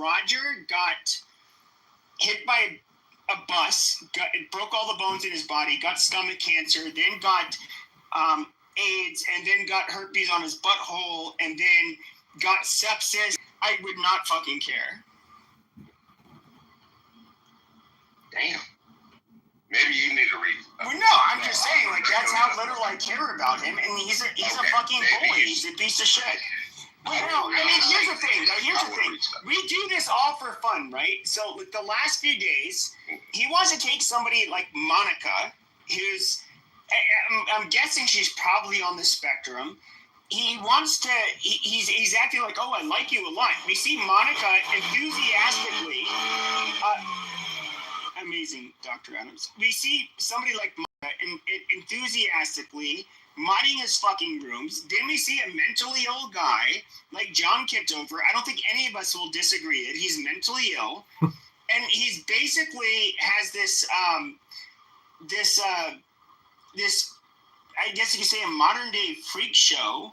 Roger got hit by a bus, it broke all the bones in his body, got stomach cancer, then got AIDS, and then got herpes on his butthole, and then got sepsis, I would not fucking care. Damn. Maybe you need to read. Well, no, I'm just saying, like, that's how little I care about him, and he's a fucking bully. He's a piece of shit. Well, no, I mean, here's the thing. We do this all for fun, right? So, like, the last few days, he wants to take somebody like Monica, who's, I'm guessing she's probably on the spectrum. He wants to, he's acting like, oh, I like you a lot. We see Monica enthusiastically, amazing, Dr. Adams. We see somebody like Monica enthusiastically modding his fucking rooms. Then we see a mentally ill guy like John Kitover. I don't think any of us will disagree that he's mentally ill. And he's basically has this, I guess you could say, a modern day freak show.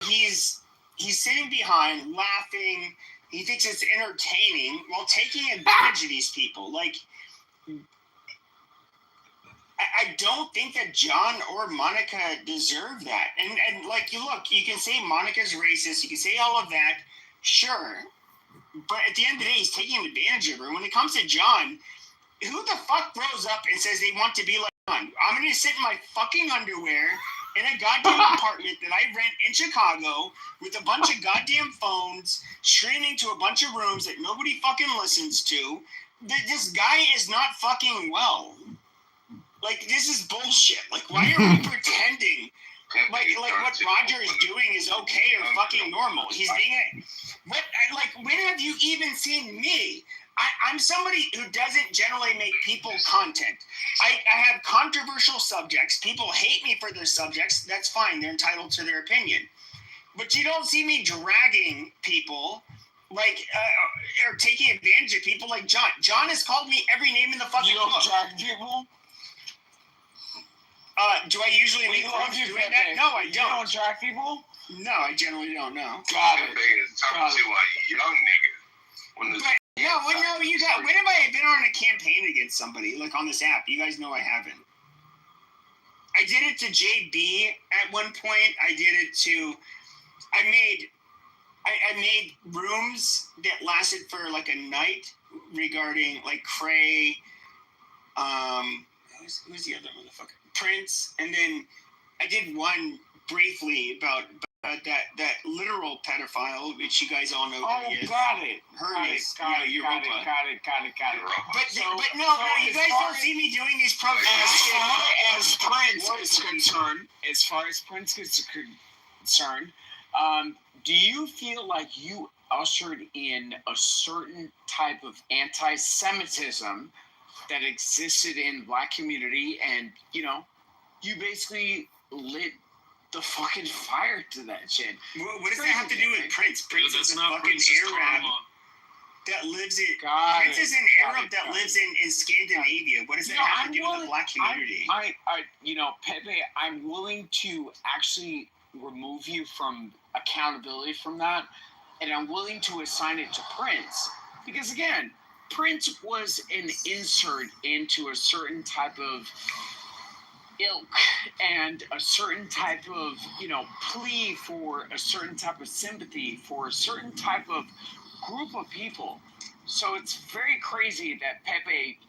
He's sitting behind, laughing. He thinks it's entertaining while taking advantage of these people. Like, I don't think that John or Monica deserve that. And like, you can say Monica's racist. You can say all of that. Sure. But at the end of the day, he's taking advantage of her. When it comes to John, who the fuck grows up and says they want to be like John? I'm going to sit in my fucking underwear in a goddamn apartment that I rent in Chicago with a bunch of goddamn phones, streaming to a bunch of rooms that nobody fucking listens to. This guy is not fucking well. Like, this is bullshit. Like, why are we pretending like what Roger is doing is okay or fucking normal? He's being when have you even seen me? I'm somebody who doesn't generally make people content. I have controversial subjects. People hate me for their subjects. That's fine. They're entitled to their opinion. But you don't see me dragging people or taking advantage of people like John. John has called me every name in the fucking book. You don't drag people? Do I usually make fun doing that? No, I don't. You don't drag people? No, I generally don't know. Got it. Talking to a young nigga. When have I been on a campaign against somebody, like on this app? You guys know I haven't. I did it to JB at one point. I did it to, I made rooms that lasted for like a night regarding like Cray, who's the other motherfucker? Prince. And then I did one briefly about that literal pedophile, which you guys all know who he is. Got it. Got it. Europa. But no, you guys don't see me doing these programs. As far as Prince is concerned, do you feel like you ushered in a certain type of anti-Semitism that existed in the Black community, and you basically lit the fucking fire to that shit? What does that have to do with Prince? Prince is a fucking Arab that lives in. Prince is an Arab that lives in Scandinavia. What does that have to do with the Black community? Pepe, I'm willing to actually remove you from accountability from that, and I'm willing to assign it to Prince, because again, Prince was an insert into a certain type of ilk and a certain type of, plea for a certain type of sympathy for a certain type of group of people. So it's very crazy that Pepe.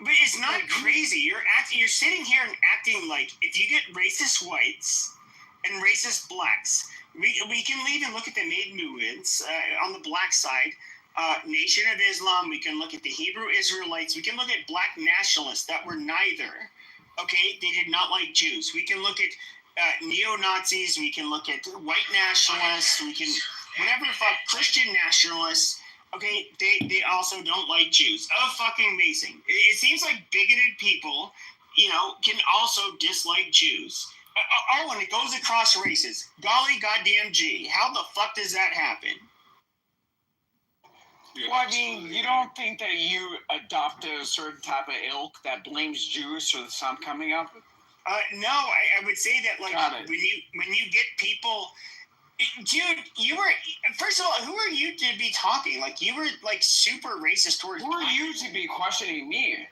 But it's not crazy. You're sitting here and acting like if you get racist whites and racist blacks, we can leave and look at the Maidmuids on the black side. Nation of Islam, we can look at the Hebrew Israelites, we can look at black nationalists that were neither. Okay, they did not like Jews. We can look at neo-Nazis, we can look at white nationalists, we can, whatever the fuck, Christian nationalists, okay, they also don't like Jews. Oh, fucking amazing. It seems like bigoted people, can also dislike Jews. And it goes across races. Golly goddamn gee, how the fuck does that happen? Well, I mean, you don't think that you adopt a certain type of ilk that blames Jews for the sun coming up? No, I would say that when you get people, Dude, you were, first of all, who are you to be talking? Like, you were, like, super racist towards Who are you to be questioning me?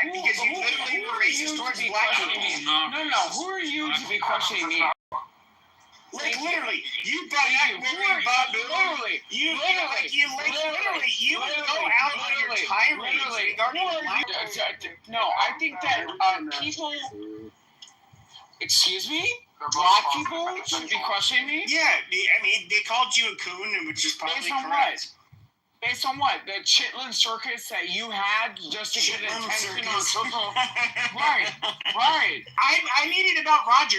because you literally were racist towards black people. No. Who are you to be questioning me? Like, literally, you brought that movie, Bob Literally, you would go out on your tirades regarding black people. No, I think that people... Excuse me? Black people should be questioning me? Yeah, I mean, they called you a coon, which is probably Based on correct. what? Based on what? The Chitlin circus that you had just to get attention on social... Right. I made it about Roger.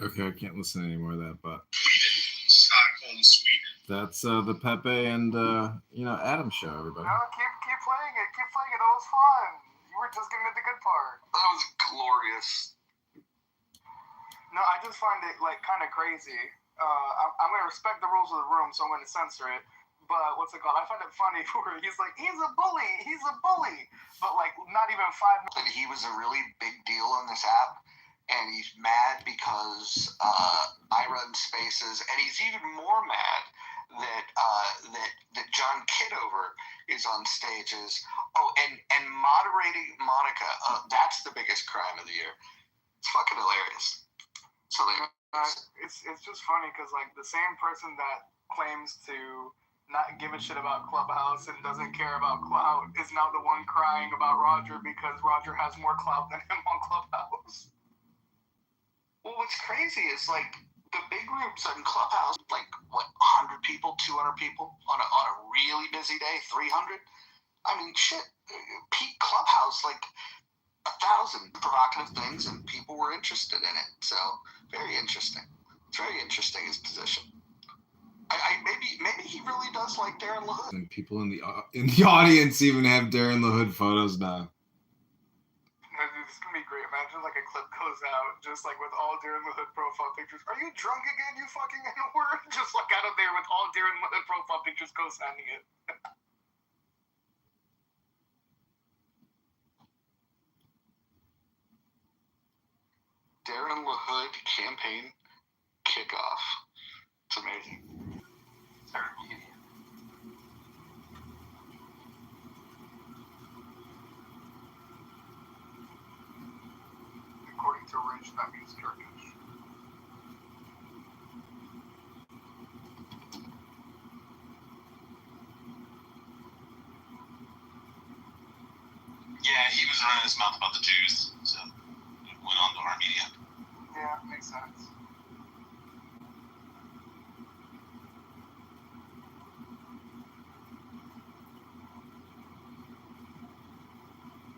Okay, I can't listen to any more of that, but Stockholm, Sweden. that's the Pepe and Adam show, everybody. No, keep playing it. Keep playing it. That was fun. You were just getting at the good part. That was glorious. No, I just find it like kind of crazy. I'm gonna respect the rules of the room, so I'm gonna censor it. But what's it called? I find it funny where he's like, he's a bully, but like not even 5 minutes. That he was a really big deal on this app, and he's mad because I run spaces, and he's even more mad that John Kitover is on stages. Oh, and moderating Monica, that's the biggest crime of the year. It's fucking hilarious. So It's just funny because like the same person that claims to not give a shit about Clubhouse and doesn't care about clout is now the one crying about Roger because Roger has more clout than him on Clubhouse. Well, what's crazy is like the big rooms on Clubhouse, like what, 100 people, 200 people on a really busy day, 300. I mean, shit. Peak Clubhouse, like 1,000 provocative things, and people were interested in it. So very interesting. It's very interesting, his position. Maybe he really does like Darren LaHood. And people in the audience even have Darren LaHood photos now. It's gonna be great. Imagine like a clip goes out, just like with all Darren LaHood profile pictures. Are you drunk again, you fucking N-word? Just like out of there with all Darren LaHood profile pictures co-signing it. Darren LaHood campaign kickoff. It's amazing. According to Rich, that means Turkish. Yeah, he was running his mouth about the Jews, so it went on to our media. Yeah, makes sense.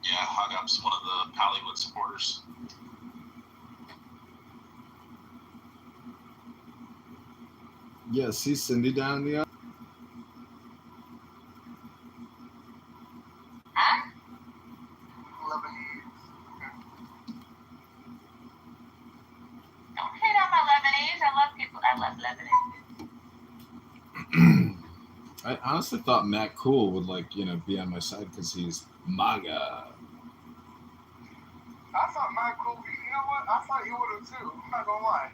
Yeah, Hog Up's one of the Hollywood supporters. Yeah, see Cindy down in the aisle? Lebanese. Don't hate on my Lebanese. I love people. I love Lebanese. I honestly thought Matt Cool would be on my side because he's MAGA. I thought Matt Cool, you know what? I thought you would have too. I'm not gonna lie.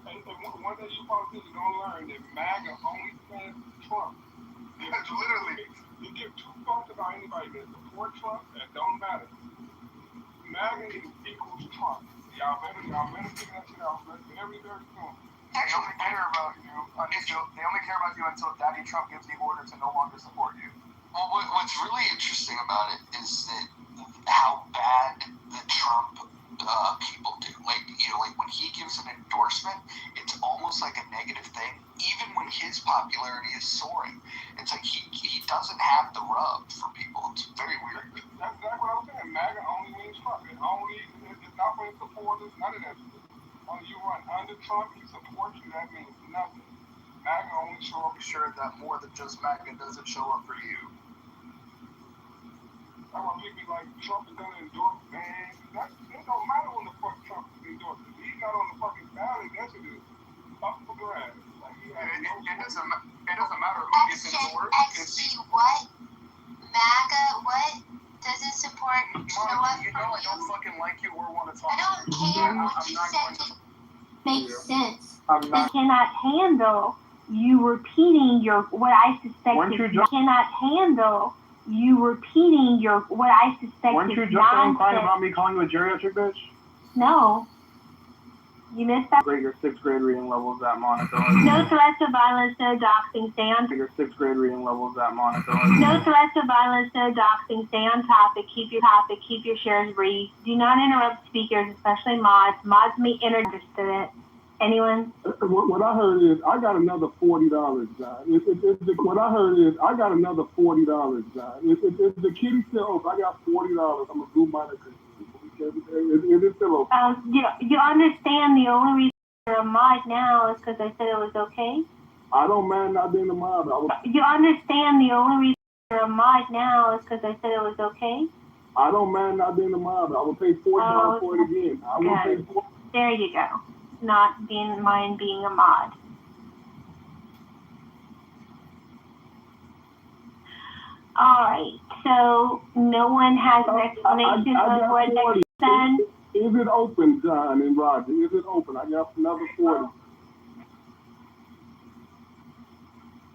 And one day you probably are gonna learn that MAGA only stands Trump. Literally. You give two fucks about anybody that support Trump, that don't matter. MAGA equals Trump. Y'all better figure that shit out very, very soon. They only care about you until Daddy Trump gives the order to no longer support you. Well, what's really interesting about it is that how bad the Trump people do. Like when he gives an endorsement, it's almost like a negative thing. Even when his popularity is soaring, it's like he doesn't have the rub for people. It's very weird. That's exactly what I was saying. MAGA only means Trump. It's not for his supporters, none of that shit. When you run under Trump, he supports you, that means nothing. MAGA only show up. Be sure that more than just MAGA doesn't show up for you. That's why people be like, Trump is gonna endorse bans. It don't matter when the fuck Trump is endorsing. He's not on the fucking ballot. That shit is up for grabs. It doesn't matter who gets endorsed. XC what? MAGA what? Doesn't support show up You for know I you? don't fucking like you or want to talk I don't to you. care I'm what you not said. going to. Makes sense. I'm not. Cannot handle you repeating what I suspect Weren't you is just- cannot handle you repeating what I suspect Weren't is you just crying nonsense. about me calling you a geriatric bitch? No. You missed that? Great, your 6th grade reading levels at Monica. No threats of violence, no doxing, stay on Your 6th grade reading levels at Monica. No threats of violence, no doxing, stay on topic, keep your shares brief. Do not interrupt speakers, especially mods. Mods may understood it. Anyone? What I heard is I got another $40, guys. What I heard is I got another $40, guys. If the kitty still open, I got $40. I'm gonna do Monica. Is it still open? You understand the only reason you're a mod now is because I said it was okay? I don't mind not being a mod. You understand the only reason you're a mod now is because I said it was okay? I don't mind not being a mod. I will pay $40 for it again. I will pay $40. There you go. Not mind being a mod. Alright, so no one has an explanation of what next said? Is it open, John and Roger? Is it open? I got another 40.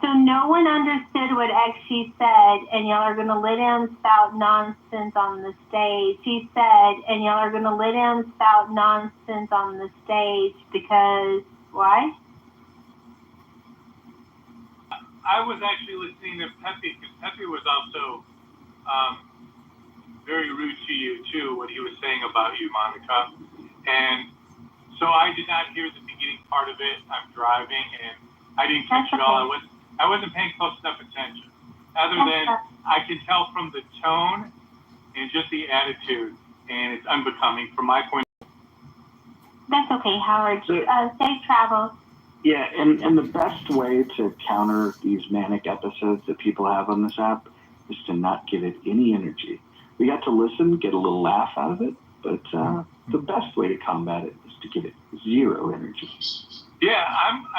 So no one understood what she said, and y'all are gonna lay down and spout nonsense on the stage. She said, and y'all are gonna lay down and spout nonsense on the stage because why? I was actually listening to Pepe because Pepe was also very rude to you too, what he was saying about you, Monica. And so I did not hear the beginning part of it. I'm driving and I didn't catch it all. I wasn't paying close enough attention. Other than I can tell from the tone and just the attitude, and it's unbecoming from my point of view. That's okay, Howard. Safe travels. Yeah, and the best way to counter these manic episodes that people have on this app is to not give it any energy. We got to listen, get a little laugh out of it, but the best way to combat it is to give it zero energy. Yeah,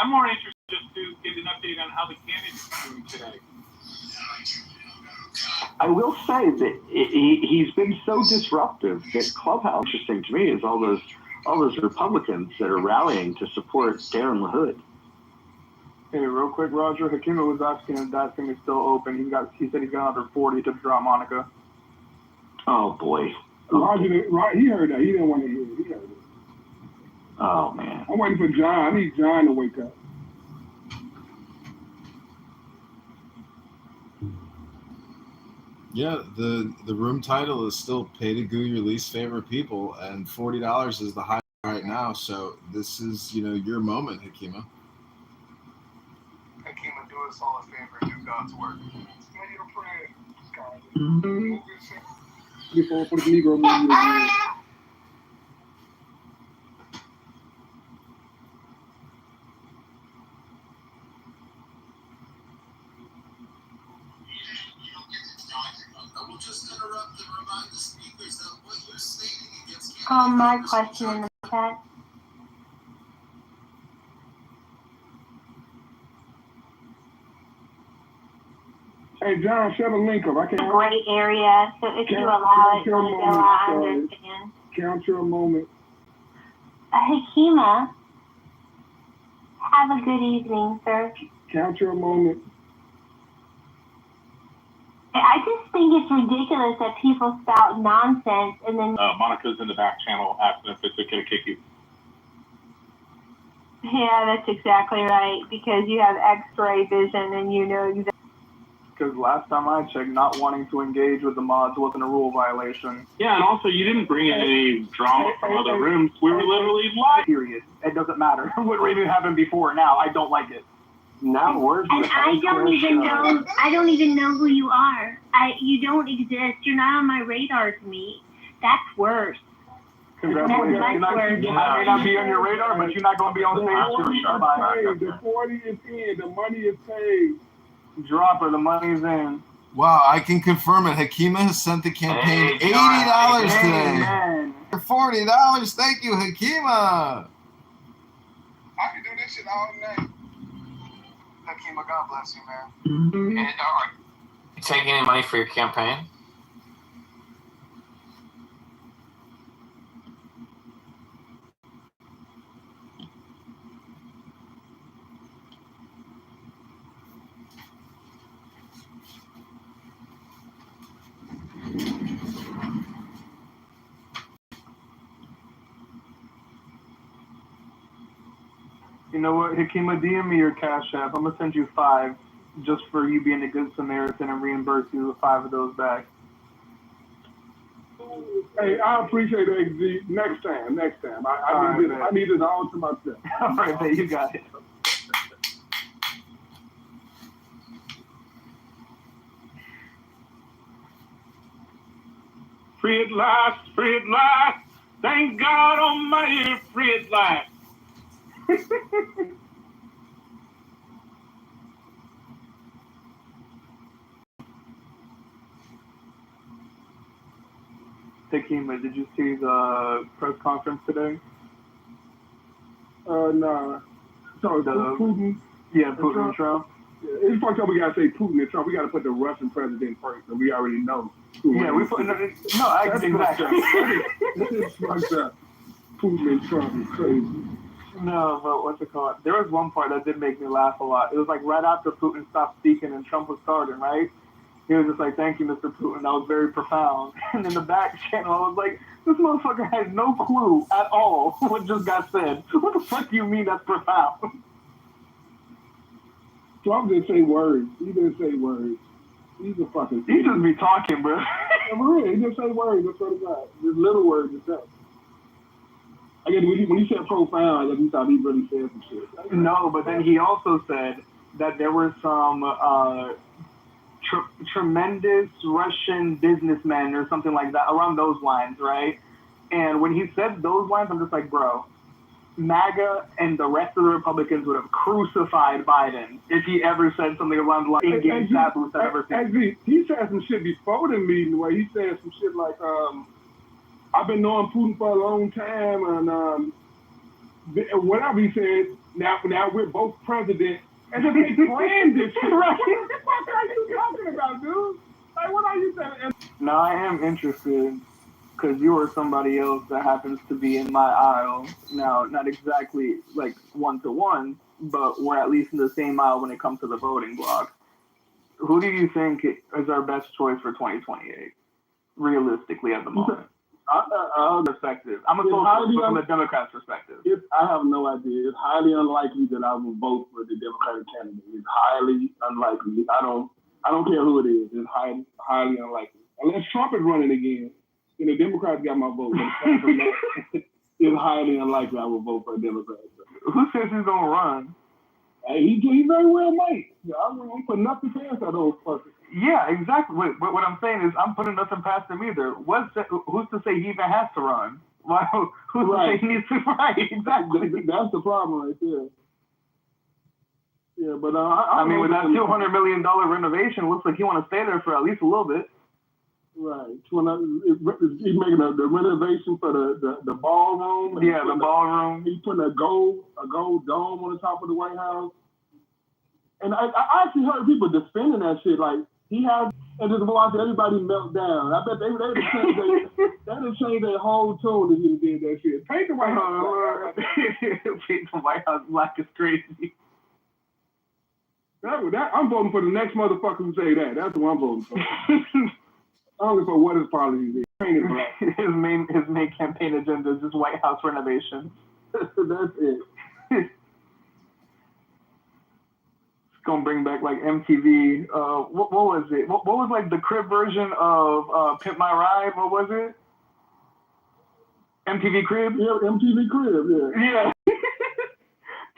I'm more interested just to get an update on how the candidate's doing today. I will say that he's been so disruptive that Clubhouse, interesting to me, is all those Republicans that are rallying to support Darren LaHood. Hey, real quick, Roger. Hakima was asking if that thing is still open. He said he's got another 40 to draw Monica. Oh boy. Roger, he heard that. He didn't want to hear it. He heard it. Oh man. I'm waiting for John. I need John to wake up. Yeah, the room title is still Pay to Goo Your Least Favorite People, and $40 is the high right now. So this is, your moment, Hakima. Hakima, do us all a favor and do God's work. Say your prayer, Scarlett. Before for the Negro movement. I will just interrupt and remind the speakers that what you're stating against My question in the chat. Hey, John, share the link up. I can't. Gray area, so if you allow it, I understand. Count your moment. Hakima, have a good evening, sir. Count your moment. I just think it's ridiculous that people spout nonsense and then. Monica's in the back channel asking if it's okay to kick you. Yeah, that's exactly right, because you have X-ray vision and you know exactly. Because last time I checked, not wanting to engage with the mods wasn't a rule violation. Yeah, and also you didn't bring in any drama from other rooms. We were literally live. Period. It doesn't matter. What even happened before. Now I don't like it. Now words. And I don't even know. I don't even know who you are. You don't exist. You're not on my radar to me. That's worse. Congratulations. I may not be on your radar, but you're not going to be on stage. The 40 is in. The money is paid. Drop her. The money's in. Wow, I can confirm it. Hakima has sent the campaign $80 today. For $40. Thank you, Hakima. I can do this shit all night. Hakima, God bless you, man. And are you taking any money for your campaign? know what, Hakima, DM me your Cash App. I'm gonna send you 5 just for you being a good Samaritan and reimburse you with 5 of those back. Hey, I appreciate it, XG. Next time. I need this all to myself. All right, man, you got it. Free at last, free at last. Thank God Almighty, free at last. Hakima, did you see the press conference today? Nah. So, Putin? Yeah, Putin and Trump. It's fucked up we gotta say Putin and Trump. We gotta put the Russian president first, and we already know. Exactly. It's fucked up. Putin and Trump is crazy. No, but what's it called? There was one part that did make me laugh a lot. It was like right after Putin stopped speaking and Trump was starting, right? He was just like, "Thank you, Mr. Putin. That was very profound." And in the back channel, I was like, "This motherfucker had no clue at all what just got said. What the fuck do you mean that's profound?" Trump didn't say words. He didn't say words. He's a fucking... He just be talking, bro. He didn't say words. That's what it's got. Just little words and stuff. I guess when he said profound, I guess he thought he really said some shit. No, but then he also said that there were some tremendous Russian businessmen or something like that, around those lines, right? And when he said those lines, I'm just like, bro, MAGA and the rest of the Republicans would have crucified Biden if he ever said something along the line in-game taboos I've ever seen. Actually, he said some shit before the meeting where he said some shit like, I've been knowing Putin for a long time, and whatever he said, now we're both president, and then they planned this shit. Right? What the fuck are you talking about, dude? Like, what are you saying? No, I am interested, because you are somebody else that happens to be in my aisle. Now, not exactly like 1-to-1, but we're at least in the same aisle when it comes to the voting block. Who do you think is our best choice for 2028, realistically at the moment? Perspective. I'm a socialist from the Democrats' perspective. I have no idea. It's highly unlikely that I will vote for the Democratic candidate. It's highly unlikely. I don't care who it is. It's highly unlikely. Unless Trump is running again, then the Democrats got my vote. It's highly unlikely I will vote for a Democrat. Who says he's gonna run? He very well might. I won't put nothing past those fuckers. Yeah, exactly. What I'm saying is, I'm putting nothing past him either. Who's to say he even has to run? Who's to say he needs to? Right, exactly. That's the problem right there. Yeah, but I mean, with that $200 million renovation, looks like you want to stay there for at least a little bit. Right. He's making the renovation for the ballroom. Yeah, the ballroom. He's putting a gold dome on the top of the White House. And I actually heard people defending that shit. Like, he has, and just watch everybody melt down. I bet they would have changed their whole tune if he did that shit. Paint the White House black. Paint the White House black is crazy. I'm voting for the next motherfucker who say that. That's what I'm voting for. Only for what his policies is. Paint it black. His main campaign agenda is just White House renovation. That's it. Gonna bring back like MTV. What was it? What was like the crib version of Pimp My Ride? What was it? MTV Crib? Yeah, MTV Crib, yeah. Yeah.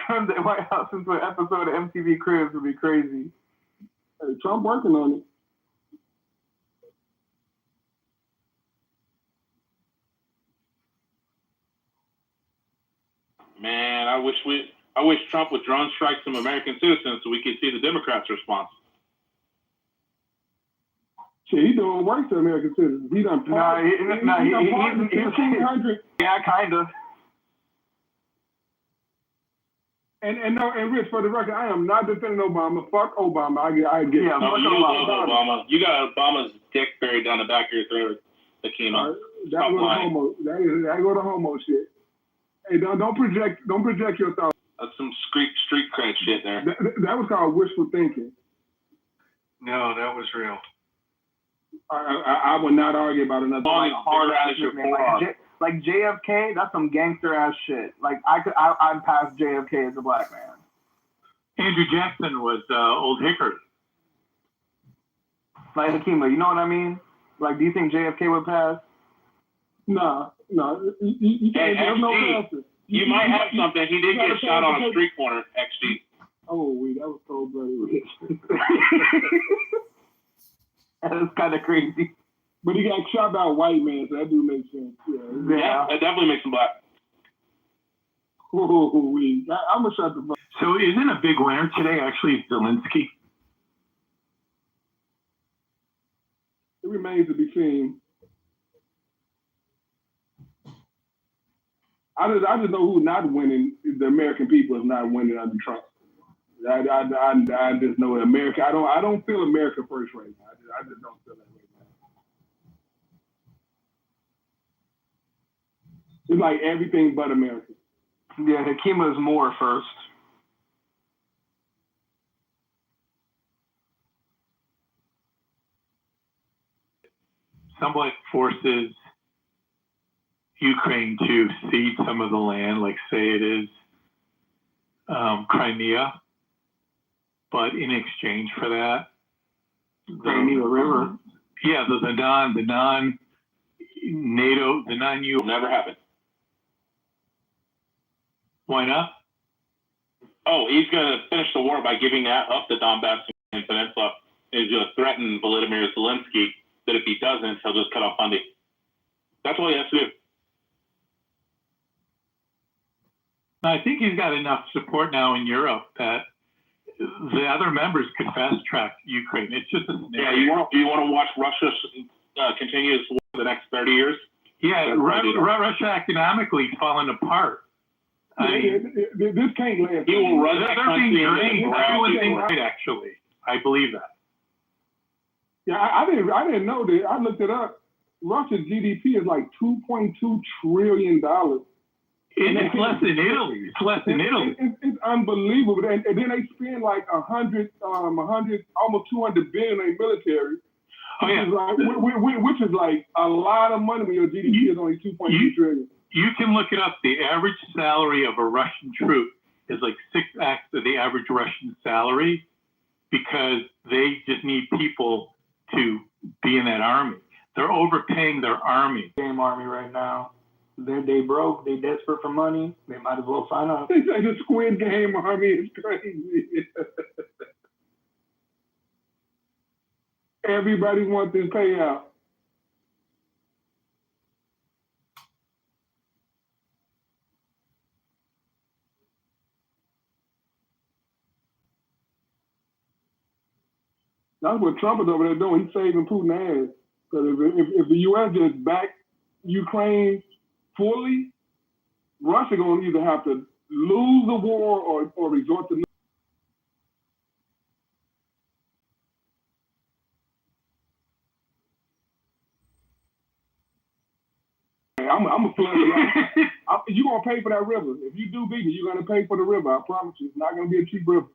Turn the White House into an episode of MTV Cribs would be crazy. Hey, Trump working on it. Man, I wish Trump would drone strike some American citizens so we could see the Democrats' response. Shit, he doing work to American citizens. He done part. He's 1,500. Yeah, kind of. And Rich, for the record, I am not defending Obama. Fuck Obama. I get. Yeah, no, you love Obama. You got Obama's dick buried down the back of your throat. That came up. That go to homo shit. Hey, don't project your thoughts. That's some street cred shit there. That was called wishful thinking. No, that was real. I would not argue about another. Like Like JFK, that's some gangster ass shit. Like I'd pass JFK as a black man. Andrew Jackson was Old Hickory. Like Hakima, you know what I mean? Like, do you think JFK would pass? No. You Hey, can't have no XG, passes. you might have something. He did get shot on a street corner, XG. Oh, wait, that was so bloody rich. That is kind of crazy. But he got shot by a white man, so that do make sense. Yeah, that definitely makes him black. Oh, I'm gonna shut the fuck. So isn't a big winner today actually Zelensky? It remains to be seen. I just know who's not winning. The American people is not winning under Trump. I just know America. I don't feel America first right now. I just don't feel that right now. It's like everything but America. Yeah, Hakima is more first. Somewhat forces Ukraine to cede some of the land, like say it is Crimea, but in exchange for that, Crimea River. Yeah, the non-NATO, the non-U Will never happen. Why not? Oh, he's going to finish the war by giving that up the Donbass Peninsula. He's going to threaten Volodymyr Zelensky that if he doesn't, he'll just cut off funding. That's all he has to do. I think he's got enough support now in Europe that the other members could fast track Ukraine. It's just a scenario. Yeah, you want to watch Russia continue this war for the next 30 years? Yeah, Russia economically is falling apart. This can't last. He will run that They're country being into drained. the ground. Everyone's right, actually. I believe that. Yeah, I didn't know that. I looked it up. Russia's GDP is like $2.2 trillion. It's less than Italy. It's less than Italy. It's unbelievable. And then they spend like 100, almost 200 billion in military. Oh, yeah. Which is like a lot of money when your GDP is only 2.2 trillion. You can look it up. The average salary of a Russian troop is like 6x of the average Russian salary because they just need people to be in that army. They're overpaying their army. Game army right now. They broke. They desperate for money. They might as well sign up. They say the Squid Game army is crazy. Everybody wants this payout. That's what Trump is over there doing. He's saving Putin's ass. Because if the U.S. just back Ukraine fully, Russia going to either have to lose the war or resort to. I'm a flood you. You're going to pay for that river. If you do beat me, you're going to pay for the river. I promise you. It's not going to be a cheap river.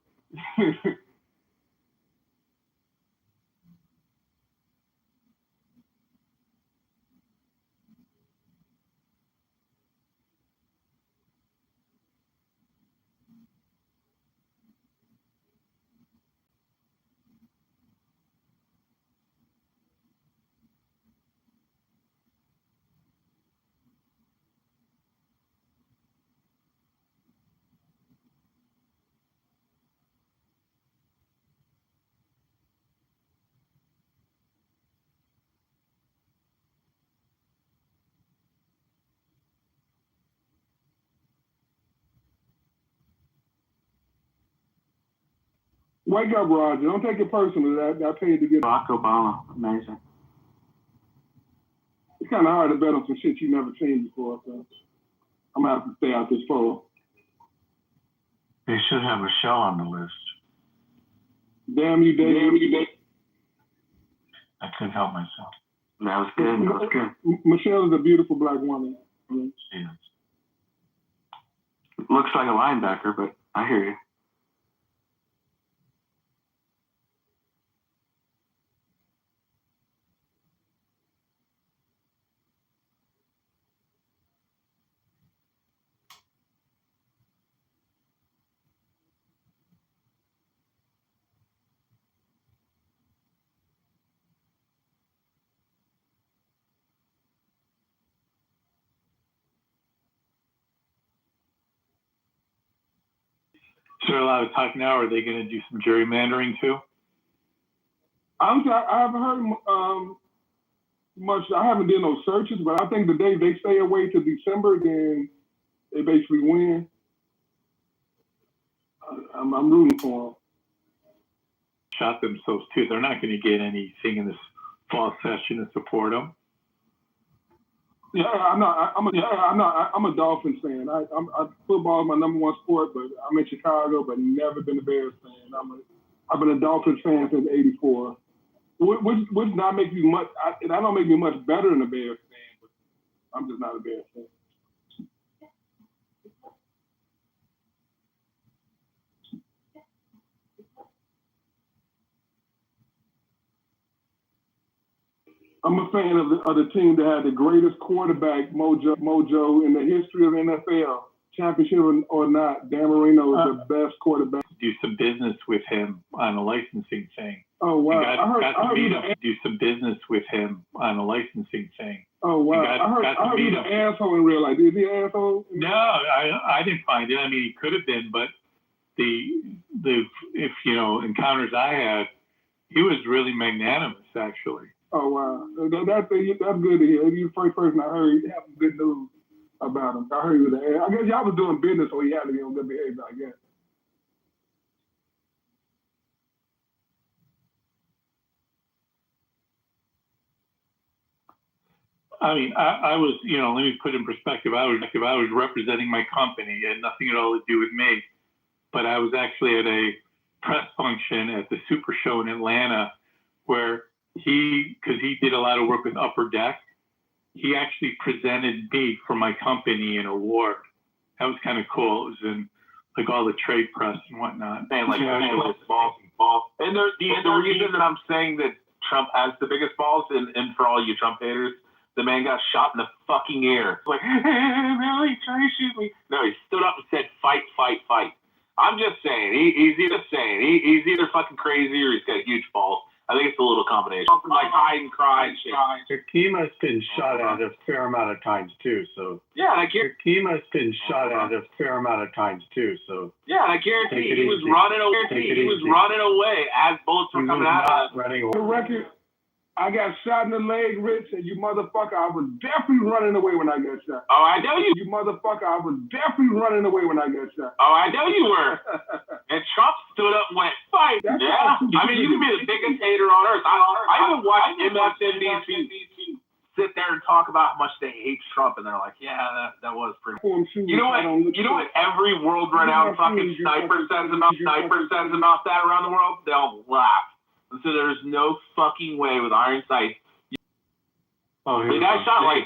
Wake up, Roger. Don't take it personally. I paid to get Barack Obama. Amazing. It's kind of hard to bet on some shit you never seen before, so I'm going to have to stay out this poll. They should have a show on the list. Damn you, Dave. I couldn't help myself. That was good. That was good. Michelle is a beautiful black woman. She is. Looks like a linebacker, but I hear you. So they're allowed to talk now, or are they going to do some gerrymandering too? I'm sorry, I haven't heard much. I haven't done no searches, but I think the day they stay away to December, then they basically win. I'm rooting for them. Shot themselves too. They're not going to get anything in this fall session to support them. Yeah, I'm a Dolphins fan. Football is my number one sport, but I'm in Chicago, but never been a Bears fan. I've been a Dolphins fan since '84. Which not make you much. I don't make me much better than a Bears fan, but I'm just not a Bears fan. I'm a fan of the team that had the greatest quarterback mojo in the history of NFL. Championship or not, Dan Marino is the best quarterback. Do some business with him on a licensing thing. Oh wow! Got to meet him. Do some business with him on a licensing thing. Oh wow! I heard he's an asshole in real life. Is he an asshole? No, I didn't find it. I mean, he could have been, but the if you know encounters I had, he was really magnanimous actually. Oh wow, that's good to hear. He's the first person I heard have some good news about him. I heard he was an ass. I guess y'all was doing business, so he had to be on good behavior. I guess. I mean, I was, you know, let me put in perspective. I was representing my company. It had nothing at all to do with me. But I was actually at a press function at the Super Show in Atlanta where because he did a lot of work with Upper Deck, he actually presented me for my company an award. That was kind of cool. It was in like all the trade press and whatnot. And like balls. And the reason that I'm saying that Trump has the biggest balls, and for all you Trump haters, the man got shot in the fucking air. Like, hey, Billy, trying to shoot me. No, he stood up and said, fight, fight, fight. I'm just saying, he's either fucking crazy or he's got huge balls. I think it's a little combination. Like hide and cry and shit. Hakeem been shot at a fair amount of times too, so. Yeah, I guarantee. Hakeem been shot at a fair amount of times too, so. Yeah, I guarantee he was running away. He was running away as bullets were coming out. Running away. The record, I got shot in the leg, Rich, and you motherfucker, I was definitely running away when I got shot. Oh, I know you. You motherfucker, I was definitely running away when I got shot. Oh, I know you were. And Trump stood up and went, fight. That's yeah. awesome. I mean, you can be the biggest hater on earth. I even watched MSNBC sit there and talk about how much they hate Trump, and they're like, yeah, that was pretty. You know what every world-renowned fucking sniper says about that around the world? They'll laugh. And so there's no fucking way with iron sights. Oh, the guy shot like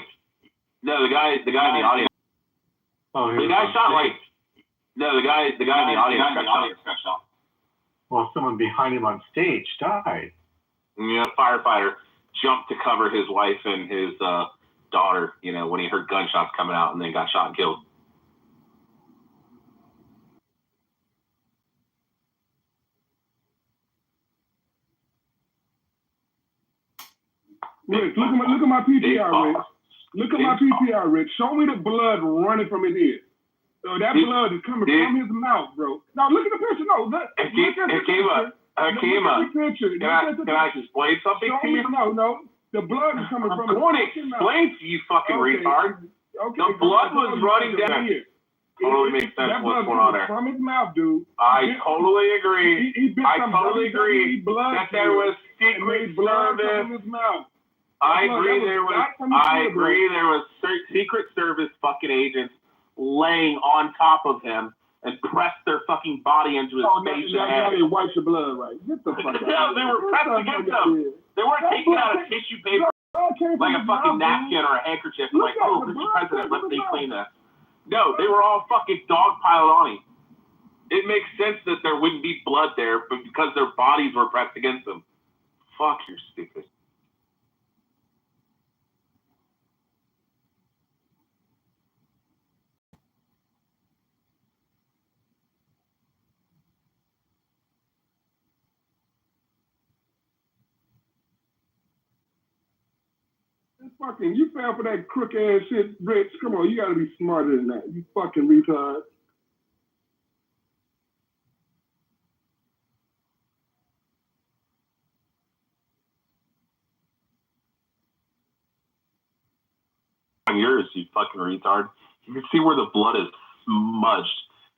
the guy in the audience. Oh, the guy shot like the guy in the audience got shot. Well, someone behind him on stage died. Yeah, firefighter jumped to cover his wife and his daughter. You know, when he heard gunshots coming out, and then got shot and killed. Rich, look at my PTR, Rich. Look at my PTR, Rich. Show me the blood running from his ear. So that blood is coming from his mouth, bro. Now look at the picture. No, look at the picture. Can I explain something to you? No. The blood is coming from his mouth. I want to explain to you, fucking retard. Okay. The blood was running down here. Totally makes sense what's going on there. From his mouth, dude. I totally agree. I totally agree that there was secret service. From his mouth. I agree there was Secret Service fucking agents laying on top of him and pressed their fucking body into his face and head. They wiped your blood, right? Get the fuck out. No, they were pressed against him. They weren't taking out a tissue paper like a fucking napkin or a handkerchief like, oh, Mr. President, let me clean this. No, they were all fucking dogpiled on him. It makes sense that there wouldn't be blood there, but because their bodies were pressed against them. Fuck, you're stupid. Fucking, you fell for that crook ass shit, Rich. Come on, you gotta be smarter than that. You fucking retard. on yours, you fucking retard. You can see where the blood is smudged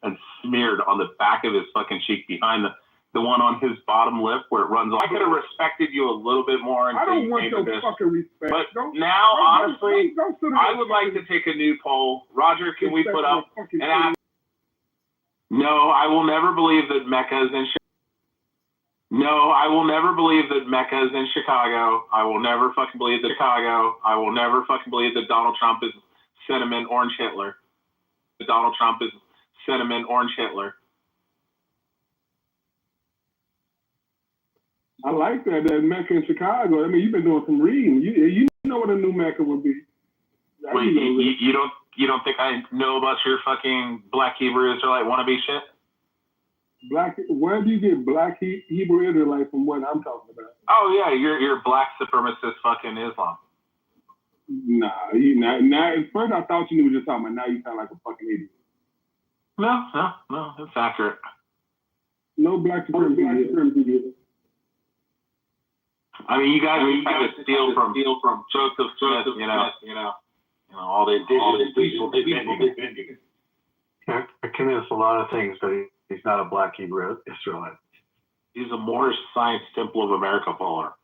and smeared on the back of his fucking cheek behind the one on his bottom lip where it runs off. I could have respected you a little bit more. I don't want your fucking respect. But now, honestly, I would like to take a new poll. Roger, can we put up an app? No, I will never believe that Mecca is in No, I will never believe that Mecca is in Chicago. I will never fucking believe that Chicago. I will never fucking believe that Donald Trump is cinnamon orange Hitler. That Donald Trump is cinnamon orange Hitler. I like that Mecca in Chicago. I mean, you've been doing some reading. You know what a new Mecca would be. Wait, you don't think I know about your fucking Black Hebrew Israelite wannabe shit? Where do you get Black Hebrew Israelite from? What I'm talking about? Oh yeah, you're black supremacist fucking Islam. Nah, now at first I thought you knew what you're talking about. Now you sound like a fucking idiot. No, it's accurate. No black supremacy. I mean, you guys try to steal from Joseph Smith, you know, all the indigenous people. Commits a lot of things, but he's not a Black Hebrew Israelite. He's a Moorish Science Temple of America follower.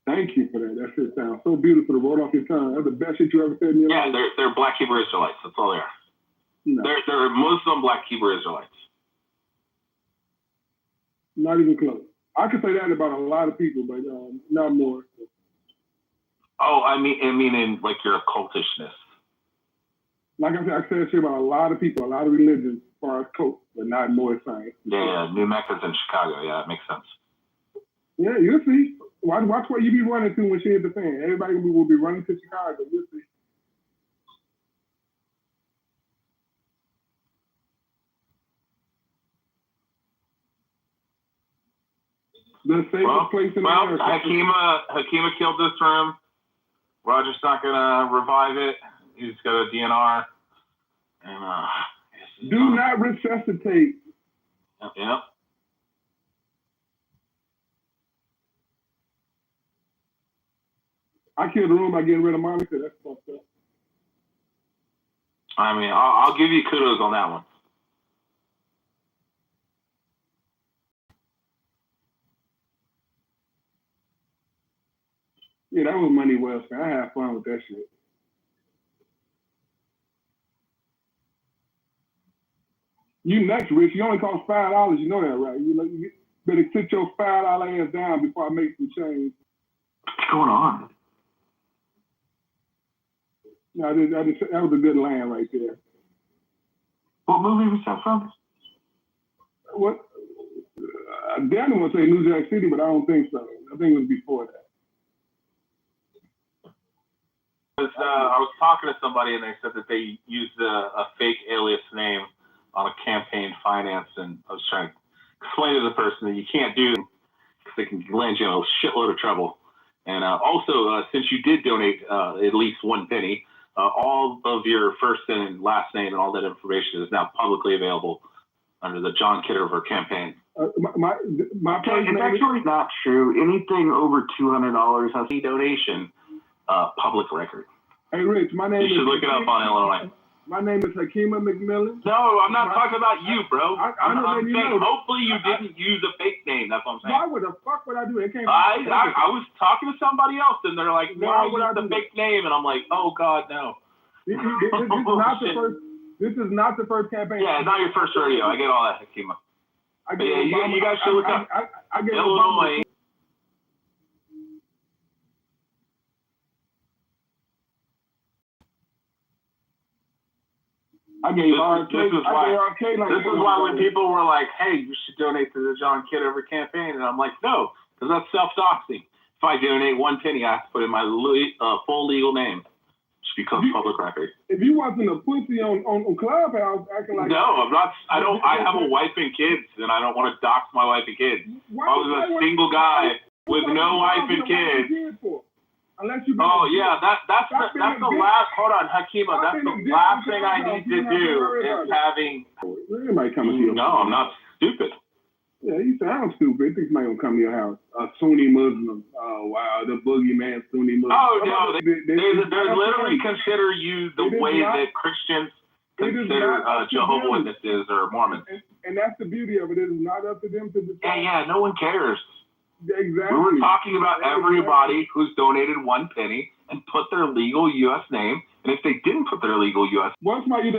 Thank you for that. That shit sounds so beautiful to roll off your tongue. That's the best shit you ever said in your life. Yeah, they're Black Hebrew Israelites. That's all they are. No. They're Muslim Black Hebrew Israelites. Not even close. I could say that about a lot of people, but not more. Oh, I mean in like your occultishness. Like I said, I said shit about a lot of people, a lot of religions, as far as cult, but not more science. Yeah, New Mecca's in Chicago. Yeah, it makes sense. Yeah, you'll see. Watch what you be running to when she hit the fan. Everybody will be running to Chicago. You'll see. The safest place in America. Hakima killed this room. Roger's not gonna revive it. He's got a DNR. And do not resuscitate. Yep. I killed the room by getting rid of Monica. That's fucked up. I mean, I'll give you kudos on that one. Yeah, that was money well spent. I had fun with that shit. You nuts, Rich. You only cost $5. You know that, right? You better sit your $5 ass down before I make some change. What's going on? No, that was a good line right there. What movie was that from? What? Danny would say New Jack City, but I don't think so. I think it was before that. I was talking to somebody and they said that they used a fake alias name on a campaign finance, and I was trying to explain to the person that you can't do them because they can land you in a shitload of trouble. And also, since you did donate at least one penny, all of your first and last name and all that information is now publicly available under the John Kitover campaign. My it's actually not true. Anything over $200 has a donation. Public record. Hey, Rich, my name is... You should look it up on Illinois. My name is Hakima McMillan. No, I'm not talking about you, bro. I'm saying hopefully you didn't use a fake name. That's what I'm saying. Why would the fuck would I do it? I was talking to somebody else, and they're like, no, I used a fake name. And I'm like, oh, God, no. This is not the first campaign. Yeah, it's not your first rodeo. I get all that, Hakima. You guys should look up Illinois. This is why when people were like, hey, you should donate to the John Kitover campaign, and I'm like, no, because that's self-doxing. If I donate one penny, I have to put in my full legal name. It just becomes public record. If you wasn't a pussy on Clubhouse acting like... No, I'm not. I have a wife and kids, and I don't want to dox my wife and kids. I was a single guy with no wife and kids. Unless you that's the last. Hold on, Hakima. That's the last thing I need to do is having. Everybody coming to you. No, I'm not stupid. Yeah, you sound stupid. Think somebody gonna come to your house. A Sunni Muslim. Oh wow, the boogeyman Sunni Muslim. Oh no, they literally consider you the way that Christians consider Jehovah's Witnesses or Mormons. And that's the beauty of it. It is not up to them to decide. Yeah, no one cares. Exactly. We were talking about everybody who's donated 1 penny and put their legal U.S. name. And if they didn't put their legal U.S. Once somebody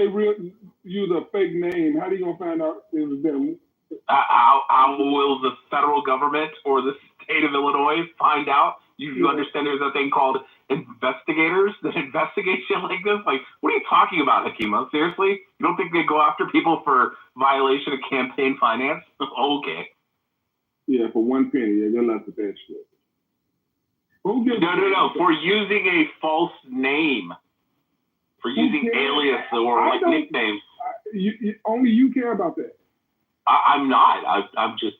use a fake name, how are you gonna find out it was them? How will the federal government or the state of Illinois find out? You understand there's a thing called investigators that investigate shit like this? Like, what are you talking about, Hakima? Seriously? You don't think they go after people for violation of campaign finance? Okay. Yeah, for 1 penny, yeah, they're left with that shit. No. For using a false name. For using alias or like nicknames. Only you care about that. I'm not. I'm just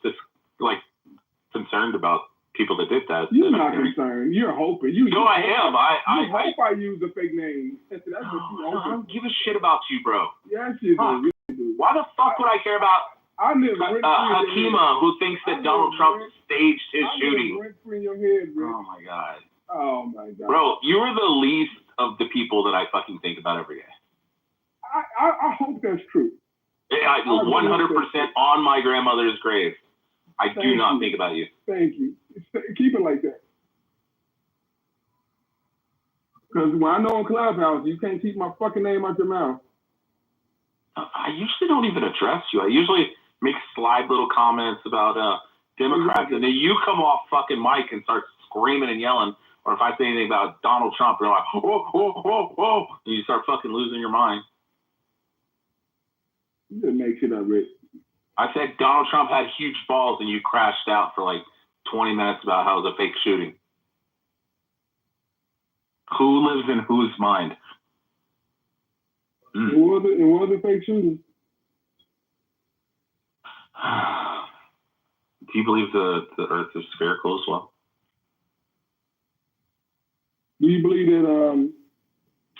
concerned about people that did that. You're not concerned. You're hoping. No, I am. I hope I use a fake name. That's what you I don't give a shit about you, bro. Yes, you do. Why the fuck would I care about Hakima, who thinks that Donald Trump staged his shooting? In your head, bro. Oh my god. Oh my god. Bro, you are the least of the people that I fucking think about every day. I hope that's true. 100% on my grandmother's grave. I do not think about you. Thank you. Keep it like that. Because when I know in Clubhouse, you can't keep my fucking name out your mouth. I usually don't even address you. I usually make slide little comments about Democrats, and then you come off fucking mic and start screaming and yelling. Or if I say anything about Donald Trump, you're like, whoa, whoa, whoa, whoa. And you start fucking losing your mind. You just make shit up, Rick. I said Donald Trump had huge balls and you crashed out for like 20 minutes about how it was a fake shooting. Who lives in whose mind? And what was the fake shooting? Do you believe the earth is spherical as well? Do you believe that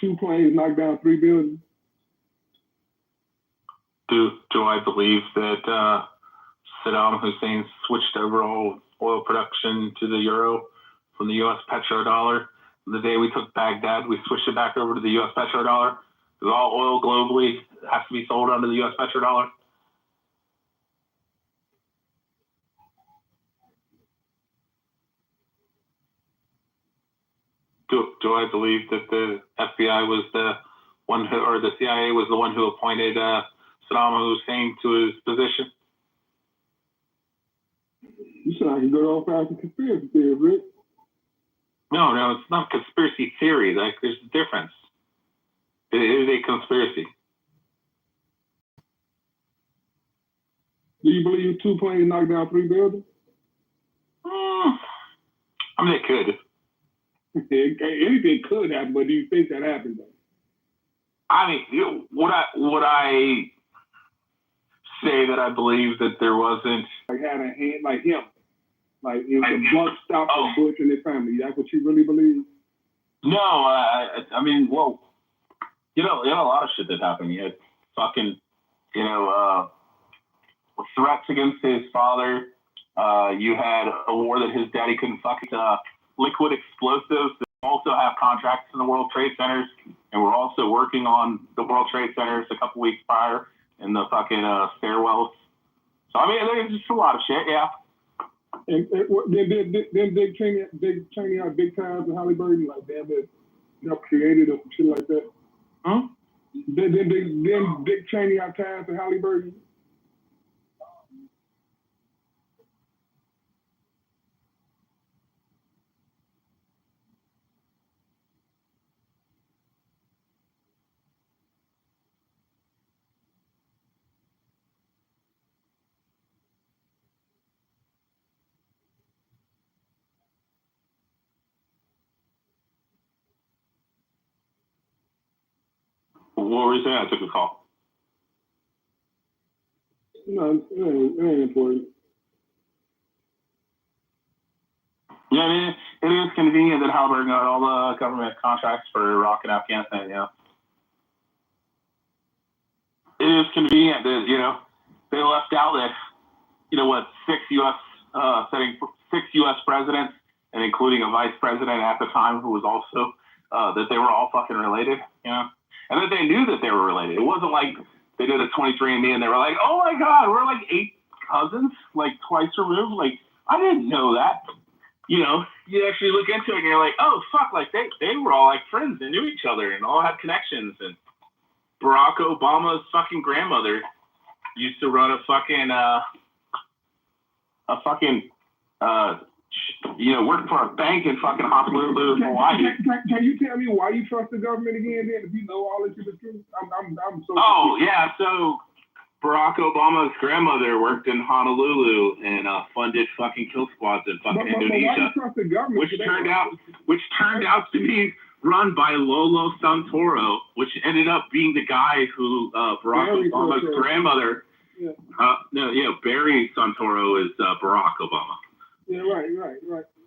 2 planes knocked down 3 buildings? Do I believe that Saddam Hussein switched over all oil production to the euro from the U.S. petrodollar? The day we took Baghdad, we switched it back over to the U.S. petrodollar. Because all oil globally has to be sold under the U.S. petrodollar. Do I believe that the FBI was the one who, or the CIA was the one who appointed Saddam Hussein to his position? You sound like a good old-fashioned conspiracy theory, Rick. No, it's not conspiracy theory. Like, there's a difference. It is a conspiracy. Do you believe 2 planes knocked down 3 buildings? I mean, it could. Anything could happen, but do you think that happened, though? I mean, would I say that I believe that there wasn't like had a hand like him, like if the buck stopped Bush and his family? That's what you really believe? No, I mean, well, you know, a lot of shit that happened. You had fucking, threats against his father. You had a war that his daddy couldn't fucking liquid explosives that also have contracts in the World Trade Centers, and we're also working on the World Trade Centers a couple weeks prior in the fucking stairwells. So I mean, there's just a lot of shit, yeah. And then Dick Cheney out big times in Halliburton, like damn it, created or some shit like that. Huh? Then Dick Cheney out times in Halliburton. What were you saying? I took a call. No, it ain't important. Yeah, I mean, it is convenient that Halliburton got all the government contracts for Iraq and Afghanistan, yeah. It is convenient that, they left out that, six U.S. presidents, and including a vice president at the time who was also that they were all fucking related, and that they knew that they were related. It wasn't like they did a 23andMe and they were like, oh my God, we're like 8 cousins, like twice removed. Like, I didn't know that. You actually look into it and you're like, oh fuck, like they were all like friends and knew each other and all had connections. And Barack Obama's fucking grandmother used to run work for a bank in fucking Honolulu, Hawaii. Can you tell me why you trust the government again? Then, if you know all this is the truth, I'm so. Oh yeah, so Barack Obama's grandmother worked in Honolulu and funded fucking kill squads in fucking Indonesia, which turned out to be run by Lolo Santoro, which ended up being the guy who Barack Obama's grandmother. Barry Santoro is Barack Obama. Yeah, right.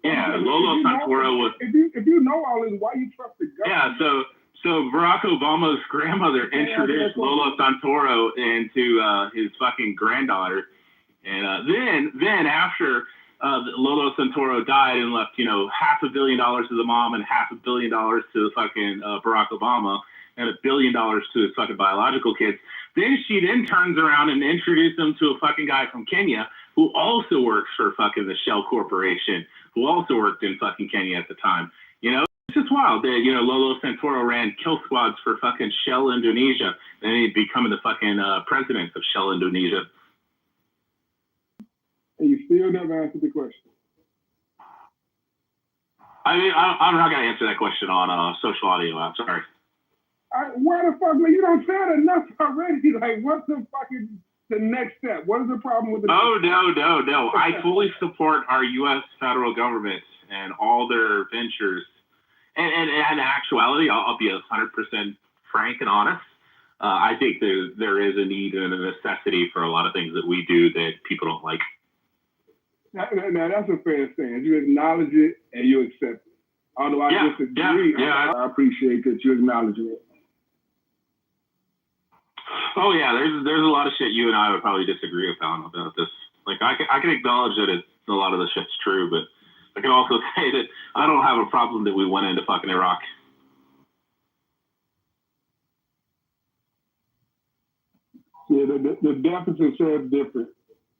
Yeah, Lolo Santoro was. If you know all this, why you trust the government? Yeah, so Barack Obama's grandmother introduced Lolo Santoro into his fucking granddaughter, and then after Lolo Santoro died and left $500 million to the mom and $500 million to the fucking Barack Obama and $1 billion to his fucking biological kids. Then she turns around and introduced him to a fucking guy from Kenya who also works for fucking the Shell Corporation, who also worked in fucking Kenya at the time. It's just wild that, Lolo Santoro ran kill squads for fucking Shell Indonesia, and he'd becoming the fucking president of Shell Indonesia. And you still never answered the question. I mean, I'm not going to answer that question on social audio. I'm sorry. Why the fuck, man? You don't say it enough already. Like, what's the next step? What is the problem with the... Oh, no. I fully support our U.S. federal government and all their ventures. And in actuality, I'll be 100% frank and honest. I think there is a need and a necessity for a lot of things that we do that people don't like. Now that's a fair stance. You acknowledge it and you accept it. Although I disagree, I appreciate that you acknowledge it. Oh yeah, there's a lot of shit you and I would probably disagree about this. Like I can acknowledge that a lot of the shit's true, but I can also say that I don't have a problem that we went into fucking Iraq. Yeah, the deficit says different.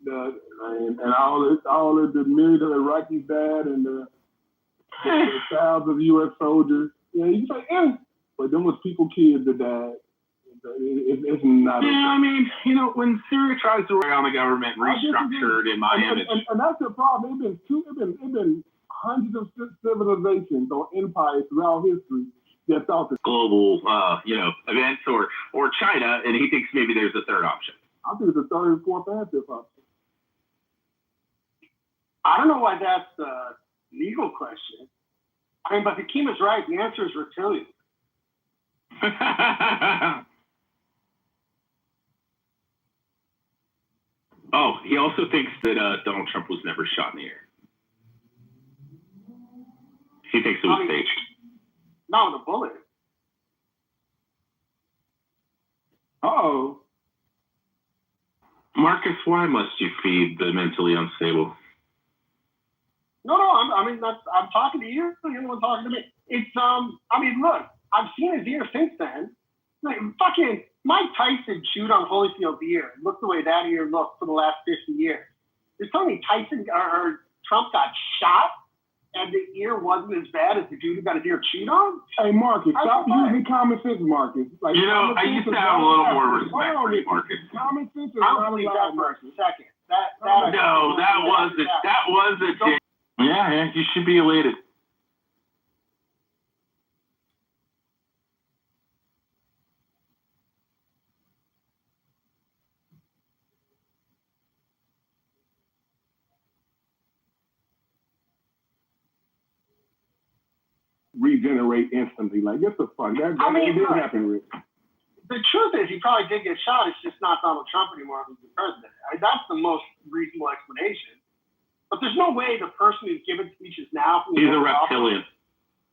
And all of the millions of Iraqis died and the thousands of U.S. soldiers. Yeah, you say, but them was kids that died. It's not. Yeah, I mean, when Syria tries to rely on the government restructured in Miami, and that's the problem. It's been hundreds of civilizations or empires throughout history that thought the global, events or China, and he thinks maybe there's a third option. I think it's a third and fourth and fifth option. I don't know why that's a legal question. I mean, but Hakeem is right. The answer is reptilian. Oh, he also thinks that Donald Trump was never shot in the air. He thinks it was staged. No, the bullet. Uh-oh. Marcus, why must you feed the mentally unstable? No, I'm talking to you. You're the one talking to me. It's, look, I've seen his ear since then. Like, fucking Mike Tyson chewed on Holyfield's ear. Look the way that ear looked for the last 50 years. You're telling me Tyson or Trump got shot and the ear wasn't as bad as the dude who got his ear chewed on? Hey, Marcus, stop using common sense, Marcus. Like, I used to have a little more respect for you, Marcus. Common sense is I'll not believe allowed, that for a Marcus. second. That was it. Yeah, you should be elated. Regenerate instantly. Like, get the fuck. That didn't happen, Rick. The truth is, he probably did get shot. It's just not Donald Trump anymore who's the president. That's the most reasonable explanation. But there's no way the person who's giving speeches now... He's a reptilian.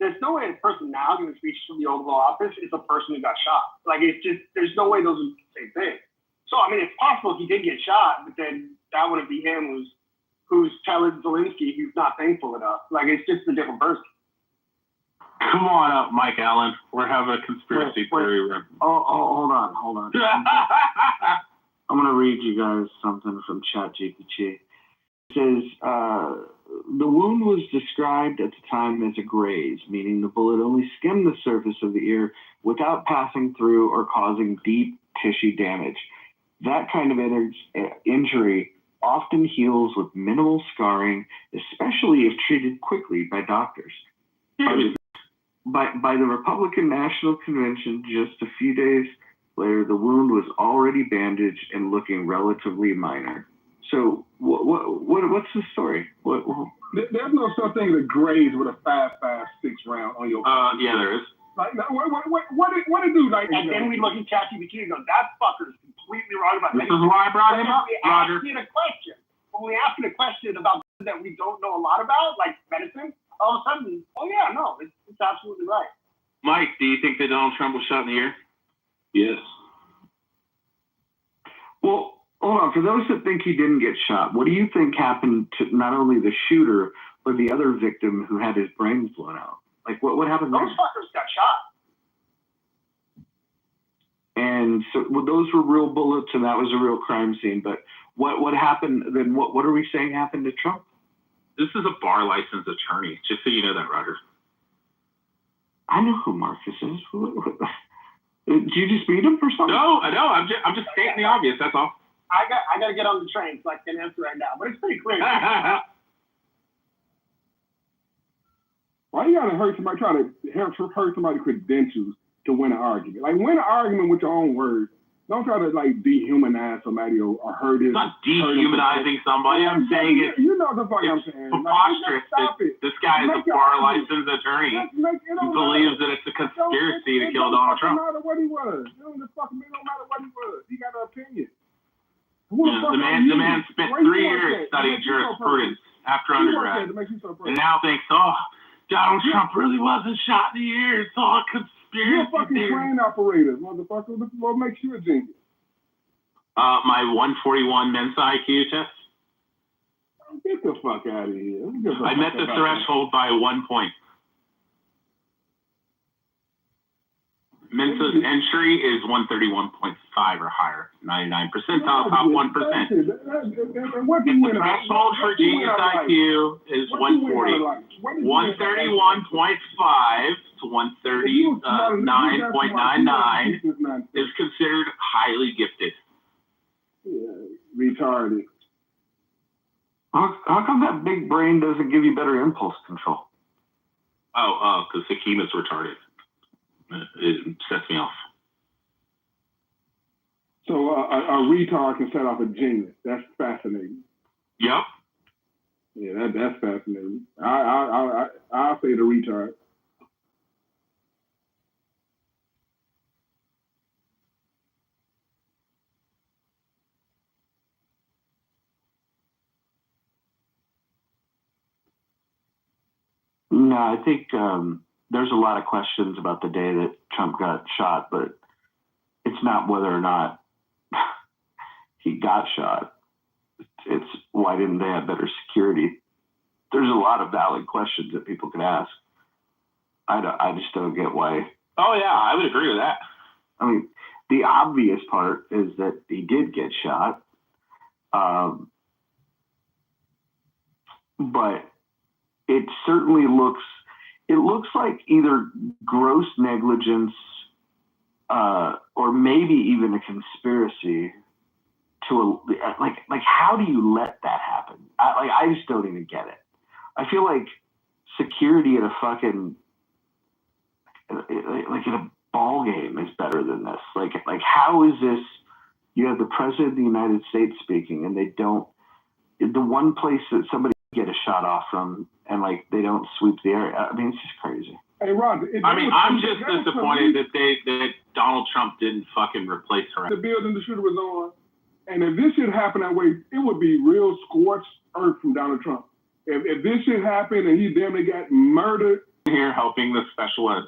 There's no way the person now giving speeches from the Oval Office is the person who got shot. Like, it's just... There's no way those are the same thing. So, I mean, it's possible he did get shot, but then that wouldn't be him who's telling Zelensky he's not thankful enough. Like, it's just a different person. Come on up, Mike Allen. We're having a conspiracy theory room. Oh, hold on. I'm going to read you guys something from ChatGPT. It says, the wound was described at the time as a graze, meaning the bullet only skimmed the surface of the ear without passing through or causing deep tissue damage. That kind of injury often heals with minimal scarring, especially if treated quickly by doctors. By the Republican National Convention, just a few days later, the wound was already bandaged and looking relatively minor. So, what's the story? There's no such thing as a graze with a 5.56 round on your. Yeah, there is. Like, what it do? Like, and then we look at ChatGPT and go, that fucker's completely wrong about this. This is why I brought him up, Roger. When we ask you a question about that we don't know a lot about, like medicine, all of a sudden, oh yeah, no, it's absolutely right. Mike, do you think that Donald Trump was shot in the ear? Yes. Well, hold on. For those that think he didn't get shot, what do you think happened to not only the shooter, but the other victim who had his brains blown out? Like, what happened there? Those fuckers got shot. And so those were real bullets, and that was a real crime scene. But what happened then? What are we saying happened to Trump? This is a bar licensed attorney, just so you know that, Roger. I know who Marcus is. Did you just beat him or something? No, I know. I'm just stating the obvious. That's all. I got to get on the train, so I can't answer right now. But it's pretty clear. Why you gotta hurt somebody, try to hurt somebody's credentials to win an argument? Like, win an argument with your own words. Don't try to, like, dehumanize somebody or hurt his. It's not dehumanizing somebody. I'm saying it's. You know the fuck I'm saying. Preposterous. Like, this guy is a bar licensed attorney who believes that it's a conspiracy to kill Donald Trump. It don't matter what he was. It don't matter what he was. He got an opinion. The man spent 3 years studying jurisprudence after undergrad, and now thinks, oh, Donald Trump really wasn't shot in the ear. It's all a conspiracy. You're a fucking train operator, motherfucker. What makes you a genius? My 141 Mensa IQ test. Get the fuck out of here. I met the threshold by 1 point. Mensa's entry is 131.5 or higher. 99 percentile, top 1%. The threshold for genius IQ is 140. 131.5 to 139.99 is considered highly gifted. Yeah, retarded. How come that big brain doesn't give you better impulse control? Oh, because Hakeem is retarded. It sets me off. So a retard can set off a genius. That's fascinating. Yep. Yeah, that's fascinating. I'll say the retard. No, I think there's a lot of questions about the day that Trump got shot, but it's not whether or not he got shot. It's why didn't they have better security? There's a lot of valid questions that people could ask. I just don't get why. Oh, yeah, I would agree with that. I mean, the obvious part is that he did get shot. But it certainly looks like either gross negligence or maybe even a conspiracy to like how do you let that happen? I just don't even get it. I feel like security at a fucking like at a ball game is better than this. Like how is this? You have the president of the United States speaking, and they don't. The one place that somebody get a shot off from, and like they don't sweep the area. I mean, it's just crazy. Hey, Roger. I'm just disappointed that Donald Trump didn't fucking replace her. The building the shooter was on, and if this should happen that way, it would be real scorched earth from Donald Trump. If this should happen and he damn near got murdered. Here helping the special ed.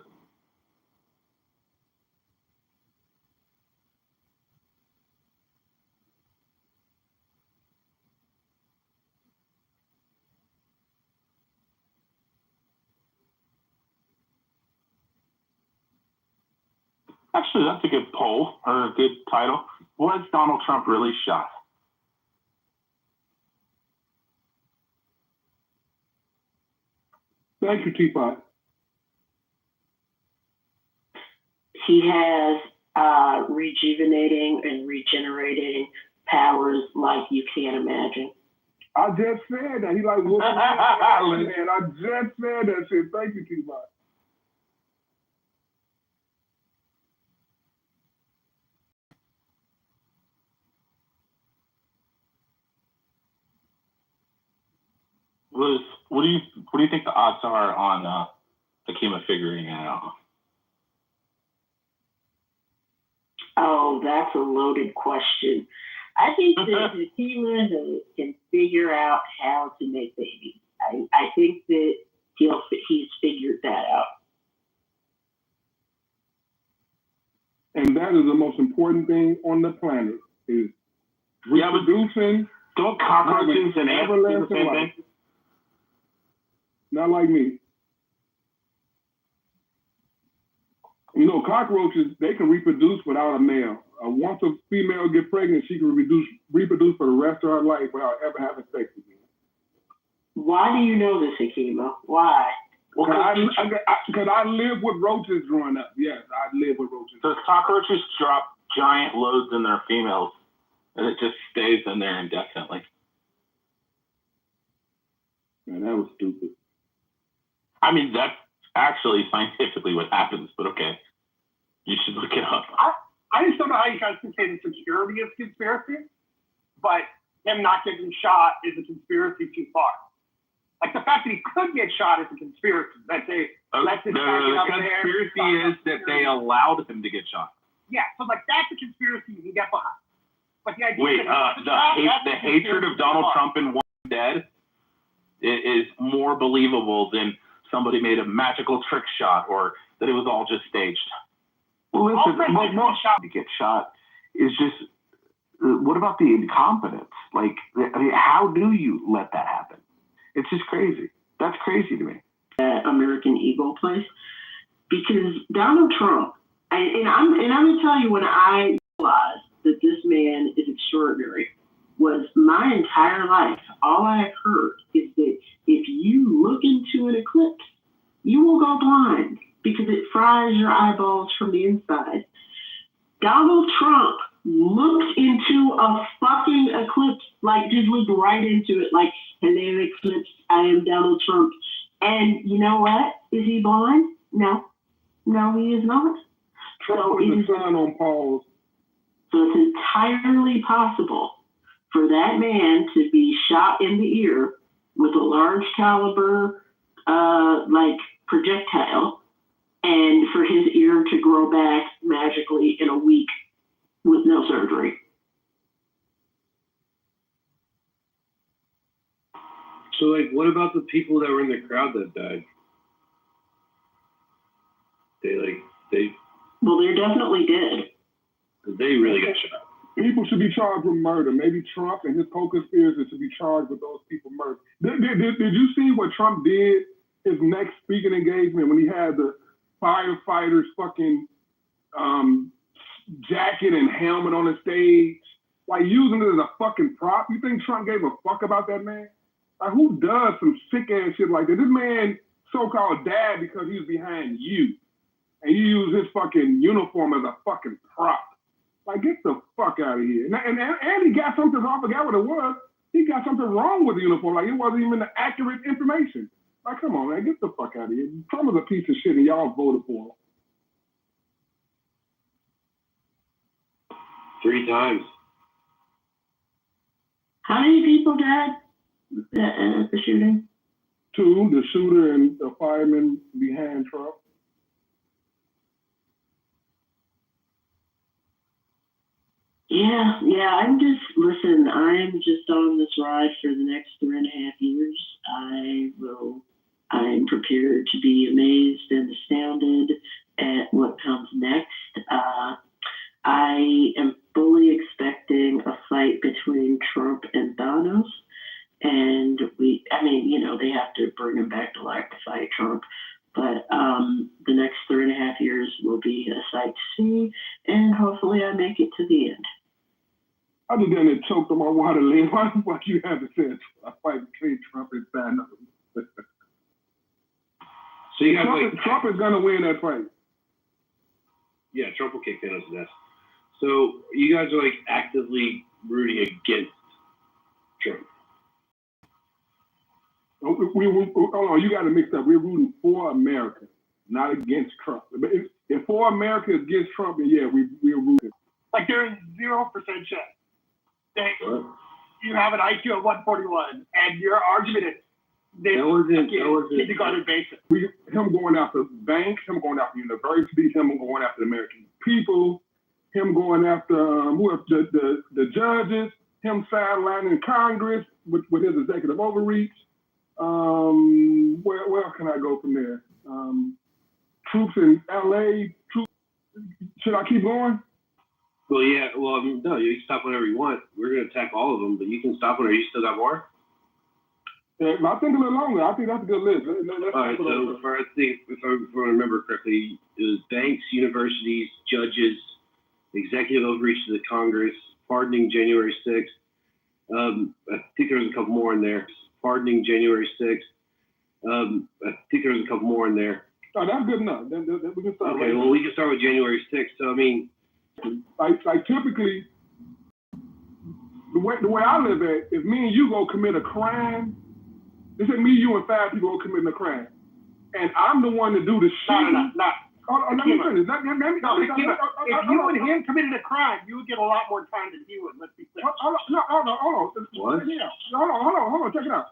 Actually, that's a good poll or a good title. Was Donald Trump really shot? Thank you, Teapot. He has rejuvenating and regenerating powers like you can't imagine. I just said that. He like Wolf man. I just said that shit. Thank you, Teapot. What do you think the odds are on Hakima figuring it out? Oh, that's a loaded question. I think that Hakima can figure out how to make babies. I think that he's figured that out. And that is the most important thing on the planet is reproducing. Don't cockroaches and ants do the same thing? Not like me. You know, cockroaches, they can reproduce without a male. Once a female get pregnant, she can reproduce for the rest of her life without ever having sex again. Why do you know this, Hakima? Why? Because I lived with roaches growing up. Yes, I lived with roaches. So cockroaches drop giant loads in their females, and it just stays in there indefinitely. Man, that was stupid. I mean, that's actually scientifically what happens, but okay. You should look it up. I just don't know how you guys can say the security is conspiracy, but him not getting shot is a conspiracy too far. Like the fact that he could get shot is a conspiracy. That they let this guy get up there. The conspiracy is that they allowed him to get shot. Yeah, so like that's a conspiracy you can get behind. But the idea Wait, the hatred of Donald Trump in One Dead is more believable than somebody made a magical trick shot or that it was all just staged. Well, listen, most to get shot is just, what about the incompetence? Like, I mean, how do you let that happen? It's just crazy. That's crazy to me. American Eagle place, because Donald Trump, and I'm gonna tell you, when I realized that this man is extraordinary, was my entire life, all I've heard is that if you look into an eclipse, you will go blind because it fries your eyeballs from the inside. Donald Trump looked into a fucking eclipse, like just looked right into it, like, hello eclipse, I am Donald Trump. And you know what? Is he blind? No. No, he is not. Trump put the sun on pause. So it's entirely possible for that man to be shot in the ear with a large caliber, like projectile, and for his ear to grow back magically in a week with no surgery. So, like, what about the people that were in the crowd that died? Well, they're definitely dead. They really got shot. People should be charged with murder. Maybe Trump and his co-conspirators should be charged with those people murder. Did you see what Trump did? His next speaking engagement when he had the firefighters fucking jacket and helmet on the stage, like using it as a fucking prop. You think Trump gave a fuck about that man? Like, who does some sick ass shit like that? This man so-called died because he was behind you, and you use his fucking uniform as a fucking prop. Like, get the fuck out of here. And he got something wrong. I forgot what it was. He got something wrong with the uniform. Like, it wasn't even the accurate information. Like, come on, man, get the fuck out of here. Trump is a piece of shit, and y'all voted for him. 3 times. How many people died at the shooting? 2, the shooter and the fireman behind Trump. Yeah, I'm just on this ride for the next 3.5 years. I'm prepared to be amazed and astounded at what comes next. I am fully expecting a fight between Trump and Thanos. And they have to bring him back to life to fight Trump. But the next 3.5 years will be a sight to see, and hopefully I make it to the end. I just done choked on my water lane. Why the fuck you haven't said a fight between Trump and Thanos? So you guys Trump is gonna win that fight. Yeah, Trump will kick Thanos' ass. So you guys are like actively rooting against Trump. Oh, you got to mix up. We're rooting for America, not against Trump. But if for America is against Trump, then yeah, we're rooting. Like there is 0% chance that you have an IQ of 141, and your argument is this kindergarten basic. Him going after banks, him going after universities, him going after the American people, him going after the judges, him sidelining Congress with his executive overreach. Where else can I go from there? Troops in LA. Should I keep going? Well, yeah. Well, no, you can stop whenever you want. We're going to attack all of them, but you can stop whenever you still got more. Yeah, I think a little longer. I think that's a good list. All right. So, if I remember correctly, it was banks, universities, judges, executive overreach to the Congress, pardoning January 6th. I think there was a couple more in there. Pardoning January 6th. I think there was a couple more in there. Oh, that's good enough. We can start. Okay, well, we can start with January 6th. So, I mean, like typically, the way I live at, if me and you go commit a crime, this is me, you, and 5 people go committing a crime, and I'm the one to do the shooting. No. Let me finish. If you and him committed a crime, you would get a lot more time than he would. Let's be clear. Hold on. What? Yeah. Hold on. Check it out.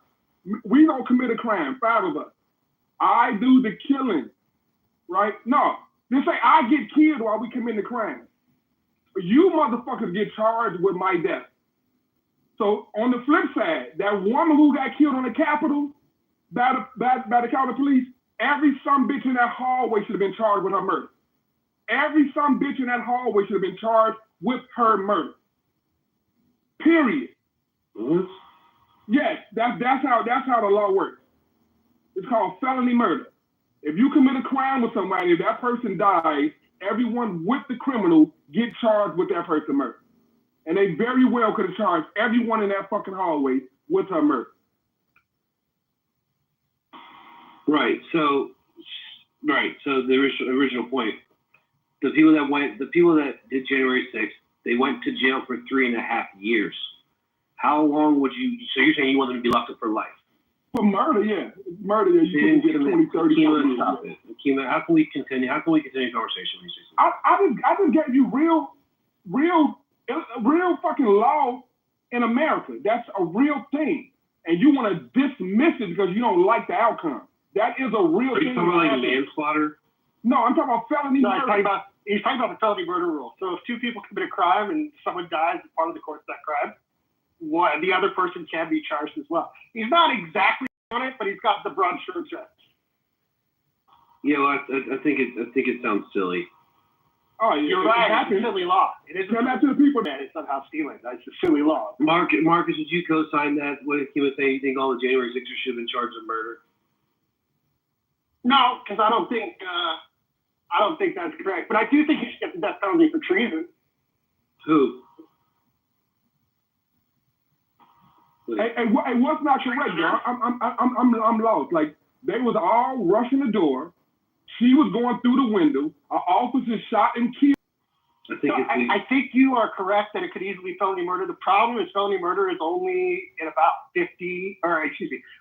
We don't commit a crime, 5 of us. I do the killing, right? No. Just say I get killed while we commit the crime. You motherfuckers get charged with my death. So on the flip side, that woman who got killed on the Capitol by the Capitol Police, every some bitch in that hallway should have been charged with her murder. Every some bitch in that hallway should have been charged with her murder. Period. Mm-hmm. Yes, that's how the law works. It's called felony murder. If you commit a crime with somebody, if that person dies, everyone with the criminal get charged with that person's murder. And they very well could have charged everyone in that fucking hallway with her murder. Right. So the original point, the people that did January 6th, they went to jail for 3.5 years. How long would you? So you're saying you want them to be locked up for life? For murder, yeah. Murder, yeah. You can get 20, 30 years. Kima, how can we continue? How can we continue the conversation? I just gave you real fucking law in America. That's a real thing, and you want to dismiss it because you don't like the outcome. That is a real thing. Are you talking about like manslaughter? No, I'm talking about felony murder. He's talking about the felony murder rule. So if 2 people commit a crime and someone dies as part of the course of that crime, the other person can be charged as well. He's not exactly on it, but he's got the broad strokes right. Yeah, well, I think it sounds silly. Oh, you're right. It's a silly law. It isn't. Tell that to the people that it's somehow stealing. That's a silly law. Marcus, did you co-sign that? What he was saying? You think all the January 6ers should have been charged with murder? No, because I don't think that's correct. But I do think you should get the death penalty for treason. Who? Hey, what's not correct, John? I'm lost. Like they was all rushing the door. She was going through the window. An officer shot and killed. I think you are correct that it could easily be felony murder. The problem is felony murder is only in about 50%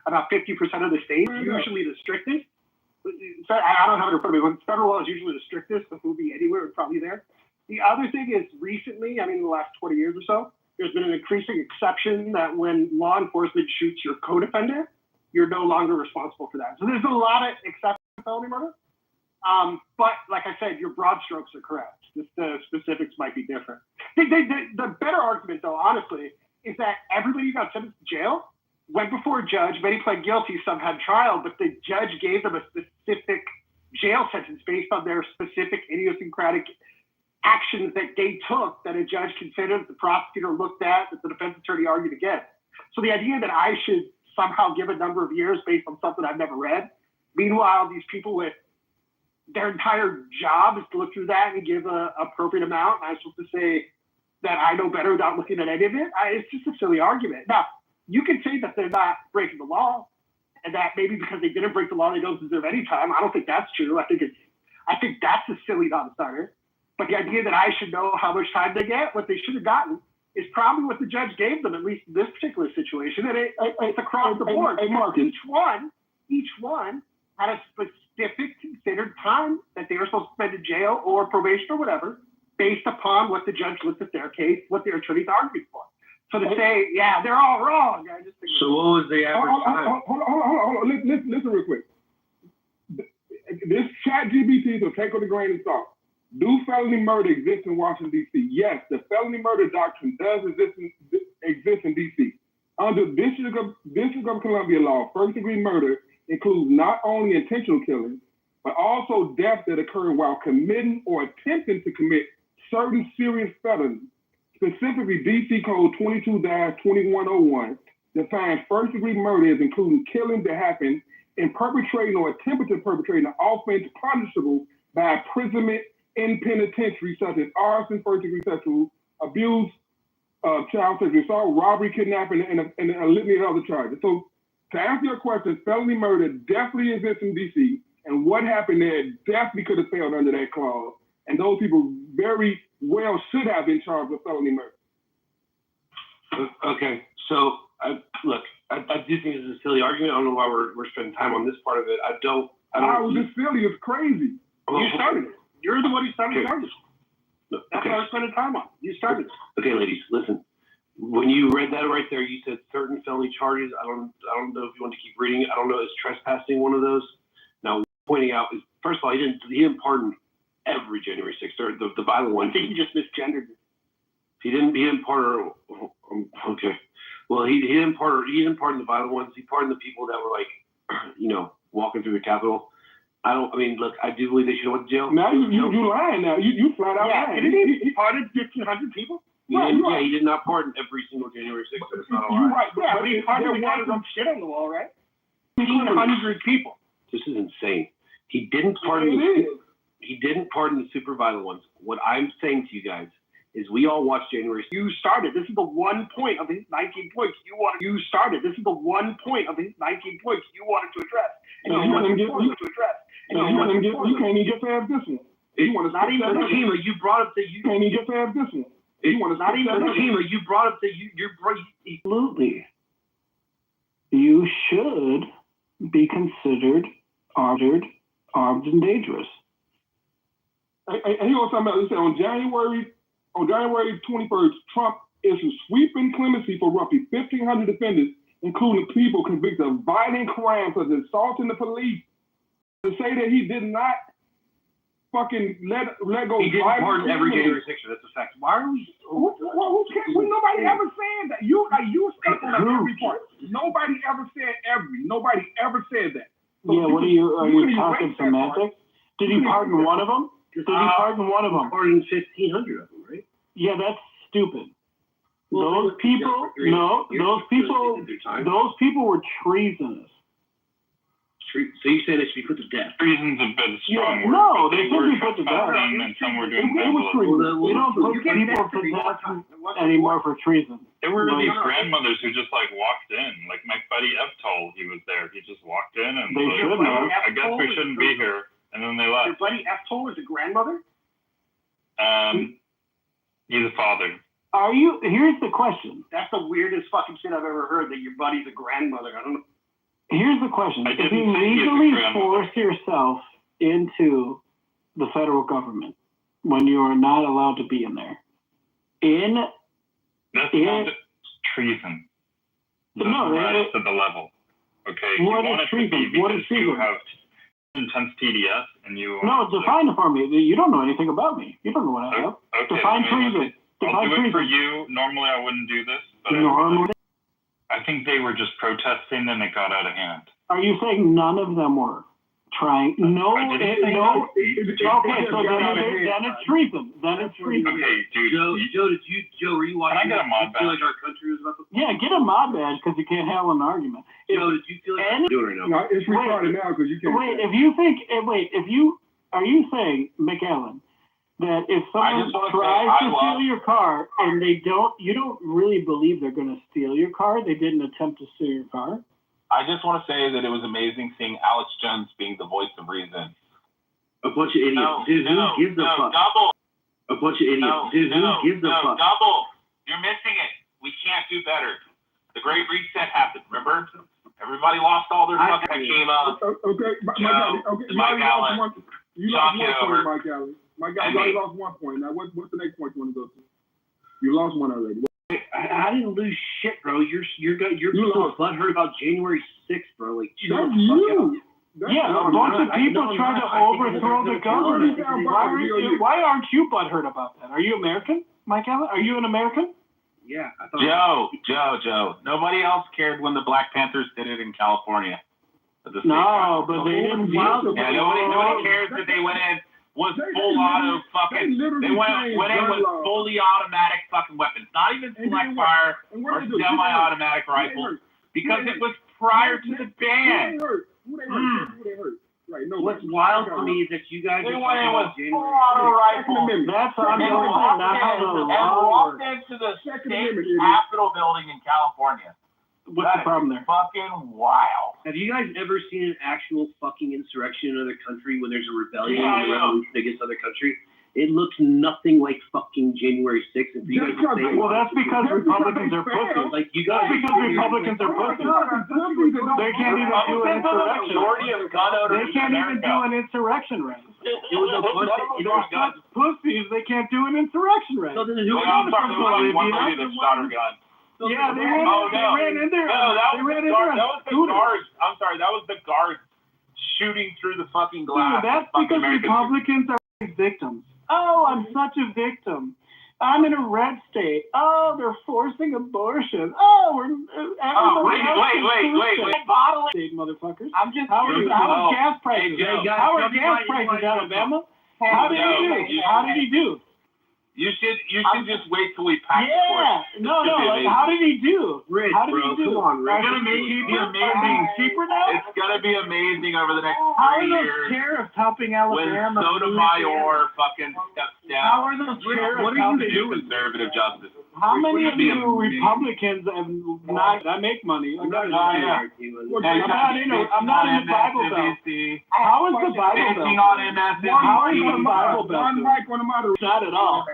of the states. Usually the strictest. So I don't have it in front of me, but federal law is usually the strictest. The movie anywhere is probably there. The other thing is recently, in the last 20 years or so, there's been an increasing exception that when law enforcement shoots your co-defendant, you're no longer responsible for that. So there's a lot of exceptions to felony murder. But like I said, your broad strokes are correct. Just the specifics might be different. The better argument, though, honestly, is that everybody who got sentenced to jail went before a judge. Many pled guilty, some had trial, but the judge gave them a specific jail sentence based on their specific idiosyncratic actions that they took that a judge considered, the prosecutor looked at, that the defense attorney argued against. So the idea that I should somehow give a number of years based on something I've never read Meanwhile, these people with their entire job is to look through that and give a appropriate amount. And I'm supposed to say that I know better without looking at any of it. It's just a silly argument. Now, you can say that they're not breaking the law, and that maybe because they didn't break the law, they don't deserve any time. I don't think that's true. I think that's a silly non-starter. But the idea that I should know how much time they get, what they should have gotten, is probably what the judge gave them, at least in this particular situation. And it's across the board. Each one had a specific considered time that they were supposed to spend in jail or probation or whatever, based upon what the judge looked at their case, what their attorneys argued for. So to say, yeah, they're all wrong. I just think so what was the average time? Hold on. Listen real quick. This chat GBT, so take with a grain of salt. Do felony murder exist in Washington, D.C.? Yes, the felony murder doctrine does exist in D.C. Under District of Columbia law, first-degree murder includes not only intentional killing, but also death that occurred while committing or attempting to commit certain serious felonies. Specifically, D.C. Code 22-2101 defines first-degree murder as including killing that happened in perpetrating or attempting to perpetrate an offense punishable by imprisonment in penitentiary, such as arson, first-degree sexual abuse, child sexual assault, robbery, kidnapping, and a litany of other charges. So, to answer your question, felony murder definitely exists in D.C., and what happened there definitely could have failed under that clause, and those people very well should have been charged with felony murder. Okay, so I do think this is a silly argument. I don't know why we're spending time on this part of it. I don't. This silly is crazy. You started it. You're the one who started the argument. That's what I was spending time on. You started it. Okay, ladies, listen. When you read that right there, you said certain felony charges. I don't know if you want to keep reading. I don't know. Is trespassing one of those? Now, pointing out is, first of all, he didn't pardon every January 6th or the violent one. I think he just misgendered it. He didn't pardon. Okay. Well, he didn't pardon the violent ones. He pardoned the people that were like, walking through the Capitol. Look, I do believe they should have went to jail. Now you lying now. You flat out lying. He pardoned 1,500 people? He did not pardon every single January 6th. That's not all right. Yeah, but he pardoned some shit on the wall, right? 1,500 people. This is insane. He didn't pardon He didn't pardon the super violent ones. What I'm saying to you guys is we all watched January 6th. You started. This is the one point of his 19 points you started. This is the one point of his 19 points you wanted to address. And you wanted to address. You can't even get past this one. You want to not even Fatima, you brought up the you can't even get past this one. You want to not even Fatima, you brought up the you're absolutely. You should be considered armed and dangerous. And he also something else. He said on January 21st, Trump issued sweeping clemency for roughly 1,500 defendants, including people convicted of violent crimes such as assaulting the police. To say that he did not fucking let go. He didn't pardon every January 6th. That's a fact. Why are we? Who cares? Nobody ever said that. You stuck on every part. Nobody ever said every. Nobody ever said that. So yeah. What are you talking semantics? Did he pardon one of them? Did he pardon one of them? Pardoned 1,500 of them, right? Yeah, that's stupid. Well, those people were treasonous. So you say they should be put to death? Treason's a bit strong word. No, they should be put to death. And some were doing we don't put people to death anymore for treason. There were these grandmothers who just walked in. Like my buddy Eftol, he was there. He just walked in and they should know. I guess we shouldn't be here. And then they left. Your buddy Eftol is a grandmother? He's a father. Here's the question. That's the weirdest fucking shit I've ever heard, that your buddy's a grandmother. I don't know. Here's the question. If you legally force yourself into the federal government when you are not allowed to be in there, that's not treason. That's rise to the level. Okay. What is treason? What is treason? You have intense TDS and you. No, define it for me. You don't know anything about me. You don't know what I have. Okay. Define treason. I'll do it for you. Normally I wouldn't do this, but I think they were just protesting and it got out of hand. Are you saying none of them were? Trying no. Okay, so then it's treason. Then it's treason. Okay, dude. Joe, were you watching? Can I get a mod badge? Feel like our country was about to. Yeah, get a mod badge because you can't have an argument. Joe, did you feel like doing it right now? No, it's retarded now because you can't. Wait, are you saying, McAllen, that if someone tries to steal your car and you don't really believe they're going to steal your car? They didn't attempt to steal your car. I just want to say that it was amazing seeing Alex Jones being the voice of reason. A bunch of idiots. Dude, who gives a fuck? Double. A bunch of idiots. Dude, who gives a fuck? Double. You're missing it. We can't do better. The Great Reset happened, remember? Everybody lost all their fucking Hakima. Okay, Mike Allen. You lost 1 point, Mike Allen. Mike Allen, you lost 1 point. Now, what's the next point you want to go to? You lost one already. I didn't lose shit, bro. You're so butthurt about January 6th, bro. Like, chill the fuck out. Yeah, a bunch of people trying to overthrow the government. Why aren't you butthurt about that? Are you American, Mike Allen? Are you an American? Yeah. I thought Joe. Nobody else cared when the Black Panthers did it in California. No, but they didn't. Yeah, nobody cares that they went in. Was full auto fucking. They went in with fully automatic fucking weapons, not even select fire or semi-automatic rifles, because it was prior to the ban. Who they hurt? Right. No. What's wild to me is that you guys They are went in with talking full about auto rifles. That's And walked into the state Capitol building in California. What's the problem there? Fucking wild. Have you guys ever seen an actual fucking insurrection in another country when there's a rebellion and a revolution against another country? It looks nothing like fucking January 6th. And for you guys to say, well, that's because Republicans are pussies. Like, you guys, that's because Republicans are pussies. They can't even do an insurrection. They can't even do an insurrection right. It was a bunch of idiots. Pussies. They can't do an insurrection right. So then who I'm sorry, one lady that shot her gun. Yeah, they ran in there. No, that was the guards. I'm sorry, that was the guards shooting through the fucking glass. Dude, that's because Republicans are victims. Oh, I'm such a victim. I'm in a red state. Oh, they're forcing abortion. Oh, we're wait. Bottling state, motherfuckers. I'm just. How are gas prices? How are gas prices, Alabama? How did he do? How did he do? You should just wait till we pack. Yeah, no. Like, how did he do? Rich, how did bro, he do? Come on, Rich. It's gonna be amazing. Cheaper now? It's gonna be amazing over the next How 3 are those years. tariffs helping Alabama? When Sotomayor fucking steps down. How are those tariffs What are you doing? Conservative justice. How many of you Republicans have not? I make money. I'm not in the Bible Belt. How is the Bible Belt? How is the Bible Belt? Not at all.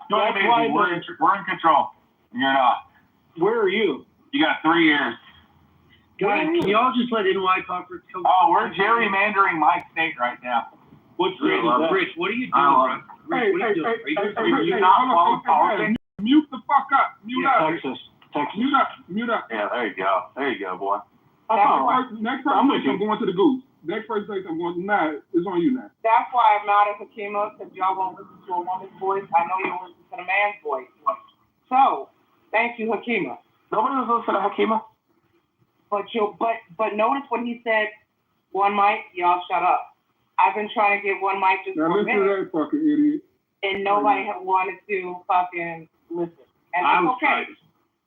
That's why we're in control. You're not. Where are you? You got 3 years. Guys, can y'all just let NY conference come? Oh, we're gerrymandering my state right now. What state is that? Rich, what are you doing, bro? Rich, what are you doing? Are you not following politics? Mute the fuck up. Mute up. Texas. Mute up. Yeah, there you go, boy. Next person I'm going to the goose. Next person says I'm going to Nah, it's on you now. That's why I'm mad at Hakima, because y'all won't listen to a woman's voice. I know you'll listen to the man's voice. So, thank you, Hakima. Nobody was listening to Hakima. But notice when he said one mic, y'all shut up. I've been trying to get one mic just now for a listen minute. to that fucking idiot. And nobody had wanted to fucking listen. And it's okay.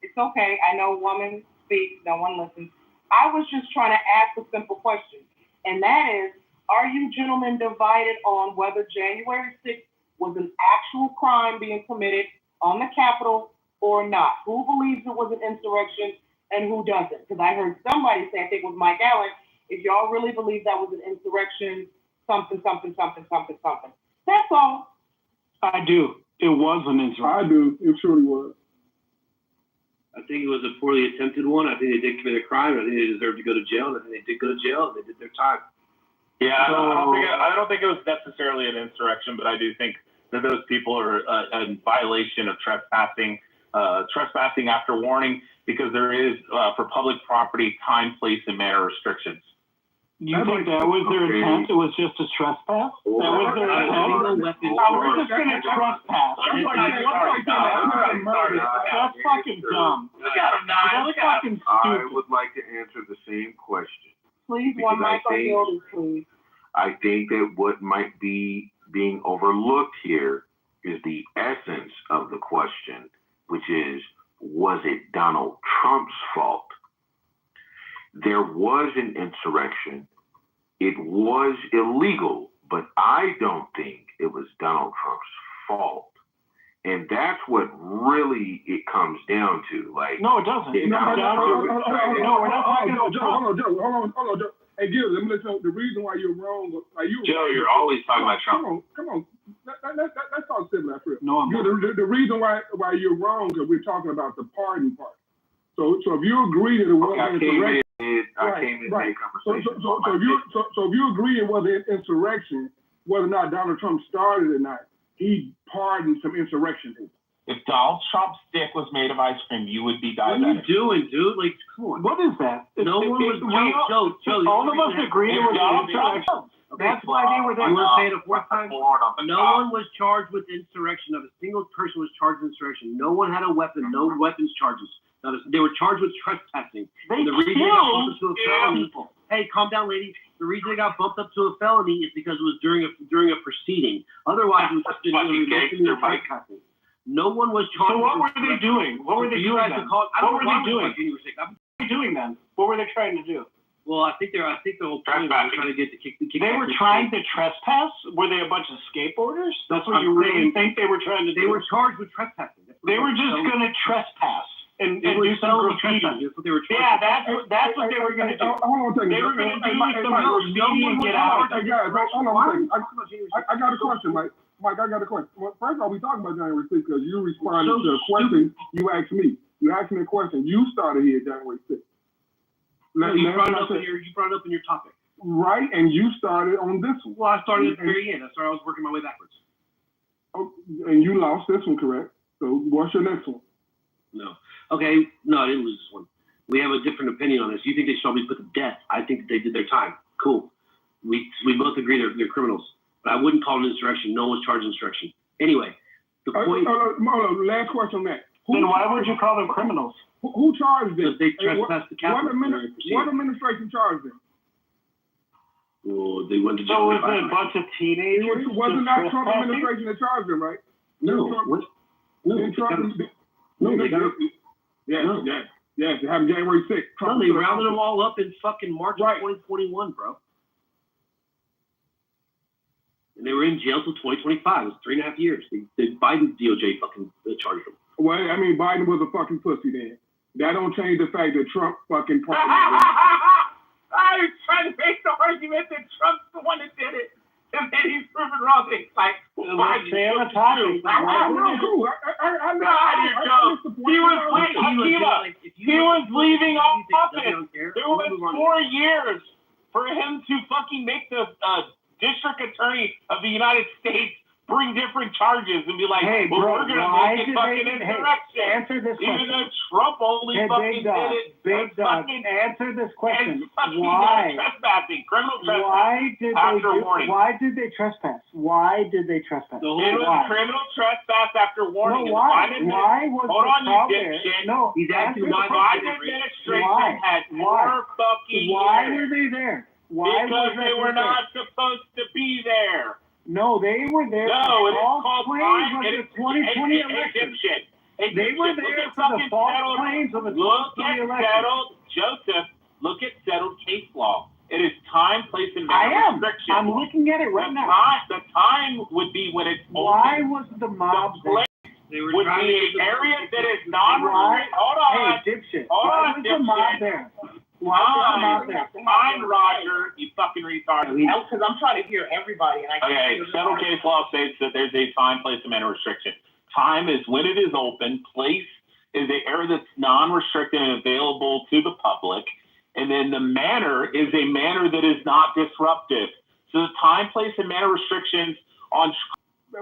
It's okay. I know women speak, no one listens. I was just trying to ask a simple question. And that is, are you gentlemen divided on whether January 6th was an actual crime being committed on the Capitol or not? Who believes it was an insurrection and who doesn't? Because I heard somebody say, I think it was Mike Allen, if y'all really believe that was an insurrection, something. That's all. I do. It was an insurrection. I do. It surely was. I think it was a poorly attempted one. I think they did commit a crime. I think they deserved to go to jail. And I think they did go to jail, and they did their time. Yeah, I don't think it was necessarily an insurrection, but I do think that those people are in violation of trespassing after warning, because there is, for public property, time, place, and manner restrictions. You think that was their intent? It was just a trespass? That was their intent? We're just going to trespass. That's fucking dumb. That's fucking stupid. I would like to answer the same question. Please, Because one mic on the audience, please. I think that what might be being overlooked here is the essence of the question, which is, was it Donald Trump's fault? There was an insurrection. It was illegal, but I don't think it was Donald Trump's fault. And that's what really it comes down to. Like, no, it doesn't. It comes down to no, we're not talking about Trump. Hold on, Joe. Hey, Gil, let me let you know the reason why you're wrong. Joe, you're always talking about Trump. Come on. Let's talk civil after. No, I'm not. The reason why you're wrong is we're talking about the pardon part. So if you agree that it was an insurrection, I came in a conversation. So if you agree it was an insurrection, whether or not Donald Trump started or not, he pardoned some insurrection people. If Donald Trump's dick was made of ice cream, you would be diabetic. What are you doing, dude? Like, come on. What is that? No one was. Joe, all of us agree it was Donald insurrection. Okay, That's why they were there. You want to say it a fourth time? No one was charged with insurrection. Not a single person was charged with insurrection. No one had a weapon. No weapons charges. They were charged with trespassing. They killed felony. Hey, calm down, lady. The reason they got bumped up to a felony is because it was during a proceeding. Otherwise, it was just trespassing. No one was charged. So what were they doing? What were they doing then? What were they doing? What were they doing then? What were they trying to do? Well, I think the whole point was trying to get the kick. They were trying to trespass? Were they a bunch of skateboarders? That's what you really think they were trying to do? They were charged with trespassing. They were just going to trespass and do some graffiti. That's what they were charged. Yeah, that's what they were going to do. Hold on a second. They were going to do some graffiti and get out. Hey guys, hold on a second. I got a question, Mike. Mike, I got a question. Well, first of all, we talking about January 6th because you responded to a question you asked me. You asked me a question. You started here January 6th. You brought it up in your topic. Right, and you started on this one. Well, I started at the very end. I was working my way backwards. Oh, and you lost this one, correct? So what's your next one? No. Okay, no, I didn't lose this one. We have a different opinion on this. You think they should be put to death. I think that they did their time. Cool. We both agree they're criminals. But I wouldn't call it insurrection. No one was charged insurrection. Anyway, the point... last question on that. Then why would you call them criminals? Who charged them? Because they trespassed the Capitol. What administration charged them? Well, they went to jail. So was it a bunch of teenagers? Wasn't that Trump administration that charged them, right? No. No, they got it. Yes, it happened January 6th. No, they rounded them all up in fucking March of 2021, bro. And they were in jail till 2025. It was 3.5 years. Biden's DOJ fucking charged them. Well, I mean, Biden was a fucking pussy then. That don't change the fact that Trump fucking... I was trying to make the argument that Trump's the one that did it. And then he's proven wrong. It's like, stay on the topic. Cool. He was leaving office. There was 4 years for him to fucking make the district attorney of the United States bring different charges and be like, hey, well, bro, we're going to make it fucking insurrection. Answer this question. Even though Trump only fucking did it. Big Dog, answer this question. Why? Trespassing, criminal trespassing. Why did they trespass? Why did they trespass? It was criminal trespass after warning. No, why? Why was hold on, you dipshit. No, he's asking why the Biden administration had more fucking Why were they there? Because they were not supposed to be there. No, they were there. No, it is called time. It is 2020 election. They were there for the false claims of the 2020 election. Joseph, look at settled case law. It is time, place, and manner restriction. I'm looking at it right now. The time would be when it's why was the mob there? They were would be an area that is non-restricted. Hold on. Hey, dipshit. Why was the mob there? Fine, Roger, you fucking retard. Because I'm trying to hear everybody. And okay, settled case law states that there's a time, place, and manner restriction. Time is when it is open. Place is the area that's non-restricted and available to the public. And then the manner is a manner that is not disruptive. So the time, place, and manner restrictions on...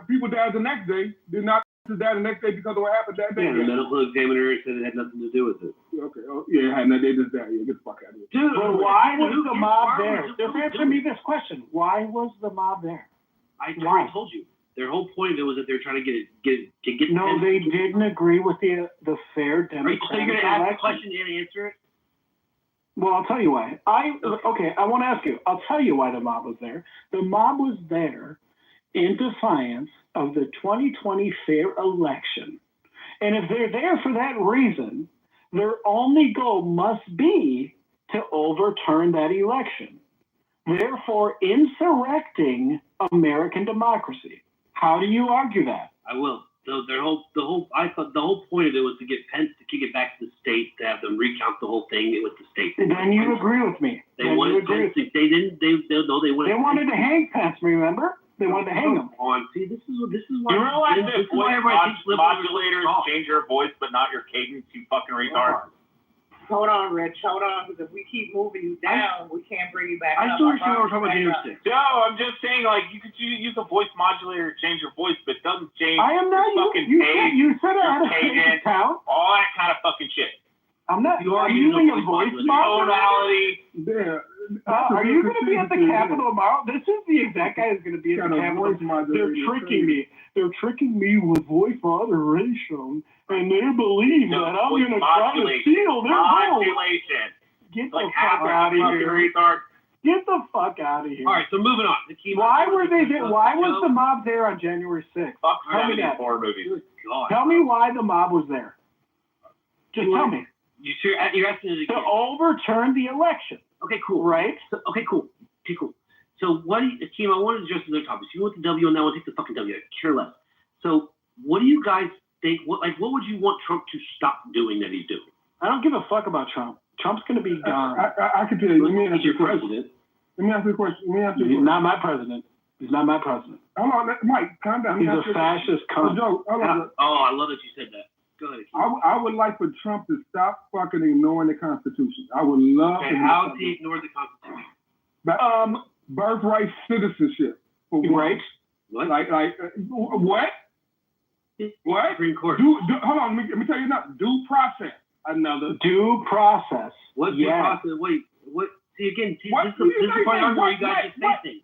People died the next day. Did not die the next day because of what happened that day. Yeah, the medical examiner said it had nothing to do with it. Okay. Oh, yeah, it had nothing. They just died. Yeah, get the fuck out of here. Dude, but why was the mob there? Just answer me this question. Why was the mob there? I told you. Their whole point of it was that they're trying to get. No, they didn't agree with the fair democratic election. So you're going to ask the question and answer it? Well, I'll tell you why. I want to ask you. I'll tell you why the mob was there. The mob was there in defiance of the 2020 fair election. And if they're there for that reason, their only goal must be to overturn that election, therefore insurrecting American democracy. How do you argue that? I will. So I thought the whole point of it was to get Pence to kick it back to the state, to have them recount the whole thing with the state. Then you agree with me. They wanted Pence. They didn't. They wanted to hang Pence. Remember? They wanted to hang him. See, this is why. You realize that voice everybody keeps modulators change your voice, but not your cadence, you fucking retard. Hold on, Rich. Hold on, because if we keep moving you down, we can't bring you back up. I still understand what we're talking about January 6th. No, I'm just saying, like, you could use a voice modulator to change your voice, but it doesn't change I am not your fucking you said I had a cadence, account. all that kind of fucking shit. I'm not. Are you using a voice tonality. Are you going to be at the Capitol tomorrow? This is the exact guy who's going to be at the Capitol. They're tricking me. They're tricking me with voice moderation, and they believe that I'm going to try to steal their vote. Get the fuck out of here. Get the fuck out of here. All right, so moving on. Why were they there? Why was the mob there on January 6th? Tell me that. Horror movies. Tell me why the mob was there. Just tell me. You're asking to overturn the election. Okay, cool. Right? Okay, cool. So what do you, Team, I want to address the other topics. You want the W and I want to take the fucking W. I care less. So what do you guys think? What would you want Trump to stop doing that he's doing? I don't give a fuck about Trump. Trump's going to be gone. I can tell you. Let me ask you a question. President. Let me ask you a question. He's not my president. He's not my president. Hold on, Mike, calm down. He's a fascist cunt. Joe, I love that you said that. Go ahead. I would like for Trump to stop fucking ignoring the Constitution. I would love to. How does he ignore the Constitution? Birthright citizenship. Right. What? What? What? Supreme Court. Hold on, let me tell you now. Due process. Another. Due process. What due process? Wait, what? See, again, this is the part of where you guys just say things.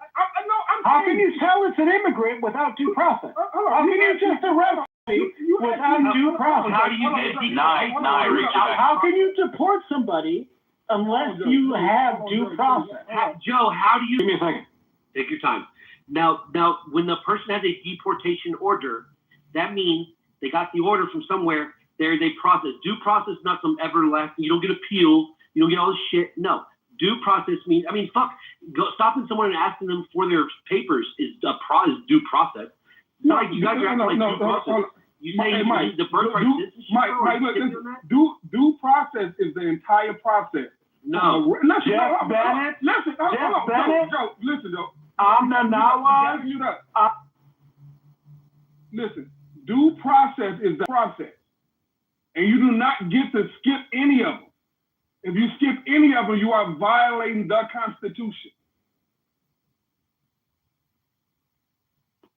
How can you tell it's an immigrant without due process? How can you just arrest me without due process? How do you get How can you deport somebody unless you have due process? Joe, how do you... Give me a second. Take your time. Now, when the person has a deportation order, that means they got the order from somewhere. There's a process. Due process, not some everlasting. You don't get appeals. You don't get all this shit. No. Due process means, stopping someone and asking them for their papers is due process. No, like you guys are acting like due process. You say the birthright citizenship. Due process is the entire process. No. Jeff Bennett. Listen, Joe. Listen, due process is the process. And you do not get to skip any of them. If you skip any of them, you are violating the Constitution.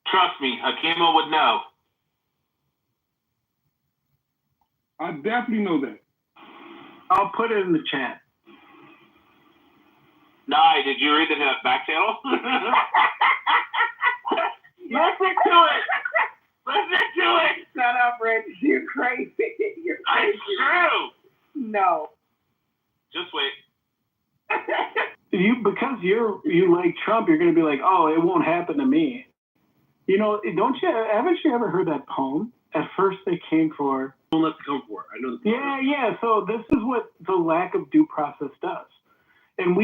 Trust me, Hakima would know. I definitely know that. I'll put it in the chat. Nye, did you read the back channel? Listen to it. Shut up, Rich. You're crazy. It's true. No. Just wait. Because you like Trump, you're going to be like, oh, it won't happen to me. Haven't you ever heard that poem? At first they came for. Don't let them come for. I know. Yeah. So this is what the lack of due process does, and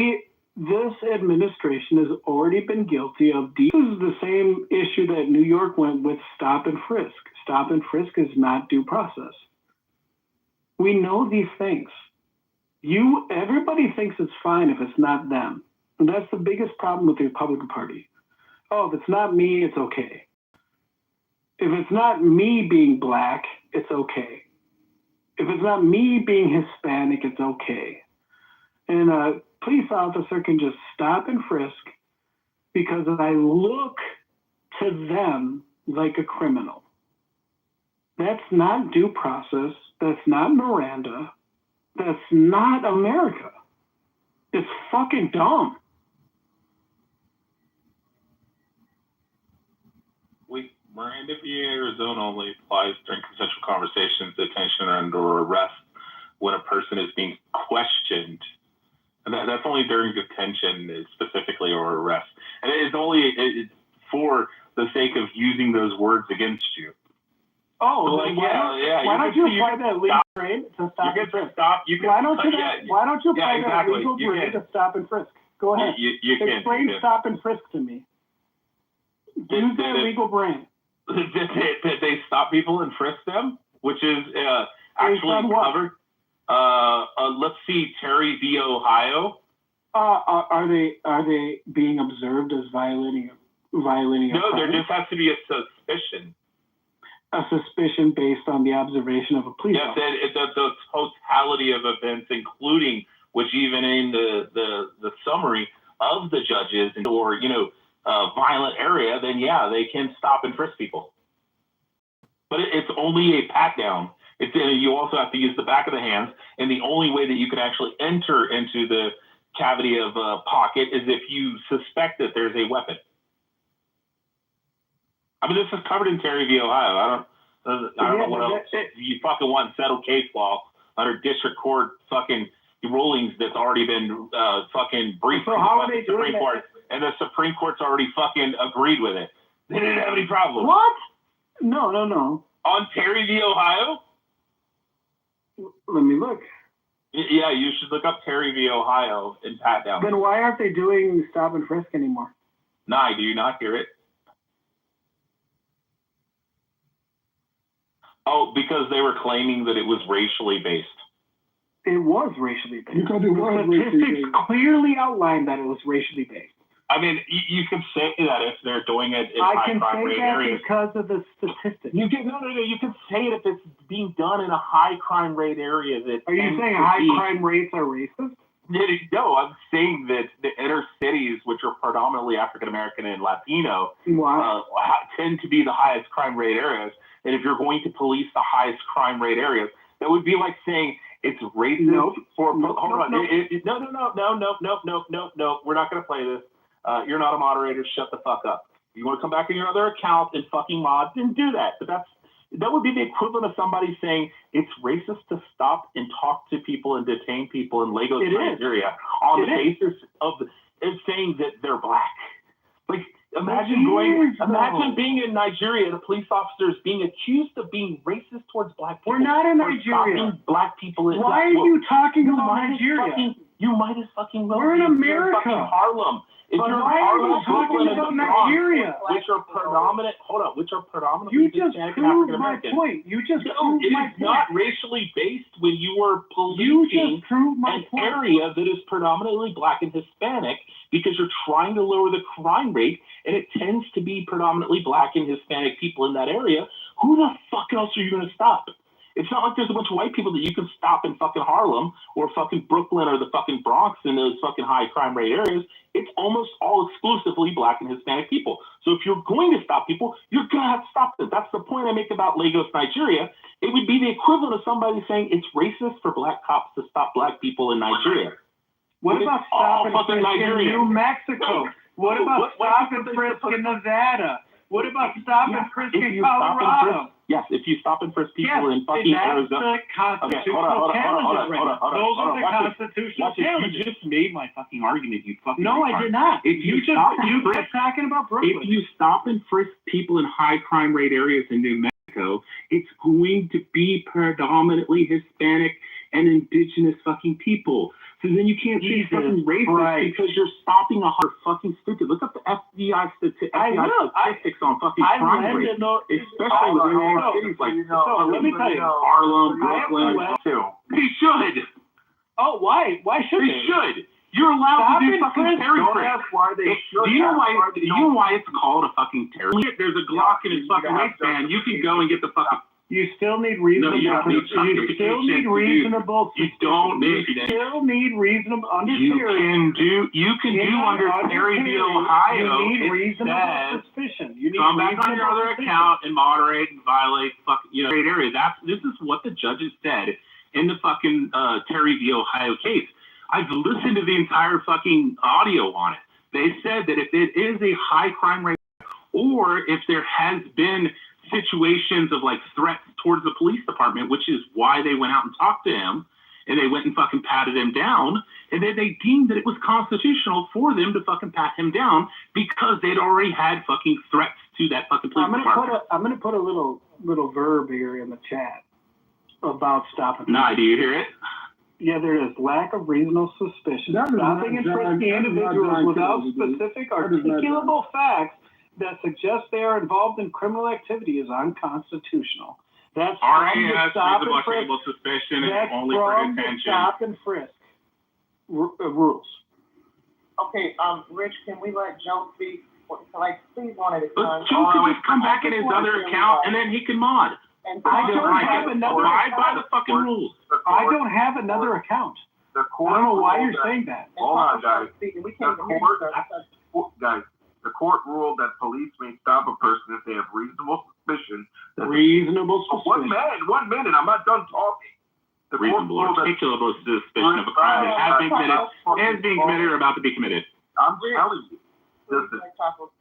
this administration has already been guilty of. This is the same issue that New York went with stop and frisk. Stop and frisk is not due process. We know these things. Everybody thinks it's fine if it's not them. And that's the biggest problem with the Republican Party. Oh, if it's not me, it's okay. If it's not me being black, it's okay. If it's not me being Hispanic, it's okay. And a police officer can just stop and frisk because I look to them like a criminal. That's not due process. That's not Miranda. That's not America. It's fucking dumb. Miranda v. Arizona only applies during consensual conversations, detention, and or arrest when a person is being questioned And that's only during detention specifically or arrest. And it's only for the sake of using those words against you. Oh, so like, why don't you apply that legal brain to stop and frisk? Why don't you apply that legal brain to stop and frisk? Go ahead. You Explain stop and frisk to me. Use that legal brain. They stop people and frisk them, which is actually covered. Let's see, Terry v. Ohio. Are they being observed as violating No, a crime? there just has to be a suspicion. A suspicion based on the observation of a police officer. The totality of events, including which even in the summary of the judges or violent area, then yeah, they can stop and frisk people. But it's only a pat down. You also have to use the back of the hands, and the only way that you can actually enter into the cavity of a pocket is if you suspect that there's a weapon. I mean, this is covered in Terry v. Ohio. I don't know what else you fucking want settled case law under district court fucking rulings that's already been fucking briefed so to how the are they Supreme doing Court, and the Supreme Court's already fucking agreed with it. They didn't have any problem. What? No. On Terry v. Ohio? Let me look. Yeah, you should look up Terry v. Ohio and pat down. Then why aren't they doing stop and frisk anymore? Nah, do you not hear it? Oh, because they were claiming that it was racially based. It was racially based. Because it was statistics clearly outlined that it was racially based. I mean, you can say that if they're doing it in high crime rate areas. Because of the statistics. You can You can say it if it's being done in a high crime rate area. Are you saying high crime rates are racist? No, I'm saying that the inner cities, which are predominantly African American and Latino, tend to be the highest crime rate areas. And if you're going to police the highest crime rate areas, that would be like saying it's racist for. Hold on. No. We're not going to play this. You're not a moderator. Shut the fuck up. You want to come back in your other account and fucking mod, then do that. But that would be the equivalent of somebody saying it's racist to stop and talk to people and detain people in Lagos, Nigeria on the basis of saying that they're black. Like, imagine being in Nigeria and the police officers being accused of being racist towards black people. We're not in Nigeria. Black people. Why are you talking about Nigeria? You might as fucking well. We're in America. Fucking Harlem. But why are you talking about Nigeria? Which are predominantly You just proved my point. You just proved my point. It is not racially based when you are policing an area that is predominantly black and Hispanic because you're trying to lower the crime rate, and it tends to be predominantly black and Hispanic people in that area. Who the fuck else are you going to stop? It's not like there's a bunch of white people that you can stop in fucking Harlem or fucking Brooklyn or the fucking Bronx in those fucking high crime rate areas. It's almost all exclusively black and Hispanic people. So if you're going to stop people, you're going to have to stop them. That's the point I make about Lagos, Nigeria. It would be the equivalent of somebody saying it's racist for black cops to stop black people in Nigeria. What about stop and frisk in New Mexico? What about stop and frisk in Nevada? What about stop and frisk in Colorado? Yes, if you stop and frisk people in fucking Arizona. Hold on. Those are the constitutional challenges. You just made my fucking argument, you fucking No, I did not. You kept talking about Brooklyn. If you stop and frisk people in high crime rate areas in New Mexico, it's going to be predominantly Hispanic and indigenous fucking people. So then you can't say fucking racist because you're stopping a hard fucking stupid. Look up the FBI statistics on fucking crime rate, especially within inner cities like let me tell you, Harlem, Brooklyn, too. They should. Oh, why? Why should they? Should. You're allowed to do fucking Terry frisk. Do you know why it's called a fucking Terry? There's a Glock in his fucking waistband. You can go and get the fucking. You still need reasonable. You still need reasonable. You don't need. You still need reasonable. You can do under Terry v. Ohio. You need reasonable suspicion. You need come back on your other account and moderate and violate great area. This is what the judges said in the fucking Terry v. Ohio case. I've listened to the entire fucking audio on it. They said that if it is a high crime rate, or if there has been situations of like threats towards the police department, which is why they went out and talked to him and they went and fucking patted him down, and then they deemed that it was constitutional for them to fucking pat him down because they'd already had fucking threats to that fucking police department. I'm gonna put a little verb here in the chat about stopping. Nah, do you hear it? Yeah, there is lack of reasonable suspicion. Stopping and frisking individuals without specific articulable facts that suggest they are involved in criminal activity is unconstitutional. That's from the stop and frisk. Suspicion is That's only from for the detention. stop and frisk rules. Okay, Rich, can we let Joe speak? Like, please one at a time. Joe could just come back in his other account and then he can mod. I don't have another Abide by account. the fucking rules. I don't have another account. The I court don't know why ruled you're saying that. Hold on, guys. We can't The court ruled that police may stop a person if they have reasonable suspicion. One minute. I'm not done talking. The Reasonable, articulable suspicion of a crime that has been committed, is being committed, or about to be committed. I'm telling you, there's a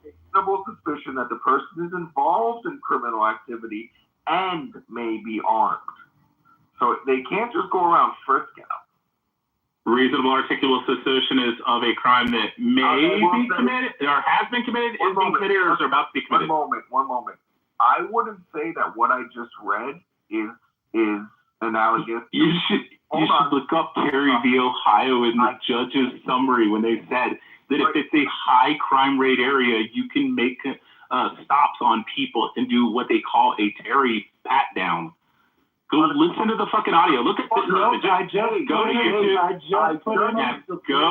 reasonable suspicion that the person is involved in criminal activity and may be armed. So they can't just go around frisking them. Reasonable articulable suspicion is of a crime that may be committed, or has been committed, is being committed, or is about to be committed. One moment. I wouldn't say that what I just read is analogous. You should look up Terry v. Ohio in the judge's summary when they said that if it's a high crime rate area, you can make stops on people and do what they call a Terry pat down. Go listen to the fucking audio. Look at this. Go to YouTube. Go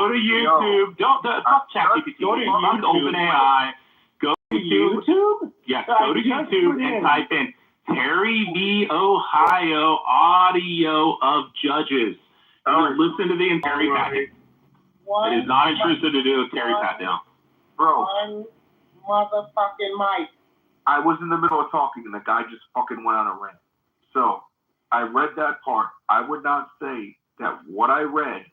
to YouTube. Don't fuck ChatGPT. Go to YouTube. OpenAI. Go to YouTube. Yes, go to YouTube and type in Terry v. Ohio audio of judges. Listen to the Terry pat down. It is not intrusive to do a Terry pat down. Bro. One motherfucking mic. I was in the middle of talking and the guy just fucking went on a rant. So I read that part. I would not say that what I read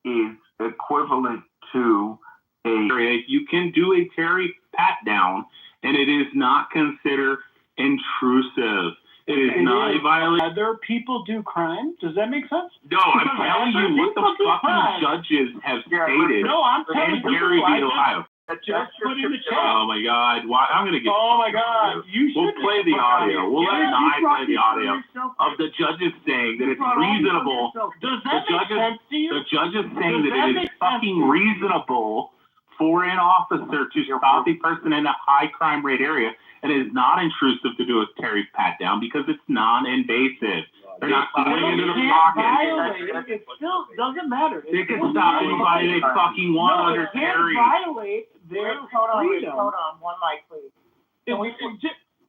is equivalent to a... You can do a Terry pat down, and it is not considered intrusive. It is not a violation. Other people do crime? Does that make sense? No, I'm telling you what the fucking judges have stated. No, I'm telling you. Terry v. Ohio. Just put in the chat. Oh my God! Why? I'm gonna get. Oh my God! We'll play the audio. We'll let Nye play the audio of the judges saying that it's reasonable. Does that make sense to you? The judges saying that it is fucking reasonable for an officer to stop a person in a high crime rate area, and it is not intrusive to do a Terry pat down because it's non-invasive. They're not going into the pocket. It still doesn't matter. They can stop anybody they fucking want under Terry. Violate their freedom. Hold on, one mic, please.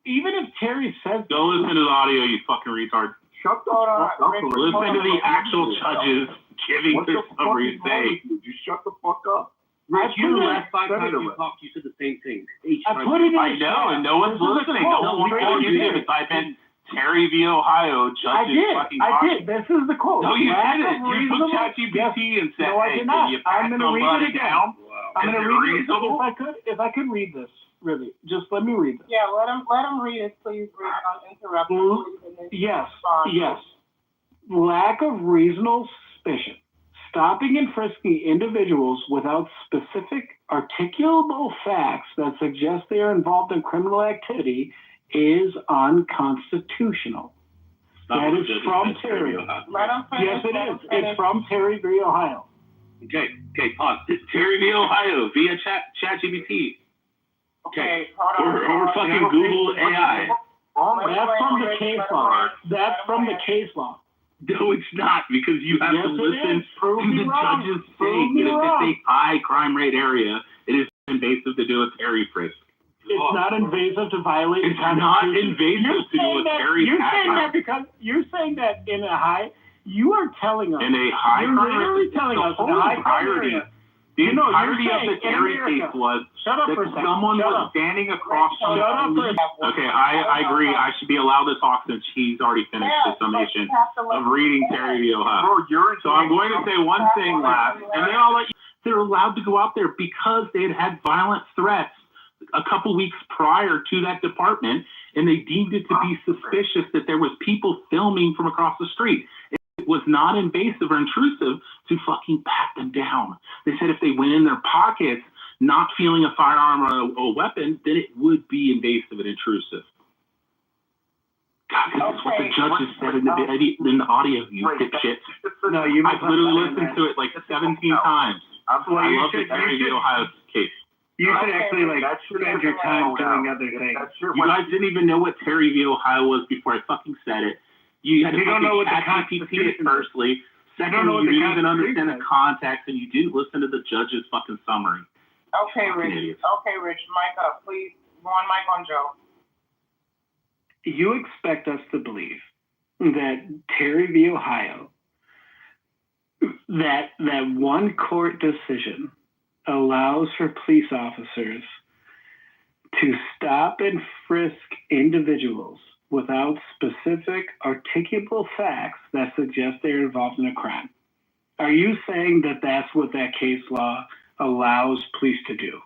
Even if Terry says... Go listen to the audio, you fucking retard. Shut the fuck up. Listen to the actual judges giving their summary saying. You shut the fuck up. Rich, you last 5 times you talked, you said the same thing. I put it in I know, and no one's listening. No one wants to give it. Type in Terry v. Ohio, judges fucking I did. This is the quote. No, you didn't. You took ChatGPT and said, no, I did not. I'm going to read it again. Down? I'm going to read it. If I could read this, really, just let me read this. Yeah, let him read it, please. Don't interrupt him. Yes. Lack of reasonable suspicion. Stopping and frisking individuals without specific articulable facts that suggest they are involved in criminal activity is unconstitutional. That is from Terry. Yes, it is. It's from Terry v. Ohio. Okay, pause. Terry v. Ohio via ChatGPT. Okay, or fucking Google AI. That's from the case law. That's from the case law. No, it's not, because you have to listen to the judges saying that if it's a high crime rate area, it is invasive to do a Terry frisk. It's not invasive to violate. It's not invasive to do a Terry frisk. You're saying that because you're saying that in a high. You are telling us. In a high you're literally telling us in a high crime area. The entirety of the Terry case was that someone was standing across from Okay, I agree. I should be allowed to talk since he's already finished the summation of reading Terry v. Ohio. So I'm going to say one thing last, and then I'll let you. They're allowed to go out there because they had violent threats a couple weeks prior to that department, and they deemed it to be suspicious that there was people filming from across the street. If it was not invasive or intrusive to fucking pat them down. They said if they went in their pockets, not feeling a firearm or a weapon, then it would be invasive and intrusive. God, this is what the judges said in the audio, you dipshit. No, I've literally listened to it like 17 times. I love the Terry v. Ohio case. You should actually spend your time doing other things. You guys didn't even know what Terry v. Ohio was before I fucking said it. You had to don't know what the Constitution it firstly. Secondly, know what you the didn't even understand the Constitution context, and you didn't listen to the judge's fucking summary. Okay, Fucking Rich. idiots. Okay, Rich. Mic up, please. Go on, mic on Joe. You expect us to believe that Terry v. Ohio, that one court decision allows for police officers to stop and frisk individuals without specific articulable facts that suggest they're involved in a crime. Are you saying that that's what that case law allows police to do?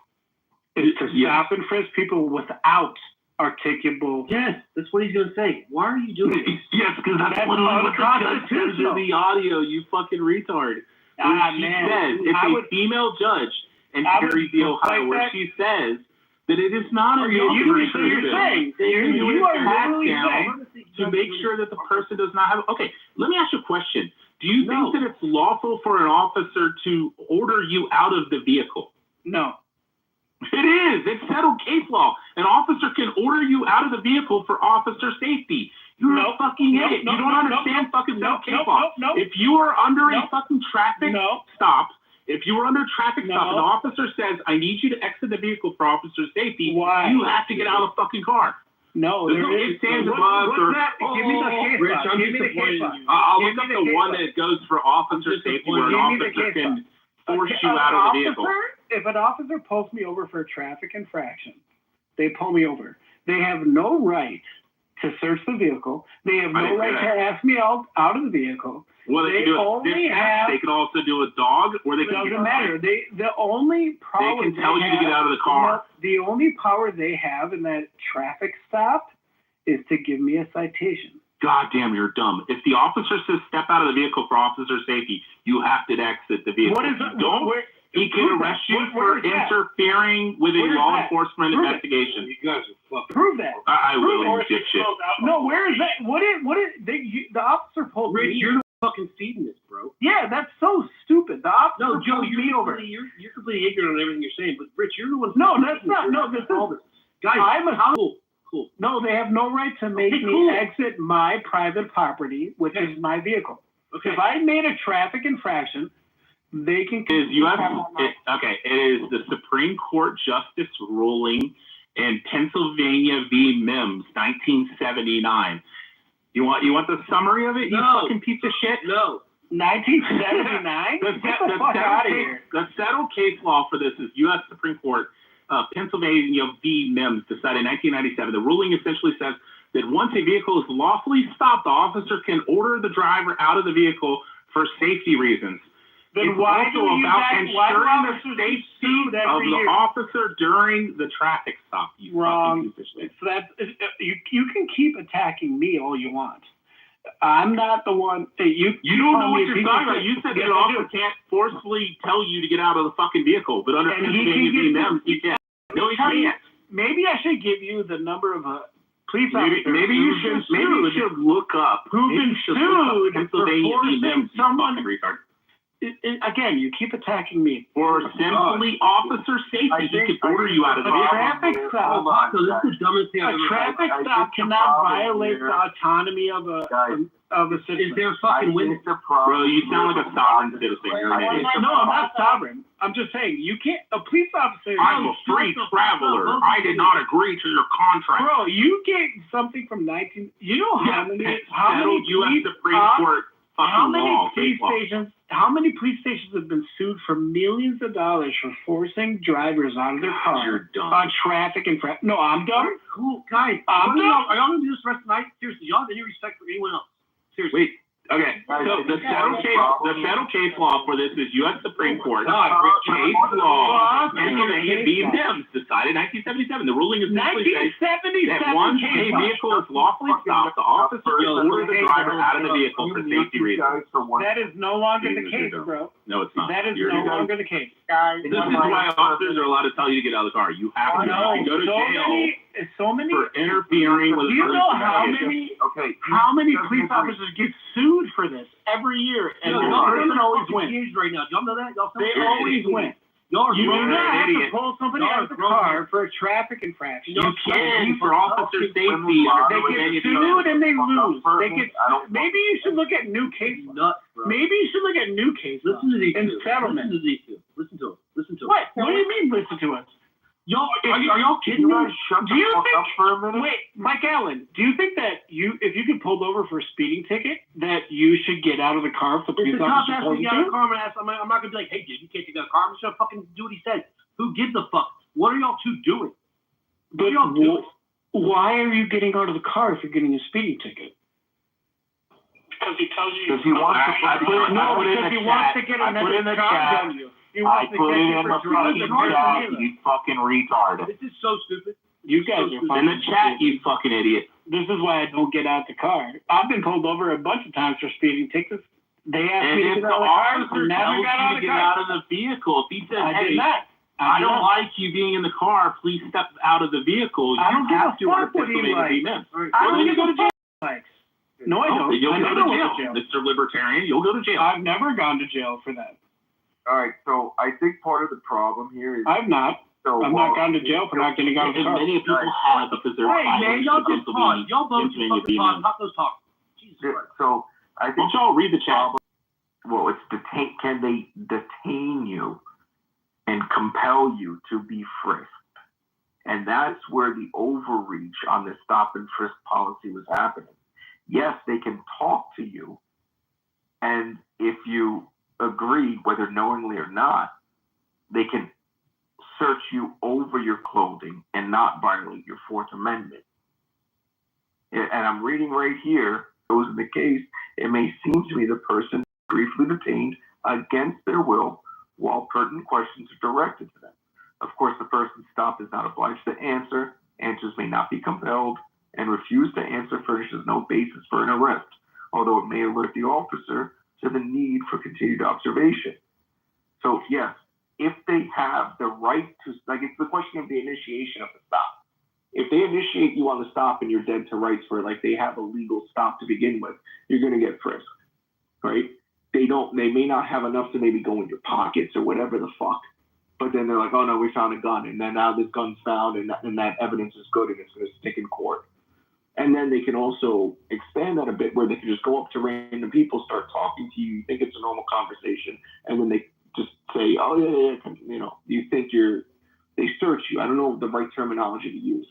Is to stop and frisk people without articulable... Yes, that's what he's going to say. Why are you doing it? Yes, because that's literally what the judge says in the audio, you fucking retard. She says, it's a female judge in Terry v. Ohio, where she says that it is not a you are literally down to make sure that the person does not have... Okay, let me ask you a question. Do you think that it's lawful for an officer to order you out of the vehicle? No. It is. It's settled case law. An officer can order you out of the vehicle for officer safety. You're a fucking idiot. You don't understand fucking settled case law. If you are under a fucking traffic stop, if you are under a traffic stop and the officer says, I need you to exit the vehicle for officer safety, you have to get out of the fucking car. No, there's no ifs, ands, or buts. Give me the case Rich, law. I'm Give me the disappointed case law. in you. I'll look up Give me the the one case that goes for officer safety where an officer can force you out of the vehicle. If an officer pulls me over for a traffic infraction, they pull me over. They have no right to search the vehicle. They have no right to ask me out of the vehicle. Well, they can do a stiff test. They can also do a dog, or they can... It doesn't matter. The only power they can tell you to get out of the car. The only power they have in that traffic stop is to give me a citation. God damn, you're dumb. If the officer says step out of the vehicle for officer safety, you have to exit the vehicle. What is it? He can arrest you for interfering with a law enforcement investigation. You guys are fucking... Prove that. I will, you dipshit. No, where is that? What is the officer pulled me? Rich, you're fucking feeding this, bro. Yeah, that's so stupid. The officer Joe, pulled me over. You're completely ignorant on everything you're saying, but Rich, you're the one... No, that's not. No, this is... Guys, cool. No, they have no right to make me exit my private property, which is my vehicle. Okay. If I made a traffic infraction, they can... It is the Supreme Court Justice ruling in Pennsylvania v. Mims, 1979. You want the summary of it, you fucking piece of shit? No. 1979? The settled case law for this is U.S. Supreme Court, Pennsylvania v. Mims, decided in 1997. The ruling essentially says that once a vehicle is lawfully stopped, the officer can order the driver out of the vehicle for safety reasons. Then it's why also do you about guys, ensuring the safety of the officer during the traffic stop. You Wrong. So that you can keep attacking me all you want. I'm not the one. You don't know what you're talking about. You said that an officer can't forcefully tell you to get out of the fucking vehicle, but under Pennsylvania v. Mims, he can. No, he can't. Maybe I should give you the number of police officers. Maybe you should look up. Who've been sued for forcing someone. Retard. Again, you keep attacking me. Or simply officer safety. He can order you out of the vehicle. Traffic stop. So this is the dumbest thing I've ever heard. A traffic stop cannot violate the autonomy of a citizen. Is there fucking witness? Bro, you sound like a sovereign citizen. You're an idiot. No, I'm not sovereign. I'm just saying you can't. A police officer. I'm a free traveler. I did not agree to your contract. Bro, you get something from 19. You know how many U.S. Supreme Court fucking law. How many police stations have been sued for millions of dollars for forcing drivers out of their car on traffic infraction? No, I'm dumb. Cool, guys. I'm dumb. Are y'all gonna do this the rest of the night? Seriously, y'all have any respect for anyone else? Seriously. Wait, Okay, so the settled case law for this is U.S. Supreme Court. Case law and the M's decided 1977. The ruling is simply that once a vehicle is lawfully stopped, the officer will order the driver out of the vehicle for safety reasons. That is no longer the case, bro. No, it's not. That is no longer the case. Guys, this is why officers are allowed to tell you to get out of the car. You have to. You go to jail for interfering with. Do you know how many police officers get sued for this every year? And the person always wins. Right now, y'all know that? They always win. You do not have to pull somebody out of the car for a traffic infraction. You can for officer safety. They get sued and they lose. Maybe you should look at new cases. Maybe you should look at new cases. Listen to these and settlement. Listen to them. What? What do you mean listen to us? Y'all, are y'all kidding me? Do you think, wait, Mike Allen, do you think that if you get pulled over for a speeding ticket, that you should get out of the car if the police officer told you to? I'm not gonna be like, hey, dude, you can't take out a car. I'm just gonna fucking do what he said. Who gives a fuck? What are y'all two doing? What are y'all doing? Why are you getting out of the car if you're getting a speeding ticket? Because he tells you. Because he wants to. I put it in the chat. I put it in the fucking chat, you fucking retard. This is so stupid. You guys are in the chat, you fucking idiot. This is why I don't get out the car. I've been pulled over a bunch of times for speeding tickets. They asked me to get out of the car. Officer Never got out of the car. Get out of the vehicle. If he said, I hey, did not. I don't like you being in the car, please step out of the vehicle. I don't you have give a fuck what he likes. I don't give a fuck what he likes. No, I don't. You'll go to jail, Mr. Libertarian. You'll go to jail. I've never gone to jail for that. All right, so I think part of the problem here is I've not. I'm not gone to jail for not getting out of the car. Many people have because they're man, y'all just talk. Y'all both just fucking talk. Talk those talk. Jesus Christ. So I think y'all read the chat. Well, it's can they detain you and compel you to be frisked? And that's where the overreach on the stop and frisk policy was happening. Yes, they can talk to you, and if you agree, whether knowingly or not, they can search you over your clothing and not violate your Fourth Amendment. And I'm reading right here, those in the case, it may seem to me the person briefly detained against their will while pertinent questions are directed to them. Of course, the person stopped is not obliged to answer. Answers may not be compelled, and refuse to answer furnishes no basis for an arrest, although it may alert the officer to the need for continued observation. So yes, if they have the right to, like it's the question of the initiation of the stop. If they initiate you on the stop and you're dead to rights for like they have a legal stop to begin with, you're going to get frisked, right? They may not have enough to maybe go in your pockets or whatever the fuck, but then they're like, oh no, we found a gun, and then now this gun's found and that evidence is good and it's going to stick in court. And then they can also expand that a bit where they can just go up to random people, start talking to you, you think it's a normal conversation, and then they just say, oh, yeah, you know, you think they search you. I don't know the right terminology to use,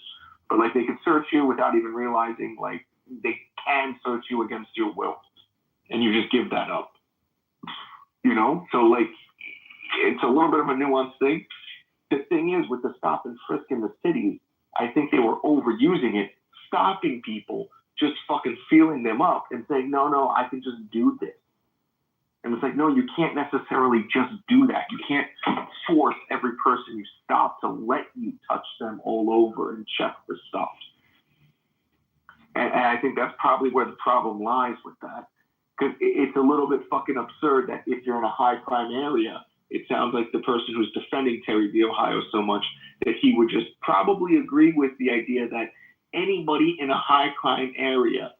but like they can search you without even realizing like they can search you against your will, and you just give that up, you know? So like, it's a little bit of a nuanced thing. The thing is with the stop and frisk in the cities, I think they were overusing it, stopping people, just fucking feeling them up and saying, no, I can just do this. And it's like, no, you can't necessarily just do that. You can't force every person you stop to let you touch them all over and check for stuff. And I think that's probably where the problem lies with that. Because it's a little bit fucking absurd that if you're in a high crime area, it sounds like the person who's defending Terry v. Ohio so much that he would just probably agree with the idea that anybody in a high crime area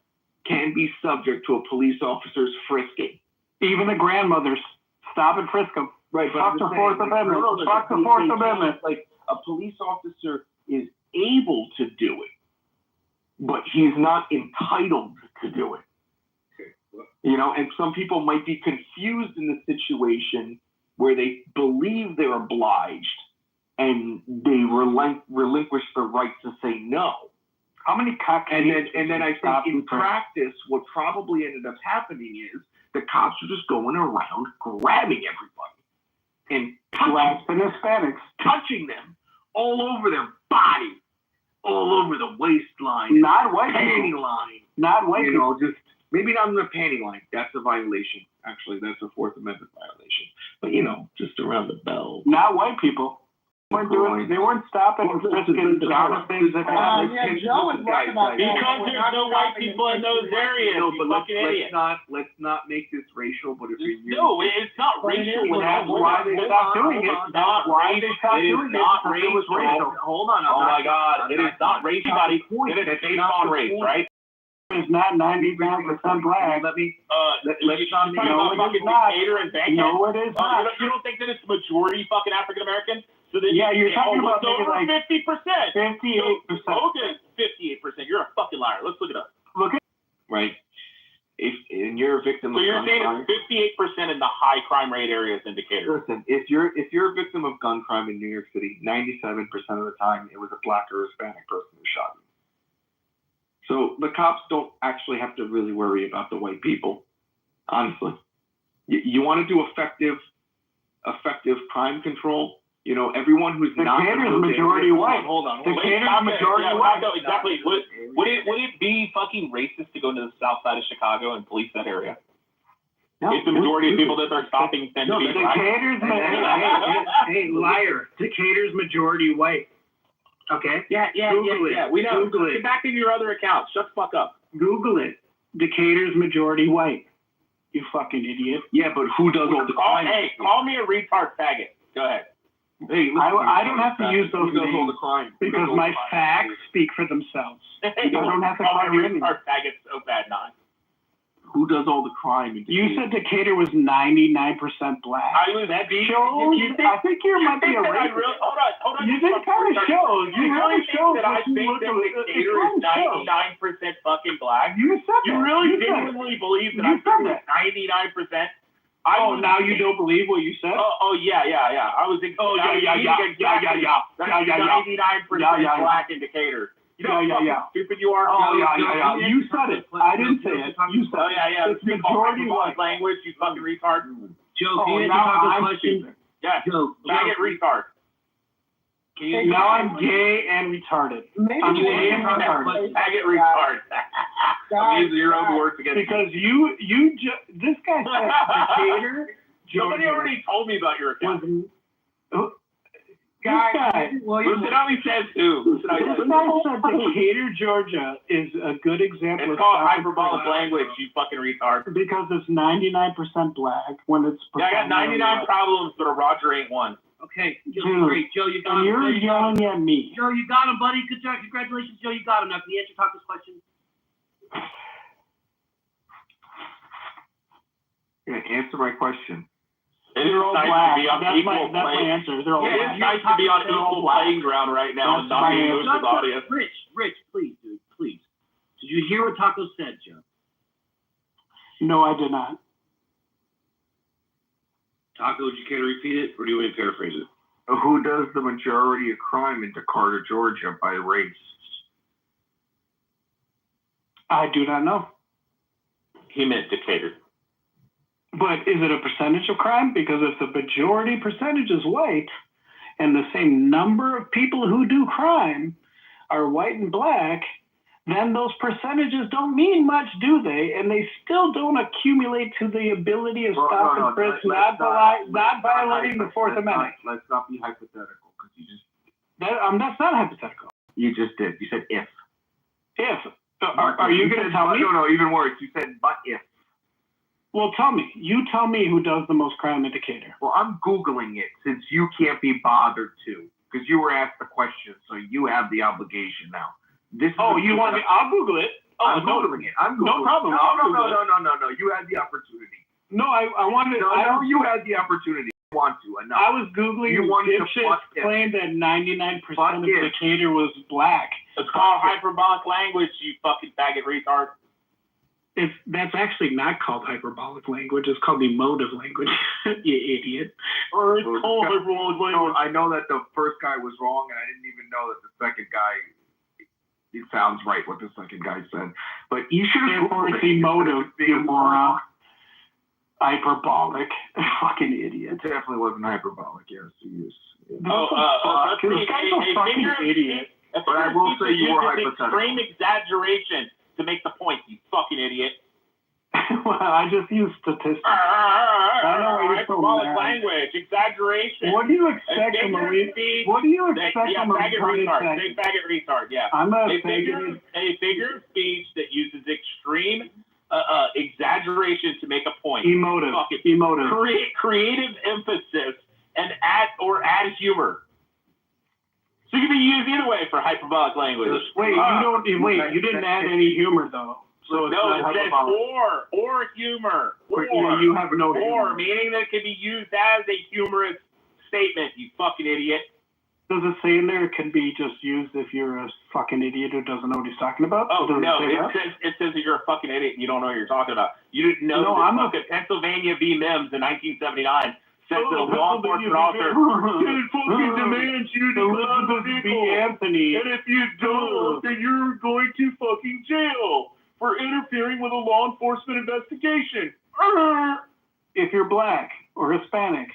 can be subject to a police officer's frisking. Even the grandmothers. Stop and frisk them. Right. Fuck the Fourth Amendment. Fuck the Fourth Amendment. Like a police officer is able to do it, but he's not entitled to do it. You know, and some people might be confused in the situation where they believe they're obliged and they relinquish the right to say no. How many cops? And then I think in practice, what probably ended up happening is the cops are just going around grabbing everybody and touching them all over their body, all over the waistline, not white panty line, not white you know, just Maybe not in the panty line. That's a violation. Actually, that's a Fourth Amendment violation. But you know, just around the bell. Not white people. They weren't stopping and frisking down things that yeah, Joe was right about that. Because there's no white people in those areas. No, but fucking idiot. let's not make this racial. But if you No, it's not racial. That's why they stopped doing it. It's not racial. It is not racial. Hold on. Oh my God! It is not race, buddy. It is based on race, right? It's not 99% black. Let me. Let's not talk about fucking Decatur and Bankhead. No, it is not. You don't think that it's the majority fucking African American? So then yeah, you're talking about over like 50%. 58%. Okay, 58%. You're a fucking liar. Let's look it up. Look at Right. And you're a victim. So you're saying it's 58% in the high crime rate areas in Decatur. Listen, if you're a victim of gun crime in New York City, 97% of the time it was a black or Hispanic person who shot you. So the cops don't actually have to really worry about the white people, honestly. You want to do effective crime control? You know, everyone who's not Decatur's majority white. Hold on. Decatur's majority white. Exactly. Would it be fucking racist to go into the south side of Chicago and police that area? No, if the majority of people that they're stopping tend to be black? Decatur's hey, liar. Decatur's majority white. Okay? Yeah. We know. Google it. Get back to your other account. Shut the fuck up. Google it. Decatur's majority white. You fucking idiot. Yeah, but who does all the crime? Hey, call me a retard faggot. Go ahead. Hey, I don't have to use those all names the crime? because my facts speak for themselves. I don't have to call me a retard retard faggot so bad, not. Who does all the crime? You said Decatur was 99% black. I was that deep. I think you might be a racist. Hold on. You think kind of shows. You really shows that I think that Decatur is 99% fucking black. You said that. You really genuinely believe that I think it's 99%? Now you don't believe what you said? Yeah. I was exactly 99% black in Decatur. You know how stupid you are? You said it. I didn't say it. You said it. It's majority white language, you fucking retard. Joe, can you answer a question? Yeah, Joe, faggot retard. Now I'm gay and retarded. I'm gay and retarded. Faggot retard. These are your own words against because this guy said Decatur. Somebody already told me about your account. Listen how he says too. This guy said Decatur, Georgia is a good example. It's called hyperbolic language, you fucking retard. Because it's 99% black when it's. Yeah, I got 99 problems, but a Roger ain't one. Okay, Joe, great. Joe, you got him. You're yelling at me. Joe, you got him, buddy. Good job. Congratulations, Joe. You got him. Now, can you answer Taco's question? You're going to answer my question. It is nice to be on equal playing. It is nice to be on equal playing ground right now and not being moved to the audience. Rich, please, dude, please. Did you hear what Taco said, Joe? No, I did not. Taco, did you care to repeat it, or do you want me to paraphrase it? Who does the majority of crime in Decatur, Georgia, by race? I do not know. He meant Decatur. But is it a percentage of crime? Because if the majority percentage is white and the same number of people who do crime are white and black, then those percentages don't mean much, do they? And they still don't accumulate to the ability of stop and frisk, not violating the Fourth Amendment. Let's not be hypothetical, because you just... That's not hypothetical. You just did. You said if. If. Are you going to tell me? No, even worse. You said but if. Well, tell me. You tell me who does the most crime in Decatur. Well, I'm Googling it since you can't be bothered to, because you were asked the question, so you have the obligation now. You want me? I'll Google it. I'm Googling it. No problem. No. You had the opportunity. No, I wanted. No, you had the opportunity. I want to. Enough. I was Googling. You wanted to claim that 99% of Decatur was black. It's called hyperbolic language, you fucking faggot retard. That's actually not called hyperbolic language. It's called emotive language. You idiot. Or it's called hyperbolic language. I know that the first guy was wrong, and I didn't even know that the second guy. It sounds right what the second guy said, but you should have. It's emotive, you moron. Hyperbolic, fucking idiot. It definitely wasn't hyperbolic. Yes, he is. This guy's a fucking idiot. But I will say you were hypothetical. Extreme exaggeration to make the point, you fucking idiot. Well, I just use statistics. I know where you're from. Hyperbolic language, exaggeration. What do you expect from a What do you expect from a faggot retard? Big faggot retard. Yeah. I'm a figure of speech that uses extreme exaggeration to make a point. Emotive. Creative emphasis and add humor. So you can be used either way for hyperbolic language. Wait, you didn't add any humor though. So no, it says or humor. Or you have no humor. Meaning that it can be used as a humorous statement, you fucking idiot. Does it say in there it can be just used if you're a fucking idiot who doesn't know what he's talking about? Oh, no, it says that you're a fucking idiot and you don't know what you're talking about. You didn't know that fucking Pennsylvania v. Mims in 1979 says that a law enforcement officer fucking demands you to Elizabeth B. Anthony. And if you don't, then you're going to fucking jail for interfering with a law enforcement investigation. If you're black or Hispanic.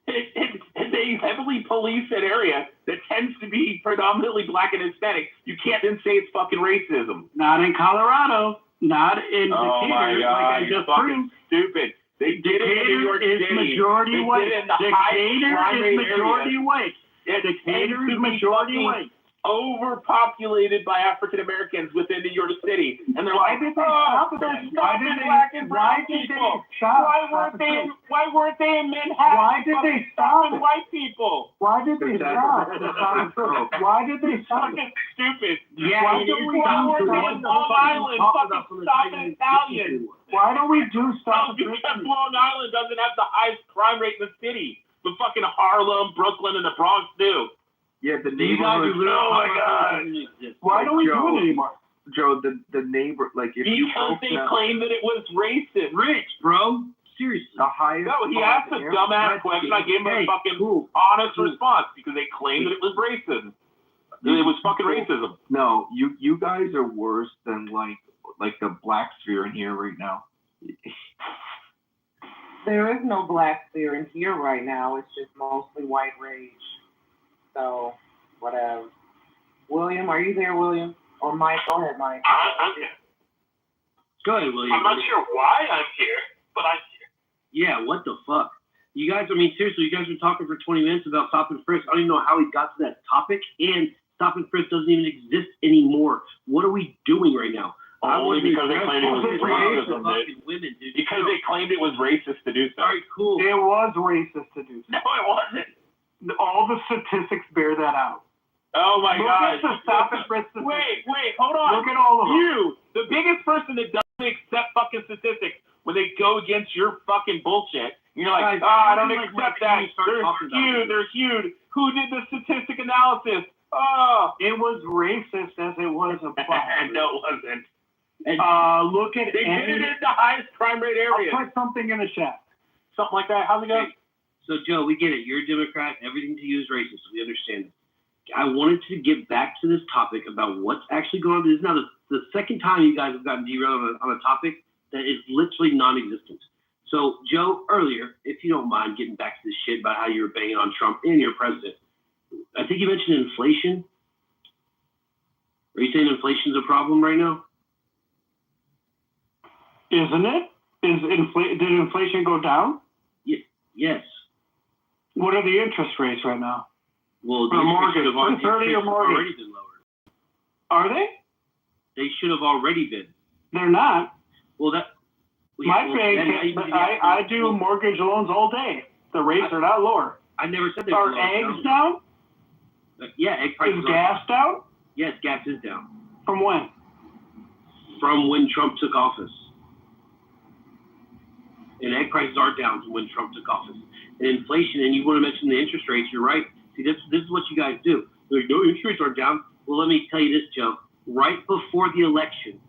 And they heavily police an area that tends to be predominantly black and Hispanic. You can't then say it's fucking racism. Not in Colorado. Not in Decatur. Oh my God, like I just fucking proved. Stupid. They did it in New York City. Majority white. Decatur is majority white. Decatur is majority white. Overpopulated by African Americans within New York City, and they're why like, did they stop they're them? stopping black and brown people. Why weren't they in Manhattan? Why did they stop white people? Why did they stop? Why did they stop? Fucking stupid. Yeah, why weren't they in Long Island fucking stopping Italians? Why don't we do stuff? Because Long Island doesn't have the highest crime rate in the city, but fucking Harlem, Brooklyn, and the Bronx do. Yeah, the neighborhood. Oh my God! Why don't we do it anymore? Joe, the neighbor, like if you claim that it was racist. Rich, bro. Seriously. The highest. No, he asked a dumbass question. I gave him a fucking honest response because they claimed that it was racism. It was fucking racism. No, you guys are worse than like the black sphere in here right now. There is no black sphere in here right now. It's just mostly white rage. So, whatever. William, are you there, William? Or Mike? Go ahead, Mike. I'm here. Go ahead, William. I'm not sure why I'm here, but I'm here. Yeah, what the fuck? You guys, I mean, seriously, you guys were talking for 20 minutes about Stop and Frisk. I don't even know how we got to that topic, and Stop and Frisk doesn't even exist anymore. What are we doing right now? Only because they claimed it was racism, women, dude. Because they claimed it was racist to do so. All right, cool. It was racist to do so. No, it wasn't. All the statistics bear that out. Oh my God! Look at the Stop and Frisk statistics. Wait, hold on. Look at all of them. You, the biggest person that doesn't accept fucking statistics when they go against your fucking bullshit. And you're like, I don't accept that. They're huge. Who did the statistic analysis? Oh, it was racist as it was applied. No, it wasn't. Look at they did it in the highest crime rate area. I'll put something in the chat. Something like that. How's it go? So, Joe, we get it. You're a Democrat. Everything to you is racist. We understand it. I wanted to get back to this topic about what's actually going on. This is now the second time you guys have gotten derailed on a topic that is literally non-existent. So, Joe, earlier, if you don't mind getting back to this shit about how you were banging on Trump and your president, I think you mentioned inflation. Are you saying inflation's a problem right now? Isn't it? Did inflation go down? Yes. What are the interest rates right now? Well, the mortgage, 30-year mortgage. Already been lowered. Are they? They should have already been. They're not. Well, that. My bank, I do mortgage loans all day. The rates are not lower. I never said they were lower. Are eggs down? Yeah, egg prices. Is gas down? Yes, gas is down. From when? From when Trump took office. And egg prices are down from when Trump took office. And inflation, and you want to mention the interest rates, you're right. See, this is what you guys do. Like, no, interest rates are down. Well, let me tell you this, Joe. Right before the election,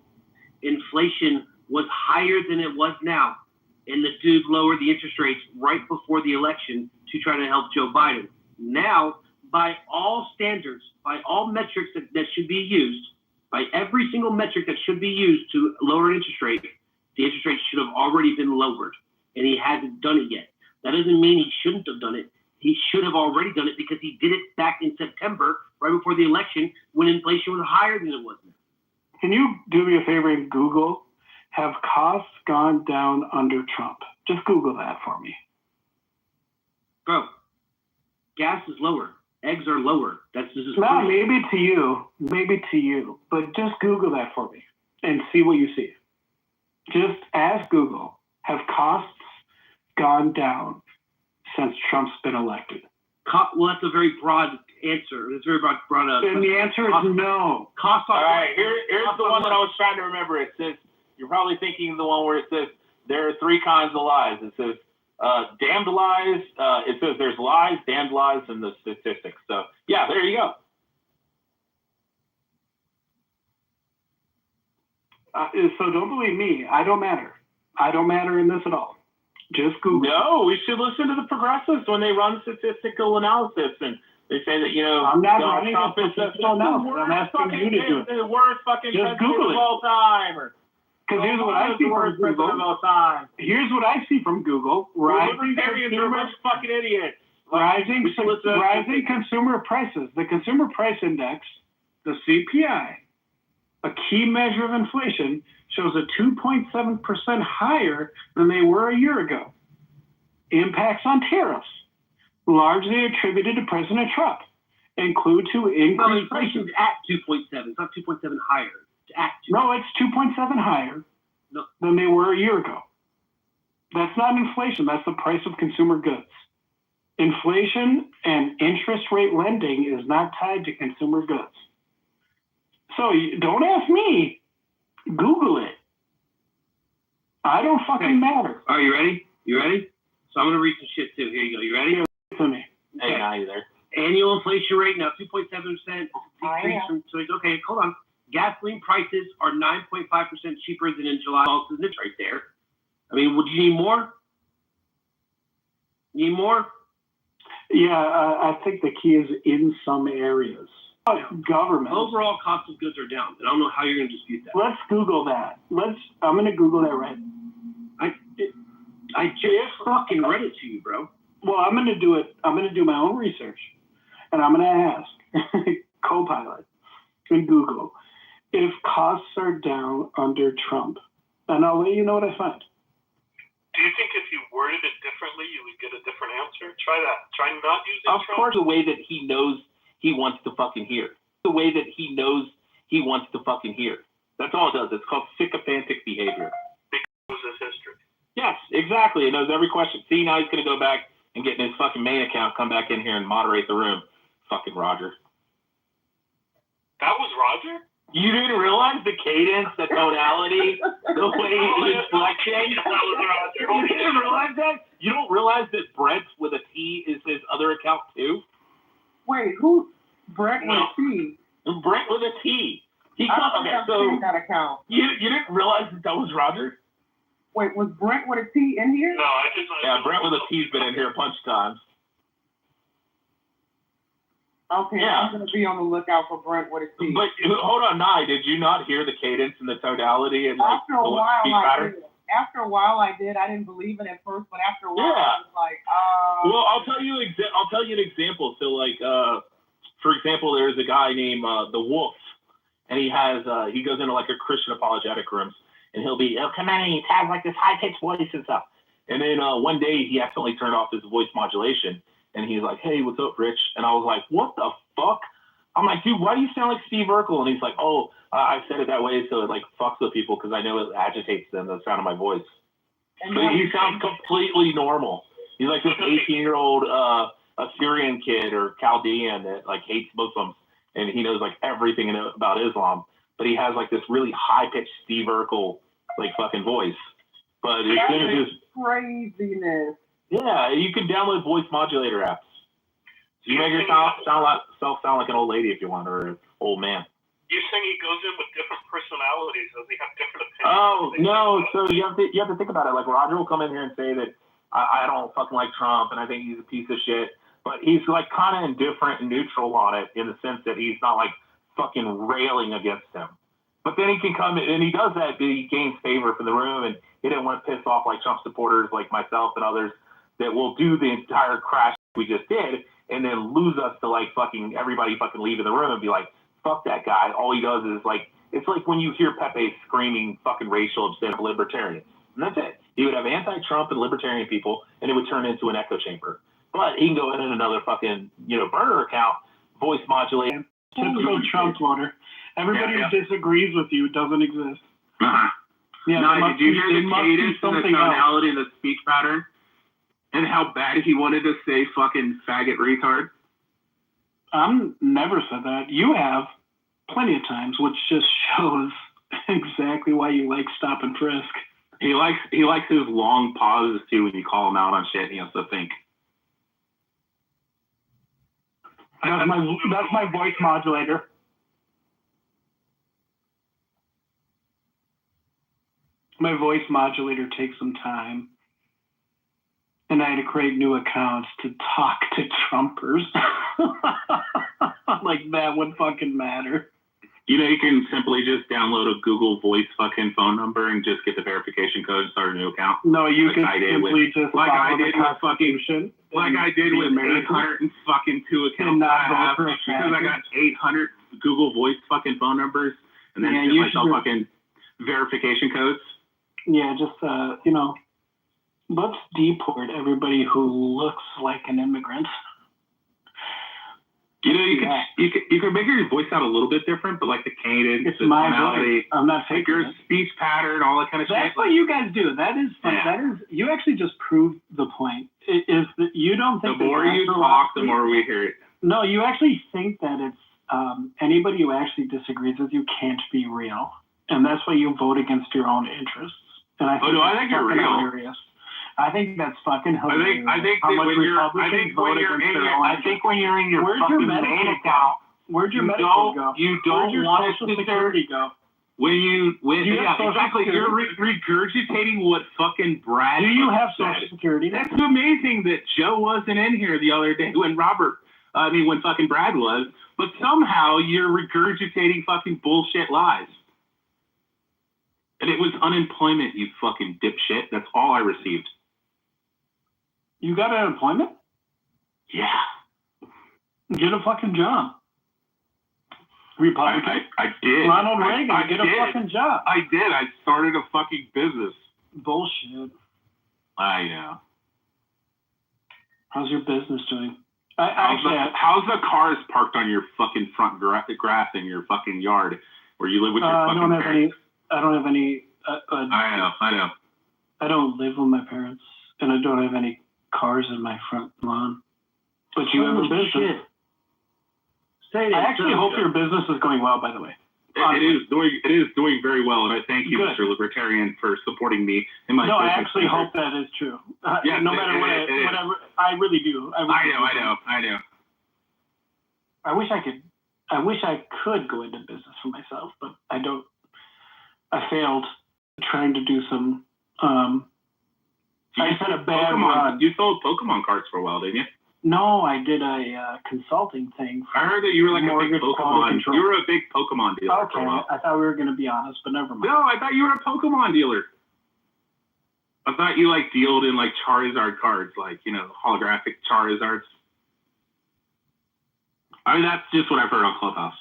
inflation was higher than it was now. And the dude lowered the interest rates right before the election to try to help Joe Biden. Now, by all standards, by all metrics that should be used, by every single metric that should be used to lower an interest rate, the interest rate should have already been lowered. And he hasn't done it yet. That doesn't mean he shouldn't have done it. He should have already done it because he did it back in September, right before the election, when inflation was higher than it was now. Can you do me a favor and Google Have costs gone down under Trump? Just Google that for me. Bro, gas is lower. Eggs are lower. This is No, proof. maybe to you, but just Google that for me and see what you see. Just ask Google, have costs gone down since Trump's been elected? Well, that's a very broad answer. It's very broad. And the answer is no. Costs All are right, here's the one that I was trying to remember. It says, you're probably thinking the one where it says, there are three kinds of lies. It says, damned lies. It says there's lies, damned lies, and the statistics. So, yeah, there you go. So don't believe me. I don't matter. I don't matter in this at all. Just Google. No, we should listen to the progressives when they run statistical analysis, and they say that, I'm not Donald running Trump a is statistical analysis. I'm asking you to do it. The worst fucking Just president Google of it. all time. Because here's what I see from Google. Here's what I see from Google. Libertarians are a bunch of fucking idiots. Rising consumer prices. The Consumer Price Index, the CPI, a key measure of inflation, shows a 2.7% higher than they were a year ago. Impacts on tariffs, largely attributed to President Trump, include to increase. Well, inflation's at 2.7. It's not 2.7 higher. It's at 2. No, it's 2.7 higher than they were a year ago. That's not inflation. That's the price of consumer goods. Inflation and interest rate lending is not tied to consumer goods. So don't ask me. Google it. I don't fucking matter. Are you ready? You ready? So I'm going to read some shit too. Here you go. You ready? To me. Hey, now you there. Annual inflation rate now 2.7%. Decrease from, so it's okay. Hold on. Gasoline prices are 9.5% cheaper than in July. Also, this right there. I mean, would you need more? Need more? Yeah, I think the key is in some areas. Government. Overall cost of goods are down. I don't know how you're going to dispute that. Let's Google that. I'm going to Google that right. I just fucking read it to you, bro. Well, I'm going to do it. I'm going to do my own research, and I'm going to ask Copilot and Google if costs are down under Trump, and I'll let you know what I find. Do you think if you worded it differently, you would get a different answer? Try that. Try not using Of Trump. course, the way that he knows he wants to fucking hear. The way that he knows he wants to fucking hear. That's all it does. It's called sycophantic behavior. Because of history. Yes, exactly. It knows every question. See, now he's going to go back and get in his fucking main account, come back in here and moderate the room. Fucking Roger. That was Roger? You didn't realize the cadence, the tonality, the way he's flexing? You didn't realize that? You don't realize that Brent with a T is his other account too? Wait, who? Brent with a T? Brent with a T. I've seen that account. You didn't realize that was Roger? Wait, was Brent with a T in here? No, I just. Yeah, Brent with a T's been in here a bunch of times. Okay, Yeah. I'm going to be on the lookout for Brent with a T. But hold on, Nye, did you not hear the cadence and the tonality and like After a the while, speech I pattern? did. After a while, I did. I didn't believe it at first, but after a while, Yeah. I was like, Well, I'll tell you an example. So, like, for example, there's a guy named the Wolf, and he goes into like a Christian apologetic rooms, and he'll be come on, he has like this high pitched voice and stuff. And then one day he accidentally turned off his voice modulation, and he's like, "Hey, what's up, Rich?" And I was like, "What the fuck?" I'm like, "Dude, why do you sound like Steve Urkel?" And he's like, "Oh, I said it that way so it like fucks with people because I know it agitates them, the sound of my voice." And But he sounds completely normal. He's like this 18-year-old Assyrian kid or Chaldean that like hates Muslims, and he knows like everything about Islam. But he has like this really high-pitched Steve Urkel like fucking voice. But as soon as his craziness. yeah, you can download voice modulator apps. So you make yourself sound like an old lady if you want, or an old man. You're saying he goes in with different personalities. Does he have different opinions? Oh no! So you have to think about it. Like Roger will come in here and say that I don't fucking like Trump and I think he's a piece of shit, but he's like kind of indifferent and neutral on it in the sense that he's not like fucking railing against him. But then he can come in and he does that. He gains favor from the room, and he didn't want to piss off like Trump supporters like myself and others that will do the entire crash we just did and then lose us to like fucking everybody fucking leaving the room and be like, fuck that guy. All he does is like It's like when you hear Pepe screaming fucking racial obscenity libertarians. And that's it. He would have anti-Trump and libertarian people, and it would turn into an echo chamber. But he can go in another fucking, burner account, voice modulate. Typical Trump voter. Everybody who disagrees with you doesn't exist. Uh-huh. Yeah, no, did you hear the cadence and the tonality and the speech pattern? And how bad he wanted to say fucking faggot retard? Never said that. You have plenty of times, which just shows exactly why you like stop and frisk. He likes his long pauses too when you call him out on shit. He has to think. That's my voice modulator. My voice modulator takes some time. And I had to create new accounts to talk to Trumpers. Like that would fucking matter. You can simply just download a Google Voice fucking phone number and just get the verification code and start a new account. No, you can simply just like I did with 802 accounts that I have because I got 800 Google Voice fucking phone numbers and then get myself fucking verification codes. Yeah, just let's deport everybody who looks like an immigrant. You could make your voice sound a little bit different, but like the cadence, it's the my tonality, voice. I'm not like your speech pattern, all that kind of shit. That's what you guys do. That is fun. Yeah. That is, you actually just proved the point. Is that you don't think the more you talk, the more we hear it. No, you actually think that it's anybody who actually disagrees with you can't be real, and that's why you vote against your own interests. And I think I think you're real. Hilarious. I think that's fucking hilarious. I think when you're in your fucking main account, where'd your Medicaid go? You don't want Social Security go? Exactly. You're regurgitating what fucking Brad. Do you have said. Social Security? That's amazing that Joe wasn't in here the other day when when fucking Brad was, but somehow you're regurgitating fucking bullshit lies. And it was unemployment, you fucking dipshit. That's all I received. You got unemployment? Yeah. Get a fucking job. Republican? I did. Ronald Reagan, get a fucking job. I did. I started a fucking business. Bullshit. I know. How's your business doing? How's the cars parked on your fucking front grass in your fucking yard where you live with your fucking parents? I don't have any. I know. I don't live with my parents, and I don't have any cars in my front lawn. But you have a business. I actually hope your business is going well, by the way. It is doing very well, and I thank you, Mr. Libertarian, for supporting me in my business. I actually hope that is true. No matter whatever, I really do. I know. I wish I could go into business for myself, but I don't. I failed trying to do some. I had a bad run. You sold Pokemon cards for a while, didn't you? No, I did a consulting thing. I heard that you were like a big Pokemon. You were a big Pokemon dealer. Okay, I thought we were going to be honest, but never mind. No, I thought you were a Pokemon dealer. I thought you dealed in Charizard cards, holographic Charizards. I mean, that's just what I've heard on Clubhouse.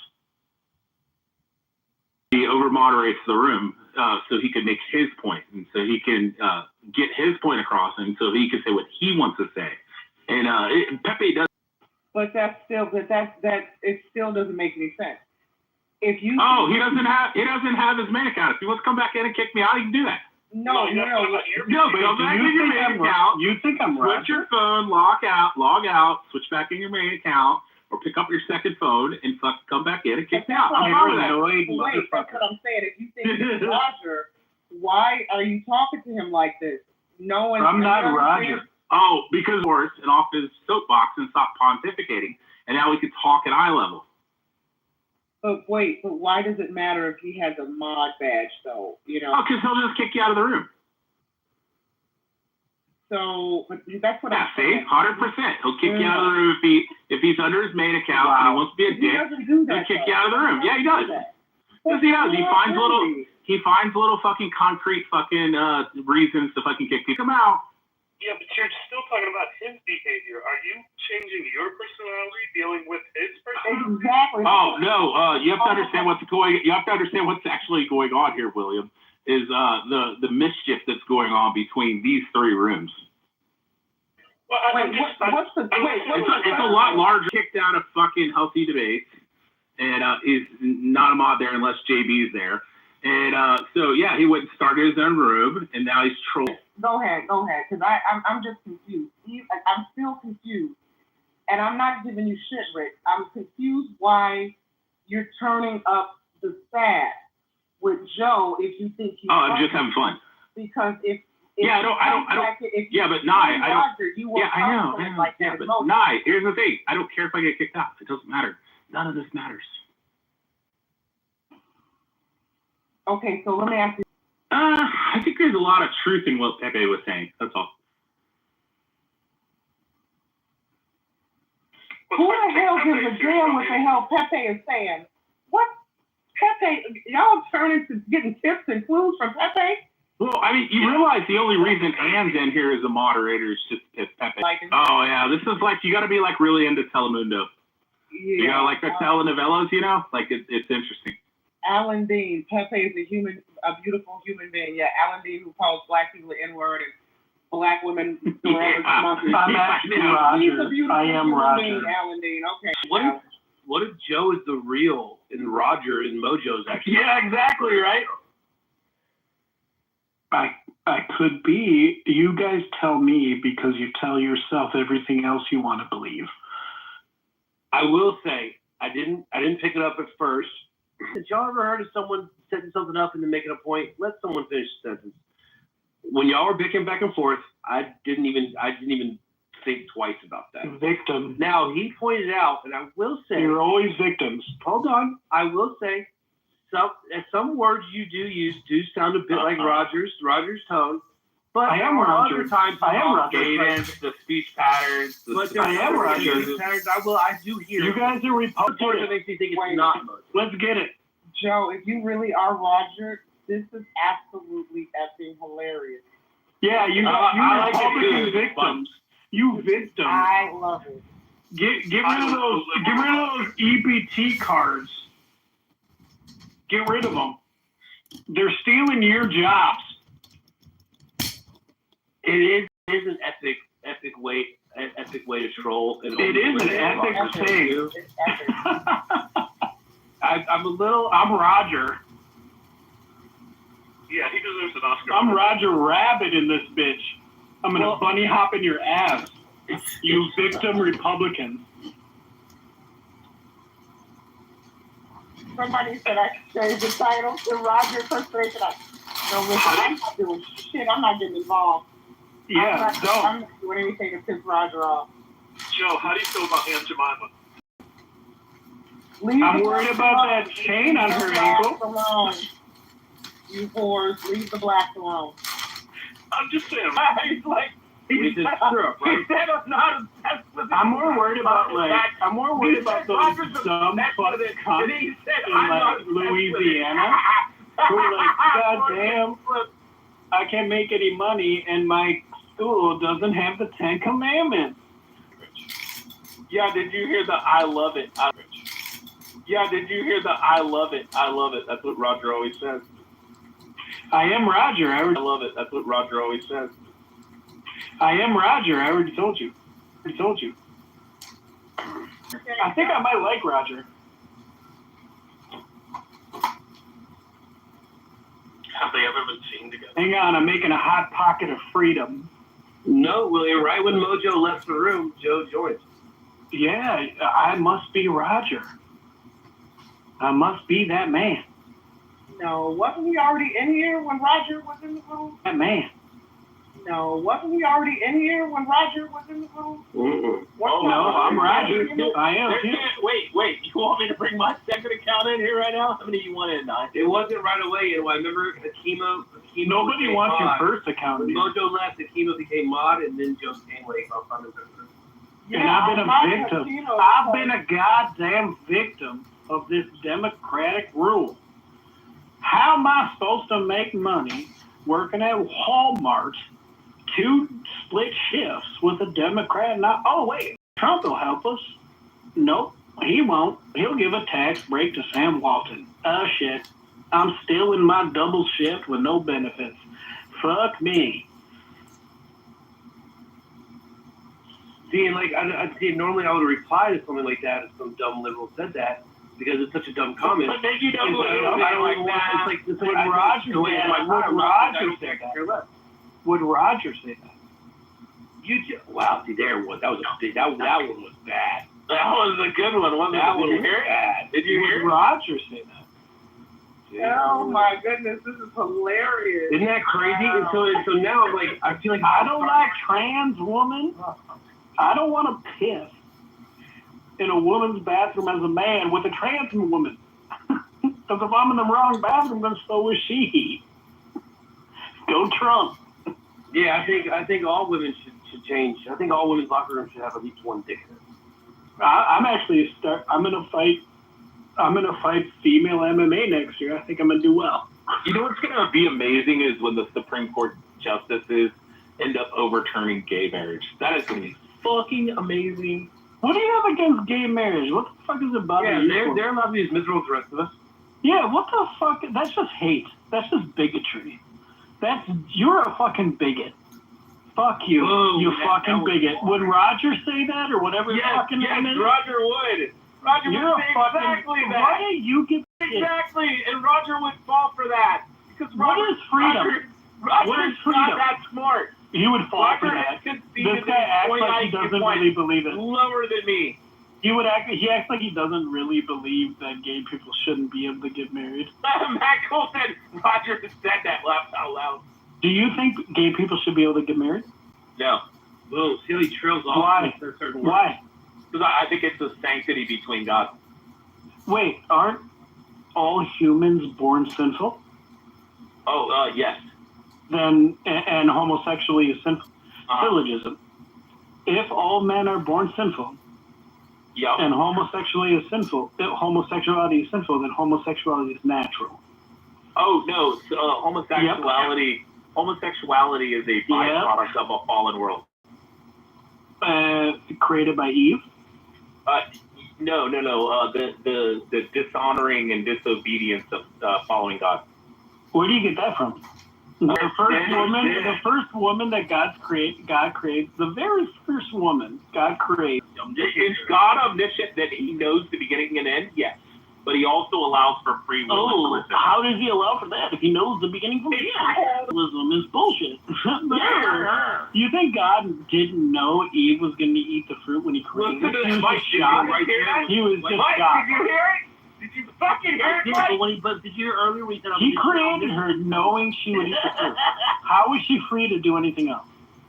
He over-moderates the room so he can make his point, and so he can get his point across, and so he can say what he wants to say. And Pepe does. But it still doesn't make any sense. If you he doesn't have his main account. If he wants to come back in and kick me out, he can do that. No, but come back in your main account. You think I'm right? Switch your phone, log out, switch back in your main account, or pick up your second phone and come back in and kick me out. Wait, that's what I'm saying. If you think it's Roger, why are you talking to him like this? No one. I'm not Roger. Oh, because worse and off his soapbox and stop pontificating, and now we can talk at eye level. But why does it matter if he has a mod badge, though? Oh, because he'll just kick you out of the room. So, but that's what I'm saying. 100%. He'll kick you out of the room if he's under his main account and he wants to be a dick. He'll kick you out of the room. Yeah, he does. Yes, he does. He finds little fucking concrete fucking reasons to fucking kick people out. Yeah, but you're still talking about his behavior. Are you changing your personality, dealing with his personality? Exactly. Oh no, you have to understand what's going. You have to understand what's actually going on here, William. Is the mischief that's going on between these three rooms. Well, It's a lot larger. Kicked out of fucking healthy debates, and is not a mod there unless JB's there. And so yeah, he went and started his own room, and now he's trolling. Go ahead, because I'm just confused. I'm still confused, and I'm not giving you shit, Rick. I'm confused why you're turning up the sad with Joe if you think he's. Oh, I'm just having fun. Because if yeah, I don't. Yeah, but Nye, I don't. Yeah, I know. Like yeah, but Nye, here's the thing. I don't care if I get kicked out. It doesn't matter. None of this matters. Okay, so let me ask you. I think there's a lot of truth in what Pepe was saying. That's all. Who the hell gives a damn what the hell Pepe is saying? What? Pepe, y'all turning to getting tips and clues from Pepe? Well, I mean, you realize the only reason Anne's in here as a moderator is just because Pepe. Oh, yeah, this is like, you got to be like really into Telemundo. Yeah. You know, like the telenovelas, you know? Like, it's interesting. Alan Dean, Pepe is a beautiful human being. Yeah, Alan Dean who calls black people the N-word and black women I'm actually Roger. He's a beautiful I am human Roger. being, Alan Dean. Okay. What if Joe is the real and Roger and Mojo's actually? Yeah, exactly, right? I could be. You guys tell me because you tell yourself everything else you want to believe. I will say, I didn't pick it up at first. Did y'all ever heard of someone setting something up and then making a point? Let someone finish the sentence. When y'all were bickering back and forth, I didn't even think twice about that. Victim. Now he pointed out, and I will say, you're always victims. Hold on, I will say, some words you do use do sound a bit like Roger's tone. But I am Roger. Other times I am Roger. Cadence, the speech patterns. I am Roger. I do hear. You guys are Republicans. That makes me think it's not. Let's get it. Joe, if you really are Roger, this is absolutely effing hilarious. Yeah, you like Republican victims. You victims. I love it. Get rid of those EBT cards. Get rid of them. They're stealing your jobs. It is an epic way to troll. And it is an epic thing. It's epic. I'm Roger. Yeah, he deserves an Oscar. I'm Roger Rabbit in this bitch. I'm gonna bunny hop in your ass. You victim Republicans. Somebody said I could change the title to Roger Frustration. No, listen, I'm not doing shit. I'm not getting involved. Yeah, I'm not doing anything to piss Roger off. Joe, how do you feel about Aunt Jemima? I'm worried about that chain on her ankle. Alone. You whores, leave the blacks alone. I'm just saying. He's like, he said I'm not obsessed with it. I'm more worried about those dumb fuck cunts in like Louisiana who are like, God damn, I can't make any money and my school doesn't have the 10 Commandments. Yeah, did you hear the I love it? Yeah, did you hear the I love it? I love it. That's what Roger always says. I am Roger. I love it. That's what Roger always says. I am Roger. I already told you. I think I might like Roger. Have they ever been seen together? Hang on, I'm making a hot pocket of freedom. No, William. Right when Mojo left the room, Joe joined. Yeah, I must be Roger. I must be that man. No, wasn't he already in here when Roger was in the room? That man. No, wasn't he already in here when Roger was in the room? Oh, no, I'm Roger. I am too. Wait. You want me to bring my second account in here right now? How many do you want in, Nye? It wasn't right away. And I remember Akimo nobody wants your first account. When Mojo left, Akimo became mod, and then Joe Stanley found his own. And I've been a victim. I've been a goddamn victim of this democratic rule. How am I supposed to make money working at Walmart 2 split shifts with a Democrat. Not, oh, wait, Trump will help us. Nope, he won't. He'll give a tax break to Sam Walton. Oh, shit. I'm still in my double shift with no benefits. Fuck me. See, and like, I'd see, normally I would reply to something like that if some dumb liberal said that, because it's such a dumb comment. But then you don't It's like Would Roger say that? Wow, see, there was that one was bad. That was a good one. That one was bad. Did you hear? Would Roger say that? Oh my goodness, this is hilarious. Isn't that crazy? And so now I'm like, I feel like I don't like trans women. I don't want to piss in a woman's bathroom as a man with a trans woman. Because if I'm in the wrong bathroom, then so is she. Go Trump. Yeah, I think all women should change. I think all women's locker rooms should have at least one dick in it. I'm gonna fight female MMA next year. I think I'm gonna do well. You know what's gonna be amazing is when the Supreme Court justices end up overturning gay marriage. That is gonna be fucking amazing. What do you have against gay marriage? What the fuck is it about? Yeah, they're allowed to be as miserable as the rest of us. Yeah, what the fuck? That's just hate. That's just bigotry. You're a fucking bigot. Fuck you, you fucking bigot. Would Roger say that or whatever his fucking name is? Roger would. Roger You're would say fucking, exactly that. Why do you get Exactly, and Roger would fall for that. Because what is freedom? Roger is not that smart. He would fall for that. This guy acts like he doesn't really believe it. Lower than me. He acts like he doesn't really believe that gay people shouldn't be able to get married. Matt Cole said Roger said that laughed out loud. Do you think gay people should be able to get married? No. Whoa, see how he trails off? Why? Why? Because I think it's a sanctity between God. Wait, aren't all humans born sinful? Oh, yes. Then, and homosexuality is sinful. Syllogism. If all men are born sinful, and homosexuality is sinful, then homosexuality is natural. Oh, no. Homosexuality. Yep. Homosexuality is a byproduct of a fallen world. Created by Eve? No. The dishonoring and disobedience of following God. Where do you get that from? The first woman that God creates, the very first woman God creates. Is God omniscient that he knows the beginning and end? Yes. But he also allows for free will. Oh, how does he allow for that if he knows the beginning from the end? Capitalism is bullshit. You think God didn't know Eve was going to eat the fruit when he created it? He was just shocked. He was just shocked. Did you hear it? Did you fucking hear it, But did you hear earlier we said he created her knowing she would eat the fruit. How was she free to do anything else?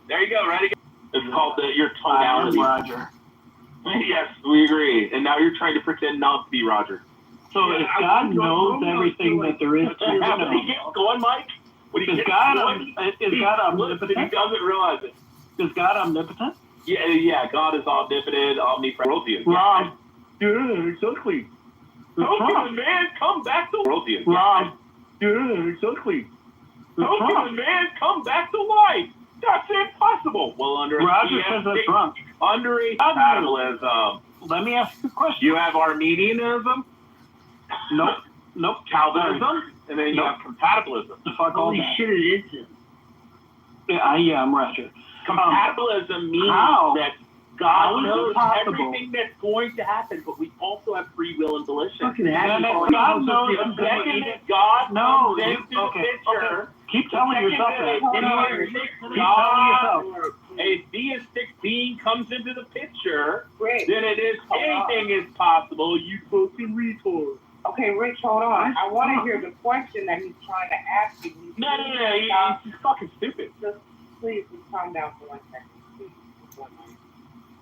There you go. Ready? It's called your tonality. Roger. Yes, we agree. And now you're trying to pretend not to be Roger. So if God knows everything that there is to know, He gets going, Mike. Is God omnipotent? He doesn't realize it. Is God omnipotent? Yeah. God is omnipotent, omnipresent. Worldview. Wrong. Yeah, exactly. How can a man come back to worldview? Wrong. Yeah, exactly. How can a man come back to life? That's impossible. Well, under Roger says that's wrong. Under a capitalism. Let me ask you a question. You have Arminianism. Nope. Calvinism, and then you have compatibilism. Fuck all Holy that. shit, it is. Yeah, I'm Roger. Compatibilism means that God knows everything that's going to happen, but we also have free will and volition. God knows the second that God comes into the picture. Okay. Keep telling yourself that. A theistic being comes into the picture, then it is anything is possible. You fucking retard. Okay, Rich, hold on. I want to hear the question that he's trying to ask you. No. He's fucking stupid. Just please calm down for 1 second.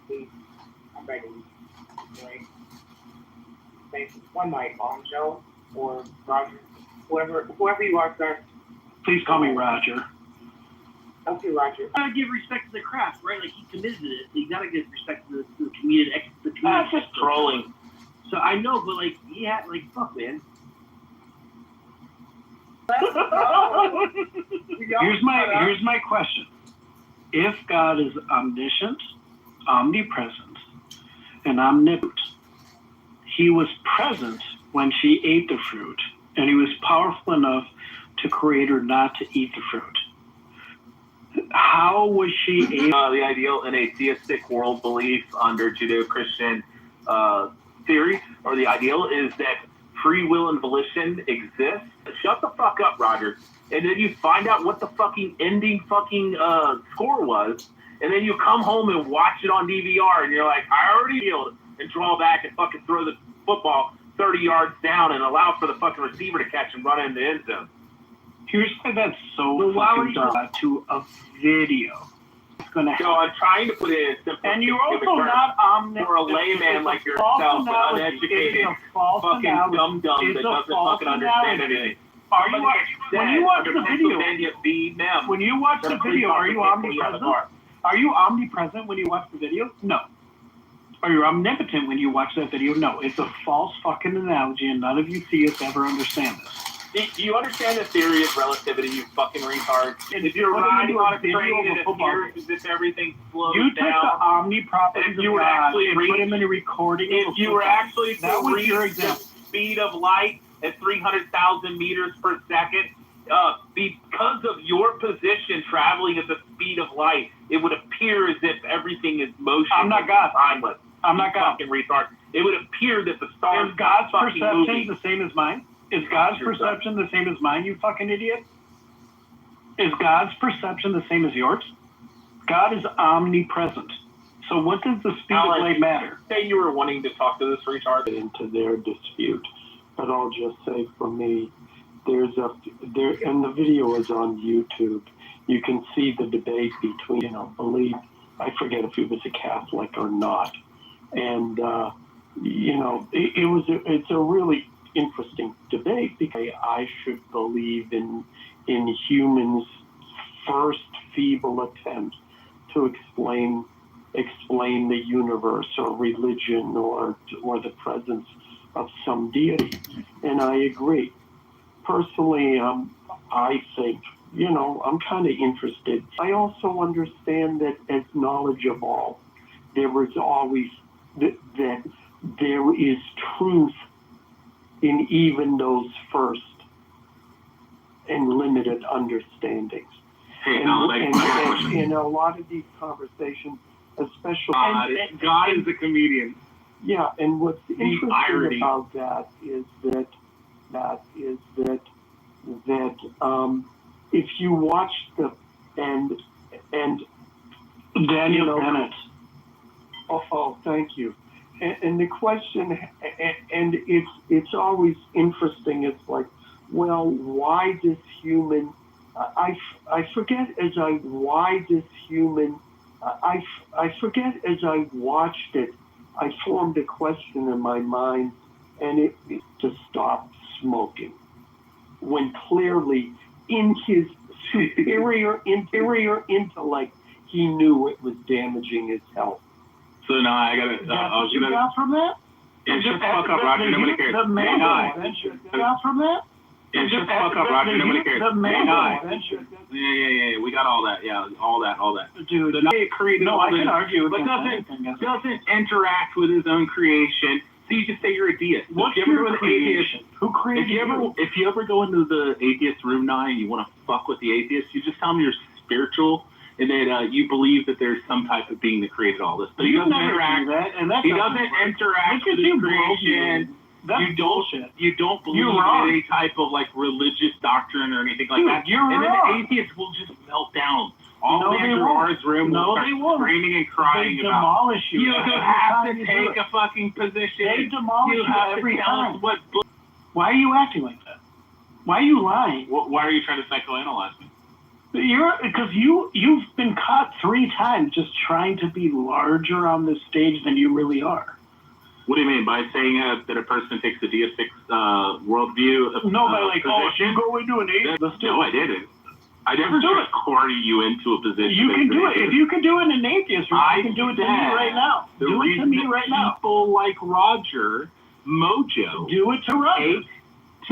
Please. I'm ready. Right. Thank you. One mic on Joe or Roger. Whoever you are, sir. Please call me Roger. Okay, Roger. You gotta give respect to the craft, right? Like he committed to it. You gotta give respect to the community. That's just trolling. So I know, but like, yeah, like fuck, man. Here's my question. if God is omniscient, omnipresent, and omnipotent, he was present when she ate the fruit, and he was powerful enough to create her not to eat the fruit. How was she able? The ideal in a theistic world belief under Judeo-Christian theory, or the ideal is that free will and volition exists. Shut the fuck up, Roger. And then you find out what the fucking ending fucking score was, and then you come home and watch it on DVR, and you're like, I already healed, and draw back and fucking throw the football 30 yards down and allow for the fucking receiver to catch and run in the end zone. Here's why that's so fucking dark to a video. It's gonna happen. So I'm trying to put it in simple. And you're also not omniscient. For a layman like yourself, an uneducated, fucking dumb that doesn't fucking understand anything. When you watch the video, are you omnipresent? Are you omnipresent when you watch the video? No. Are you omnipotent when you watch that video? No. It's a false fucking analogy, and none of you see us ever understand this. Do you understand the theory of relativity, you fucking retard? If you're riding on a train and it appears as if everything slows down. You took the omni properties of God and put him in a recording. If you were actually that was your reach the example. speed of light at 300,000 meters per second, because of your position traveling at the speed of light, it would appear as if everything is motion. I'm not God. Timeless. I'm not God. Fucking retard. It would appear that the stars Is God's fucking perception moving. the same as mine? Is God's perception the same as mine, you fucking idiot? Is God's perception the same as yours? God is omnipresent. So what does the speed of light matter? Say you were wanting to talk to this retard. Into their dispute, but I'll just say for me, and the video is on YouTube. You can see the debate between, I forget if he was a Catholic or not, and it's a really interesting debate because I should believe in humans' first feeble attempt to explain the universe or religion or the presence of some deity, and I agree. Personally, I think, I'm kind of interested. I also understand that as knowledge evolves, there is always that there is truth in even those first and limited understandings. Hey, and in a lot of these conversations, especially God is a comedian. Yeah, and what's interesting irony about that is that if you watch and Daniel Bennett. Oh, thank you. And the question, and it's always interesting. It's like, well, why this human? I forget as I watched it. I formed a question in my mind, and it to stop smoking, when clearly in his superior intellect, he knew it was damaging his health. So now I gotta. I was gonna. Got from that? Yeah, shut the fuck up, Roger. Nobody cares. The man got from that? Yeah, shut the fuck up, Roger. Nobody cares. The man. Yeah. We got all that. Yeah, all that. Dude, I can argue with that. Doesn't interact with his own creation. So you just say you're a deist. What's your creation? Who created you? If you ever go into the atheist room now and you want to fuck with the atheist, you just tell them you're spiritual and that you believe that there's some type of being that created all this. But he doesn't interact. He doesn't interact with his creation. That's bullshit. You don't believe in any type of like religious doctrine or anything like that. You're and wrong. then the atheists will just melt down. All the Gerard's room will start screaming and crying they about. demolish you. You have to take a fucking position. They demolish you have every to tell time. us what. Why are you acting like that? Why are you lying? Why are you trying to psychoanalyze me? Because you've been caught 3 times just trying to be larger on this stage than you really are. What do you mean by saying that a person takes a deistic worldview? No, by like, you go into an atheist. No, I didn't. I never tried to corner you into a position. You can do it. If you can do it in an atheist room, you can do it to me right now. Do it to me right now. People like Roger, Mojo, do it to Roger.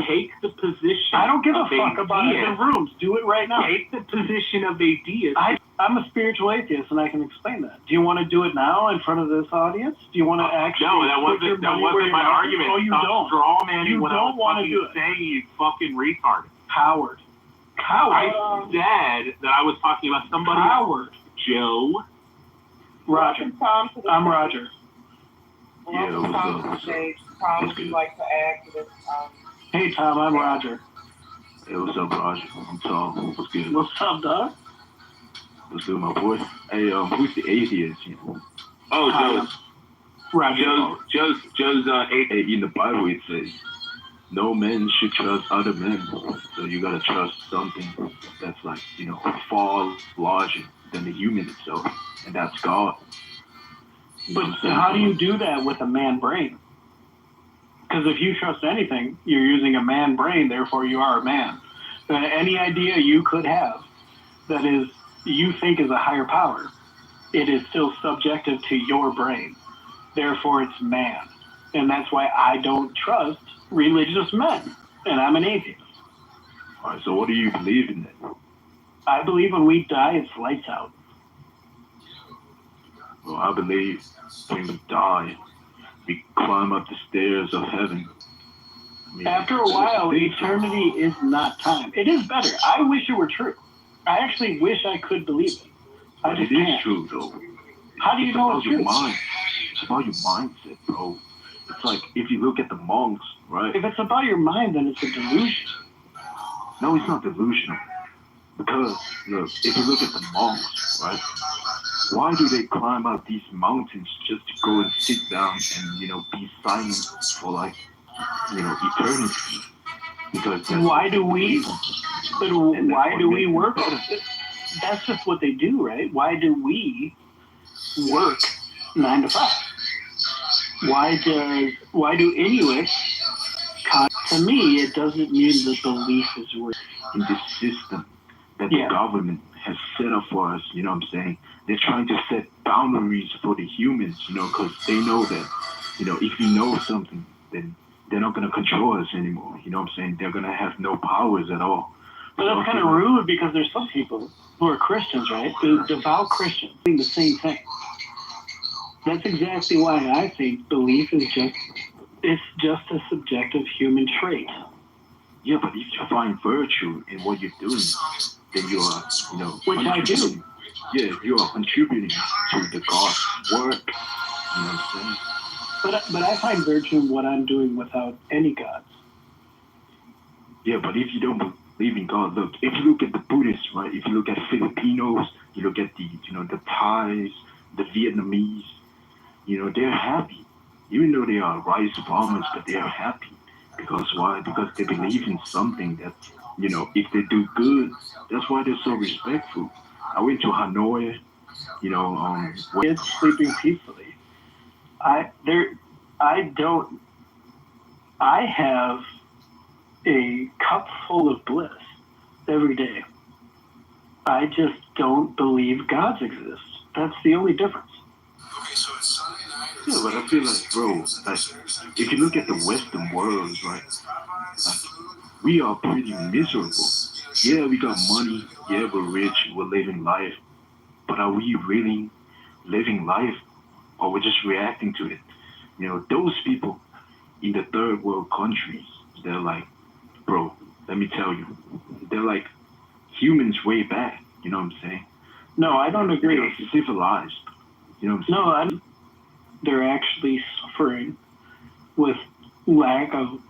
take the position. I don't give a of fuck about it in atheist. the rooms. Do it right now. Take the position of a deist. I'm a spiritual atheist, and I can explain that. Do you want to do it now in front of this audience? Do you want to actually? No, that put your wasn't money where my your mouth is? argument. Oh, you Stop don't. straw manning You what I don't was want to fucking do it. saying, you fucking retard. Coward. I said that I was talking about somebody. Coward. Joe. Roger. Welcome, Tom, to the I'm Roger. Welcome, Tom, to the stage. Tom, would you like to add to this? Hey, Tom, I'm Roger. Hey, what's up, Roger? I'm Tom. What's good? What's up, dog? What's good, my boy? Hey, who's the atheist? You know? Oh, Joe. Roger. Joe's Hey, in the Bible it says, no man should trust other men. So you gotta trust something that's like, you know, far larger than the human itself, and that's God. You know But what I'm saying? how do you do that with a man brain? Because if you trust anything, you're using a man brain, therefore you are a man. Any idea you could have that is you think is a higher power, it is still subjective to your brain. Therefore it's man. And that's why I don't trust religious men. And I'm an atheist. All right, so what do you believe in then? I believe when we die, it's lights out. Well, I believe when we die, we climb up the stairs of heaven. I mean, After a while, eternity is not time. It is better. I wish it were true. I actually wish I could believe it. I But just it is can't. true, though. How do you know it's about your true? mind. It's about your mindset, bro. It's like if you look at the monks, right? If it's about your mind, then it's a delusion. No, it's not delusional. Because, look, if you look at the monks, right? Why do they climb up these mountains just to go and sit down and, you know, be silent for like, you know, eternity? Because that's Why do we? But why do we work? It. That's just what they do, right? Why do we work 9 to 5? Why do Inuits? To me, it doesn't mean the belief is real. In this system that the government has set up for us, you know what I'm saying? They're trying to set boundaries for the humans, you know, because they know that, you know, if we know something, then they're not going to control us anymore. You know what I'm saying? They're going to have no powers at all. But that's kind of rude because there's some people who are Christians, right? They're devout Christians doing the same thing. That's exactly why I think belief is just a subjective human trait. Yeah, but if you find virtue in what you're doing, then you are, you know, which I do. Yeah, you are contributing to the God's work. You know what I'm saying? But I find virtue in what I'm doing without any gods. Yeah, but if you don't believe in God, look, if you look at the Buddhists, right? If you look at Filipinos, you look at the, you know, the Thais, the Vietnamese, you know, they're happy. Even though they are rice farmers, but they are happy. Because why? Because they believe in something that, you know, if they do good, that's why they're so respectful. I went to Hanoi, you know, kids sleeping peacefully. I have a cup full of bliss every day. I just don't believe gods exist. That's the only difference. Yeah, but I feel like, bro, like, if you look at the Western world, right, like, we are pretty miserable. Yeah, we got money. Yeah, we're rich. We're living life. But are we really living life, or we're just reacting to it? You know, those people in the third world countries, they're like, bro, let me tell you, they're like humans way back. You know what I'm saying? No, I don't agree. They're civilized. You know what I'm saying? They're actually suffering with lack of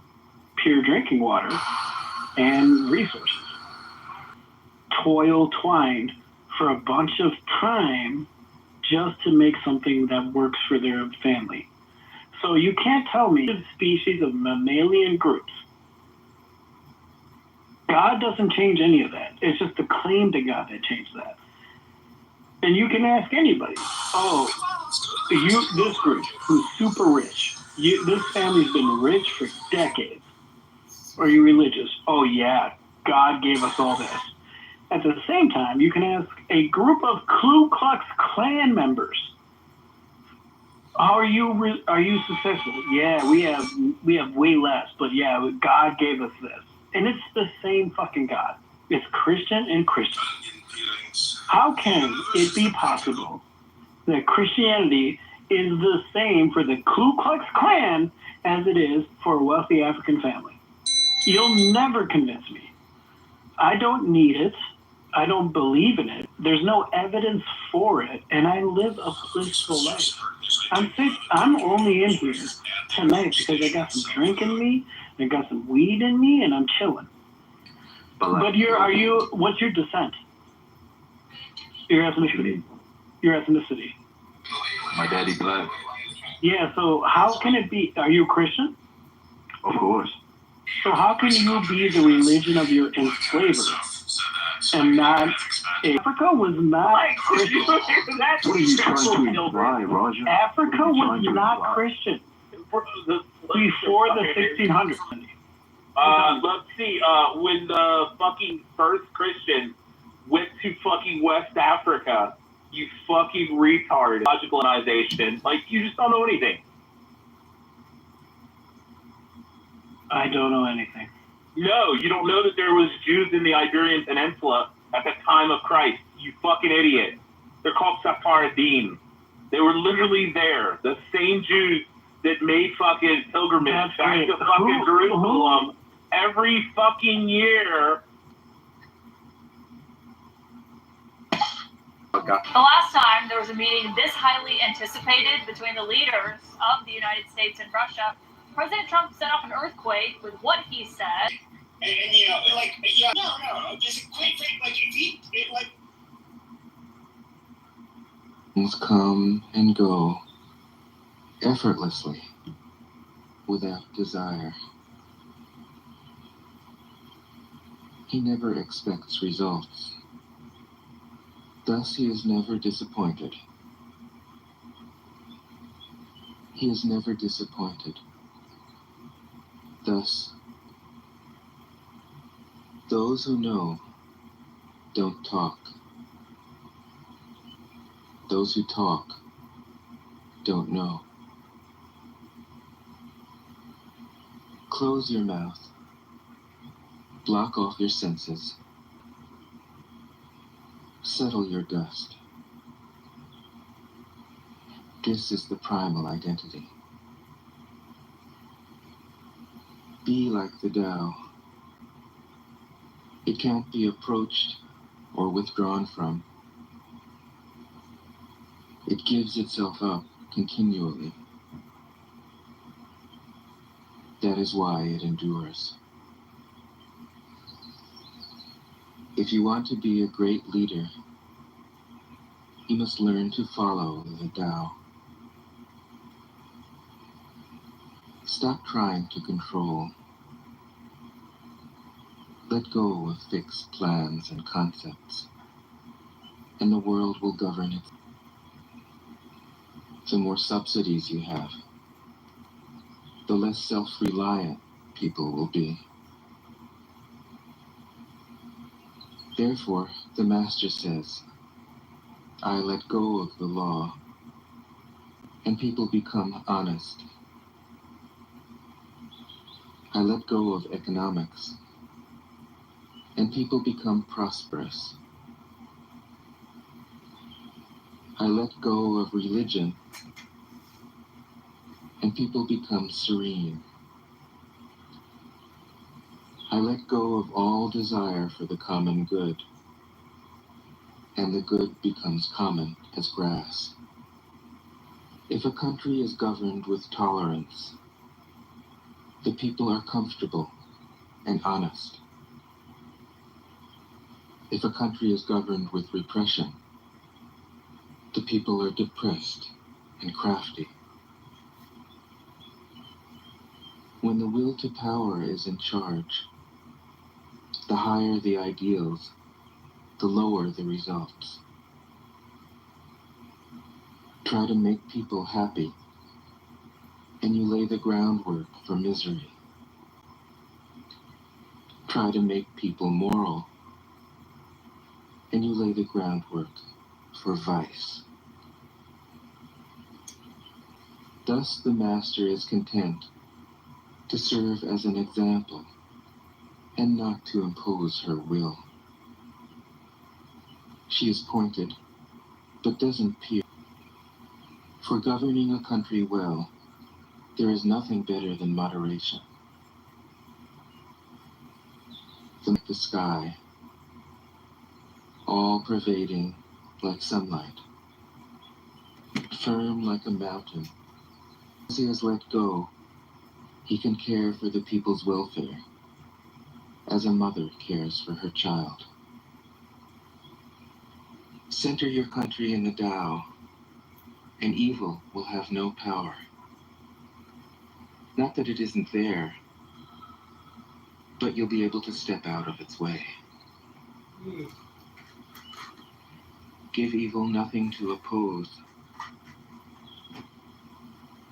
pure drinking water and resources. Toil twined for a bunch of time just to make something that works for their family. So you can't tell me species of mammalian groups. God doesn't change any of that. It's just the claim to God that changed that. And you can ask anybody, this group who's super rich, this family's been rich for decades. Are you religious? Oh yeah, God gave us all this. At the same time, you can ask a group of Ku Klux Klan members, How are you? Are you successful? Yeah, we have way less, but yeah, God gave us this, and it's the same fucking God. It's Christian and Christian. How can it be possible that Christianity is the same for the Ku Klux Klan as it is for a wealthy African family? You'll never convince me. I don't need it. I don't believe in it. There's no evidence for it, and I live a blissful life. I'm only in here tonight because I got some drink in me, I got some weed in me, and I'm chilling. But what's your descent? Your ethnicity. My daddy black. Yeah, so how can it be? Are you a Christian? Of course. So how can you be the religion of your enslaver and not? Africa was not Christian. What are you trying to imply, Roger? Africa was not Christian before the 1600s. Let's see. When the fucking first Christians went to fucking West Africa, you fucking retard. Colonization. Like, you just don't know anything. I don't know anything. No, you don't know that there was Jews in the Iberian Peninsula at the time of Christ. You fucking idiot. They're called Sephardim. They were literally there. The same Jews that made fucking pilgrimage back to fucking Jerusalem every fucking year. The last time there was a meeting this highly anticipated between the leaders of the United States and Russia, President Trump set off an earthquake with what he said. And you know, like, yeah, no, just quick, like, if he, like. Things come and go effortlessly, without desire. He never expects results. Thus, he is never disappointed. He is never disappointed. Thus, those who know don't talk. Those who talk don't know. Close your mouth. Block off your senses. Settle your dust. This is the primal identity. Be like the Tao. It can't be approached or withdrawn from. It gives itself up continually. That is why it endures. If you want to be a great leader, you must learn to follow the Tao. Stop trying to control. Let go of fixed plans and concepts, and the world will govern it. The more subsidies you have, the less self-reliant people will be. Therefore, the Master says, I let go of the law, and people become honest. I let go of economics, and people become prosperous. I let go of religion, and people become serene. I let go of all desire for the common good, and the good becomes common as grass. If a country is governed with tolerance, the people are comfortable and honest. If a country is governed with repression, the people are depressed and crafty. When the will to power is in charge, the higher the ideals, the lower the results. Try to make people happy, and you lay the groundwork for misery. Try to make people moral, and you lay the groundwork for vice. Thus the master is content to serve as an example and not to impose her will. She is pointed, but doesn't peer. For governing a country well, there is nothing better than moderation. The sky, all pervading like sunlight, firm like a mountain. As he has let go, he can care for the people's welfare, as a mother cares for her child. Center your country in the Tao, and evil will have no power. Not that it isn't there, but you'll be able to step out of its way. Give evil nothing to oppose.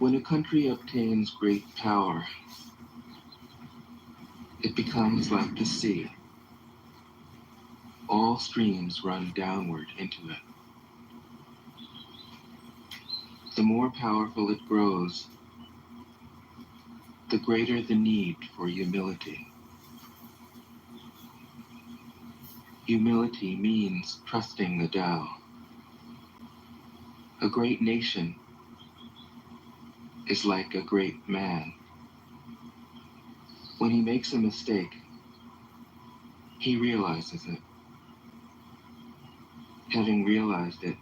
When a country obtains great power, it becomes like the sea. All streams run downward into it. The more powerful it grows, the greater the need for humility. Humility means trusting the Tao. A great nation is like a great man. When he makes a mistake, he realizes it. Having realized it,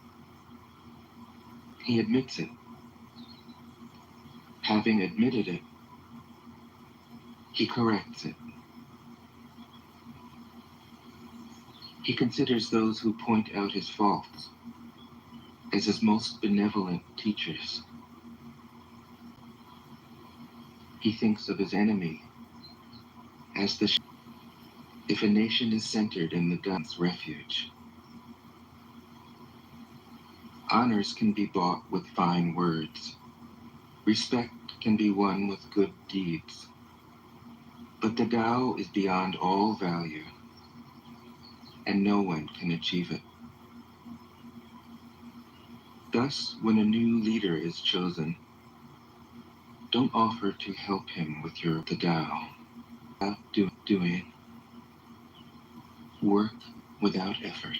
he admits it. Having admitted it, he corrects it. He considers those who point out his faults as his most benevolent teachers. He thinks of his enemy as the if a nation is centered in the Dao's refuge. Honors can be bought with fine words. Respect can be won with good deeds. But the Tao is beyond all value, and no one can achieve it. Thus, when a new leader is chosen, don't offer to help him with the Tao. Without doing work without effort.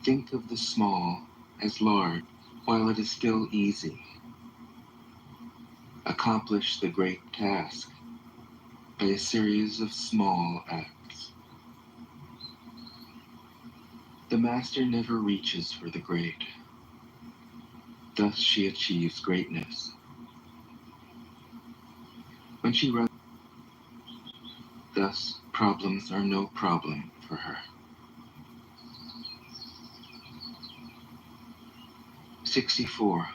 Think of the small as large while it is still easy. Accomplish the great task by a series of small acts. The master never reaches for the great. Thus she achieves greatness. When she runs, thus problems are no problem for her. 64.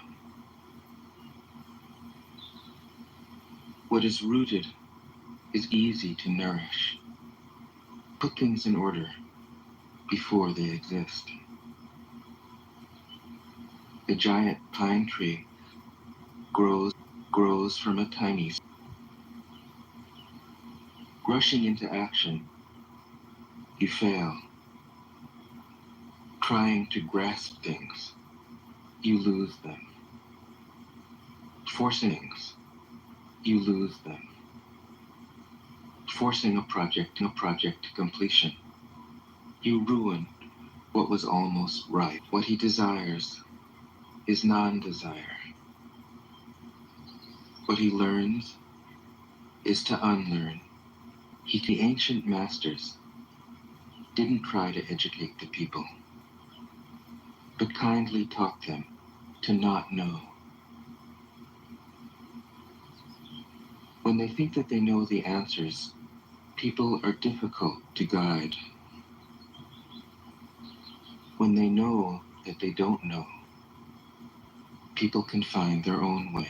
What is rooted is easy to nourish. Put things in order before they exist. The giant pine tree grows from a tiny seed. Rushing into action, you fail. Trying to grasp things, you lose them. Forcing things, you lose them. Forcing a project to completion, you ruin what was almost right. What he desires is non-desire. What he learns is to unlearn. The ancient masters didn't try to educate the people, but kindly taught them to not know. When they think that they know the answers, people are difficult to guide. When they know that they don't know, people can find their own way.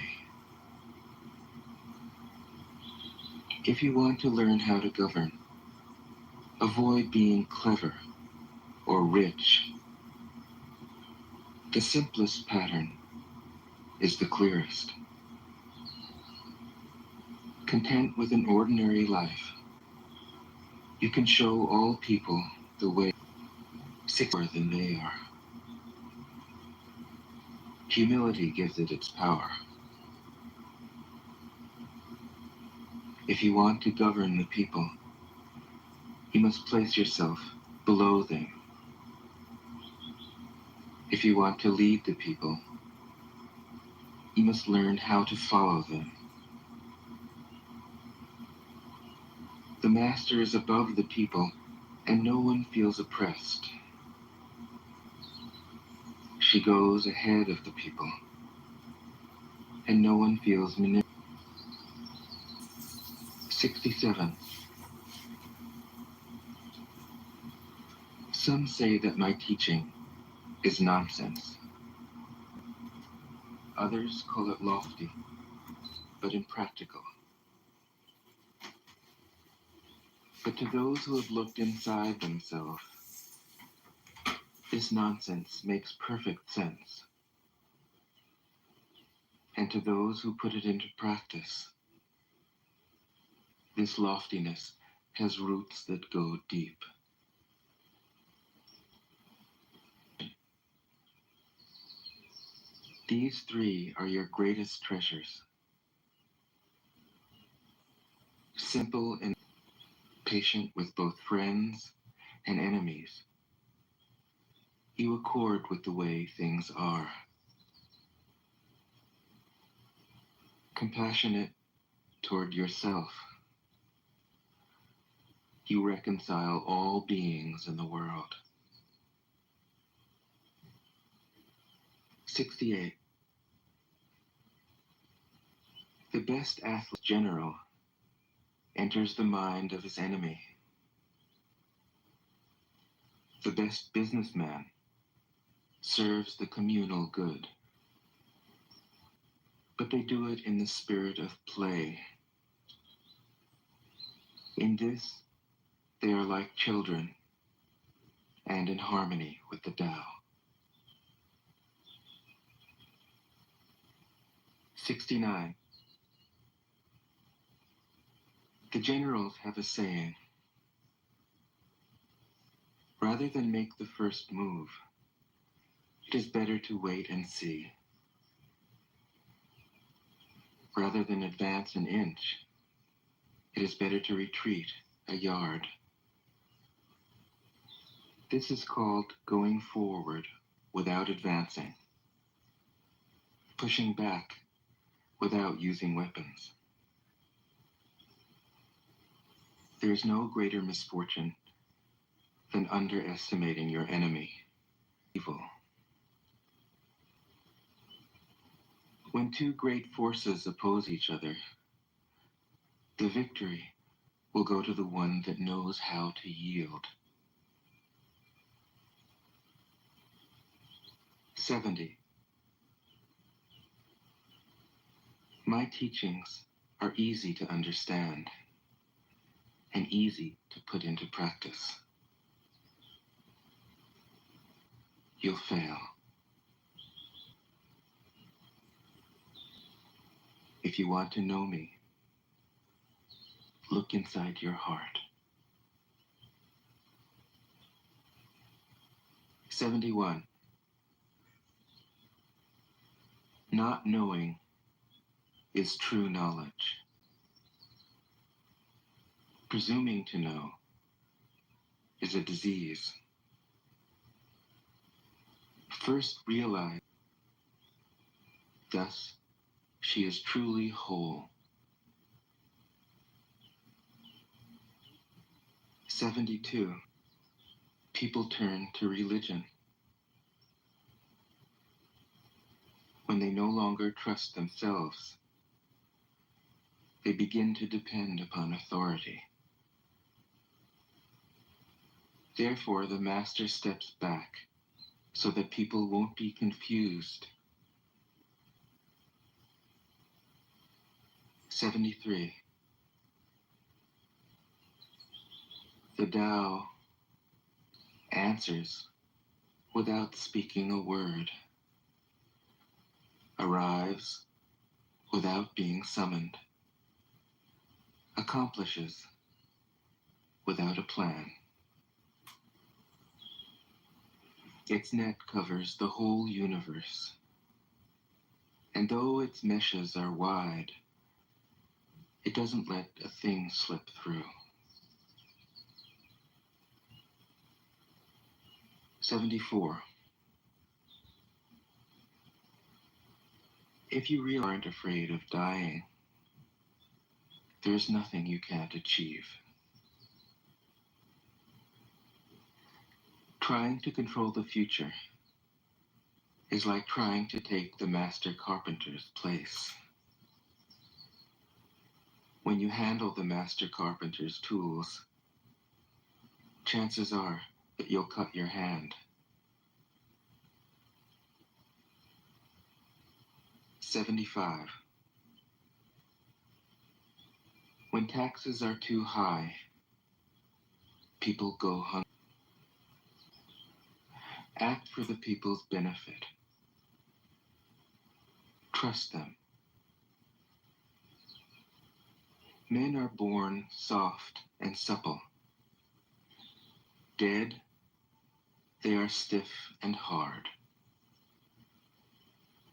If you want to learn how to govern, avoid being clever or rich. The simplest pattern is the clearest. Content with an ordinary life, you can show all people the way more than they are. Humility gives it its power. If you want to govern the people, you must place yourself below them. If you want to lead the people, you must learn how to follow them. The master is above the people, and no one feels oppressed. She goes ahead of the people, and no one feels manipulated. 67. Some say that my teaching is nonsense. Others call it lofty, but impractical. But to those who have looked inside themselves, this nonsense makes perfect sense. And to those who put it into practice, this loftiness has roots that go deep. These three are your greatest treasures. Simple and patient with both friends and enemies. You accord with the way things are. Compassionate toward yourself. You reconcile all beings in the world. 68. The best athlete general enters the mind of his enemy. The best businessman serves the communal good. But they do it in the spirit of play. In this, they are like children and in harmony with the Tao. 69. The generals have a saying. Rather than make the first move, it is better to wait and see. Rather than advance an inch, it is better to retreat a yard. This is called going forward without advancing, pushing back without using weapons. There is no greater misfortune than underestimating your enemy, evil. When two great forces oppose each other, the victory will go to the one that knows how to yield. 70. My teachings are easy to understand and easy to put into practice. You'll fail. If you want to know me, look inside your heart. 71. Not knowing is true knowledge. Presuming to know is a disease. First realize, thus she is truly whole. 72. People turn to religion when they no longer trust themselves. They begin to depend upon authority. Therefore, the master steps back so that people won't be confused. 73. The Tao answers without speaking a word, arrives without being summoned, accomplishes without a plan. Its net covers the whole universe. And though its meshes are wide, it doesn't let a thing slip through. 74. If you really aren't afraid of dying, there's nothing you can't achieve. Trying to control the future is like trying to take the master carpenter's place. When you handle the master carpenter's tools, chances are that you'll cut your hand. 75. When taxes are too high, people go hungry. Act for the people's benefit. Trust them. Men are born soft and supple. Dead, they are stiff and hard.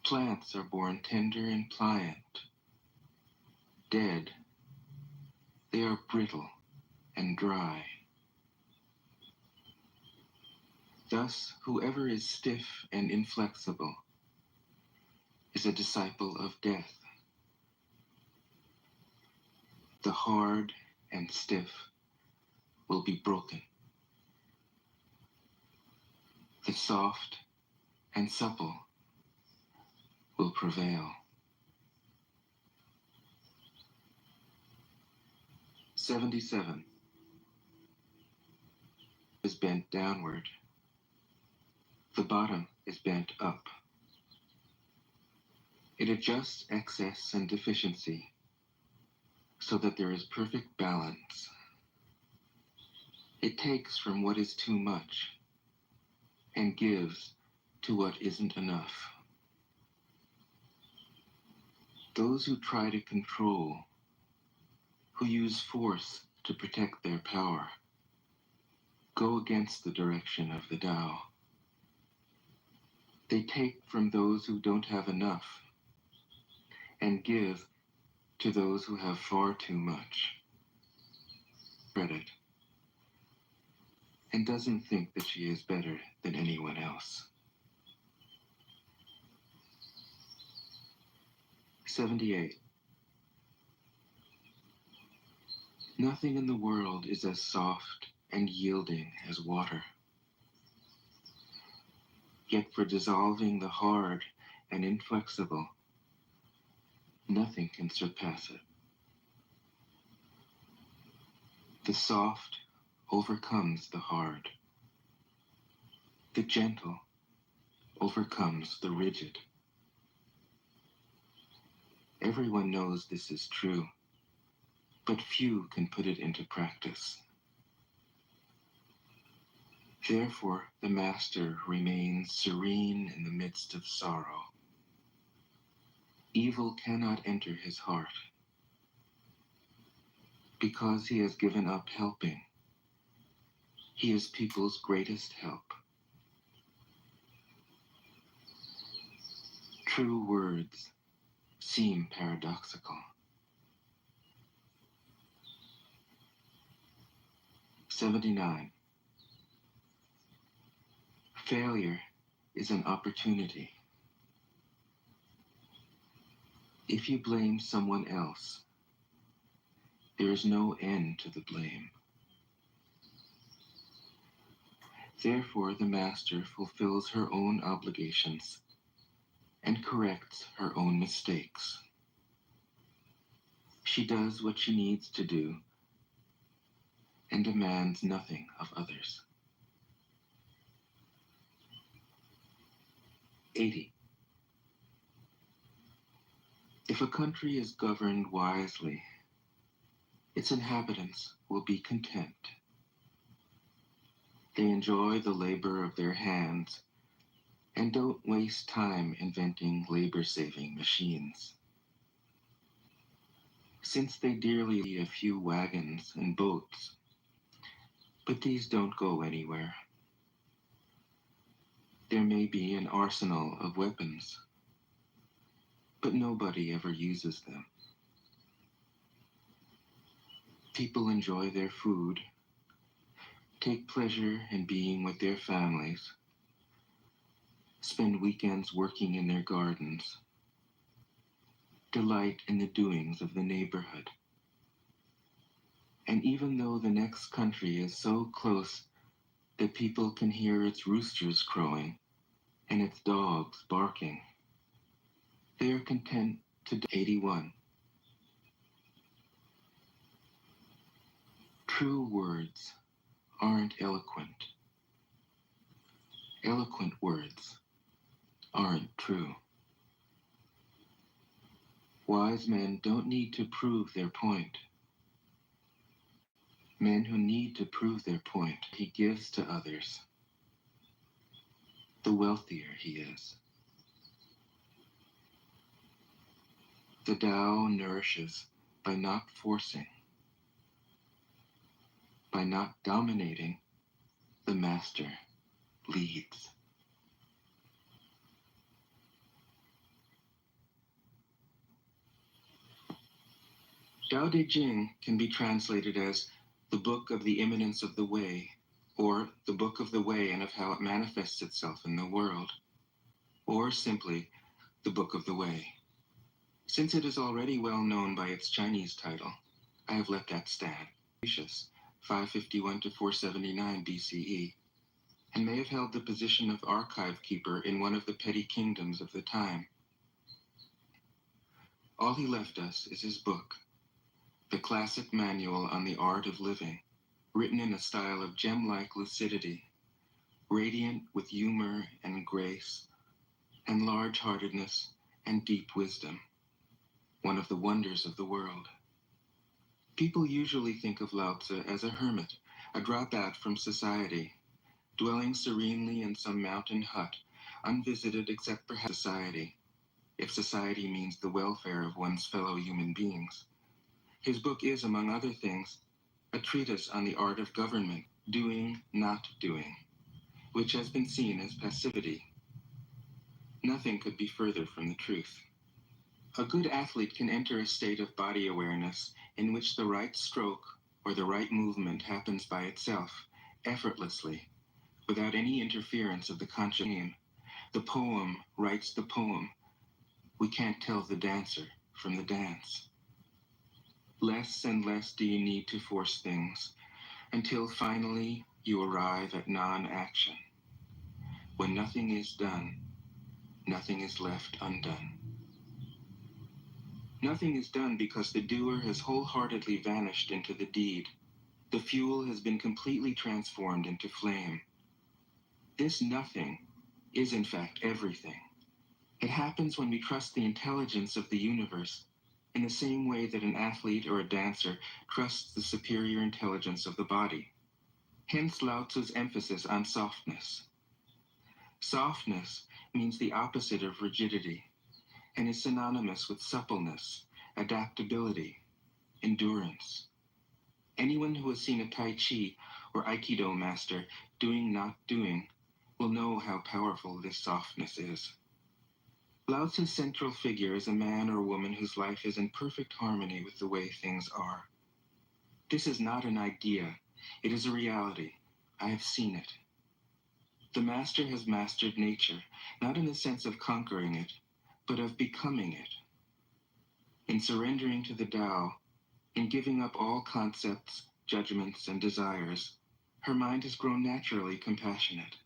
Plants are born tender and pliant. Dead, they are brittle and dry. Thus, whoever is stiff and inflexible is a disciple of death. The hard and stiff will be broken. The soft and supple will prevail. 77. Is bent downward. The bottom is bent up. It adjusts excess and deficiency so that there is perfect balance. It takes from what is too much and gives to what isn't enough. Those who try to control, who use force to protect their power, go against the direction of the Tao. They take from those who don't have enough and give to those who have far too much. Credit. And doesn't think that she is better than anyone else. 78. Nothing in the world is as soft and yielding as water. Yet for dissolving the hard and inflexible, nothing can surpass it. The soft overcomes the hard. The gentle overcomes the rigid. Everyone knows this is true, but few can put it into practice. Therefore, the master remains serene in the midst of sorrow. Evil cannot enter his heart. Because he has given up helping, he is people's greatest help. True words seem paradoxical. 79. Failure is an opportunity. If you blame someone else, there is no end to the blame. Therefore, the master fulfills her own obligations and corrects her own mistakes. She does what she needs to do and demands nothing of others. 80. If a country is governed wisely, its inhabitants will be content. They enjoy the labor of their hands and don't waste time inventing labor-saving machines. Since they dearly need a few wagons and boats, but these don't go anywhere. There may be an arsenal of weapons, but nobody ever uses them. People enjoy their food, take pleasure in being with their families, spend weekends working in their gardens, delight in the doings of the neighborhood. And even though the next country is so close that people can hear its roosters crowing and its dogs barking, they are content to 81. True words aren't eloquent. Eloquent words aren't true. Wise men don't need to prove their point. Men who need to prove their point, he gives to others, the wealthier he is. The Tao nourishes by not forcing, by not dominating. The master leads. Tao Te Ching can be translated as the book of the imminence of the way, or the book of the way and of how it manifests itself in the world, or simply the book of the way. Since it is already well known by its Chinese title, I have let that stand. 551 to 479 BCE, and may have held the position of archive keeper in one of the petty kingdoms of the time. All he left us is his book, the classic manual on the art of living, written in a style of gem-like lucidity, radiant with humor and grace, and large-heartedness and deep wisdom, one of the wonders of the world. People usually think of Lao Tzu as a hermit, a dropout from society, dwelling serenely in some mountain hut, unvisited except perhaps society, if society means the welfare of one's fellow human beings. His book is, among other things, a treatise on the art of government, doing, not doing, which has been seen as passivity. Nothing could be further from the truth. A good athlete can enter a state of body awareness in which the right stroke or the right movement happens by itself, effortlessly, without any interference of the conscious aim. The poem writes the poem. We can't tell the dancer from the dance. Less and less do you need to force things, until finally you arrive at non-action. When nothing is done, nothing is left undone. Nothing is done because the doer has wholeheartedly vanished into the deed. The fuel has been completely transformed into flame. This nothing is in fact everything. It happens when we trust the intelligence of the universe in the same way that an athlete or a dancer trusts the superior intelligence of the body. Hence Lao Tzu's emphasis on softness. Softness means the opposite of rigidity and is synonymous with suppleness, adaptability, endurance. Anyone who has seen a Tai Chi or Aikido master doing not doing will know how powerful this softness is. Lao Tzu's central figure is a man or woman whose life is in perfect harmony with the way things are. This is not an idea, it is a reality. I have seen it. The master has mastered nature, not in the sense of conquering it, but of becoming it. In surrendering to the Tao, in giving up all concepts, judgments, and desires, her mind has grown naturally compassionate.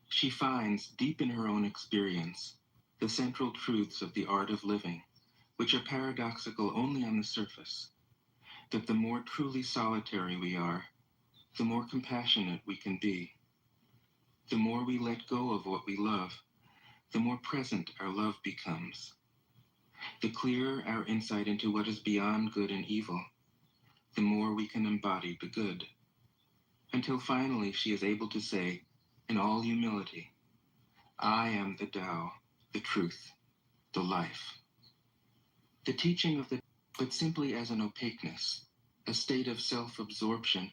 She finds, deep in her own experience, the central truths of the art of living, which are paradoxical only on the surface, that the more truly solitary we are, the more compassionate we can be. The more we let go of what we love, the more present our love becomes. The clearer our insight into what is beyond good and evil, the more we can embody the good. Until finally she is able to say, in all humility, I am the Tao, the truth, the life. The teaching of the, but simply as an opaqueness, a state of self-absorption,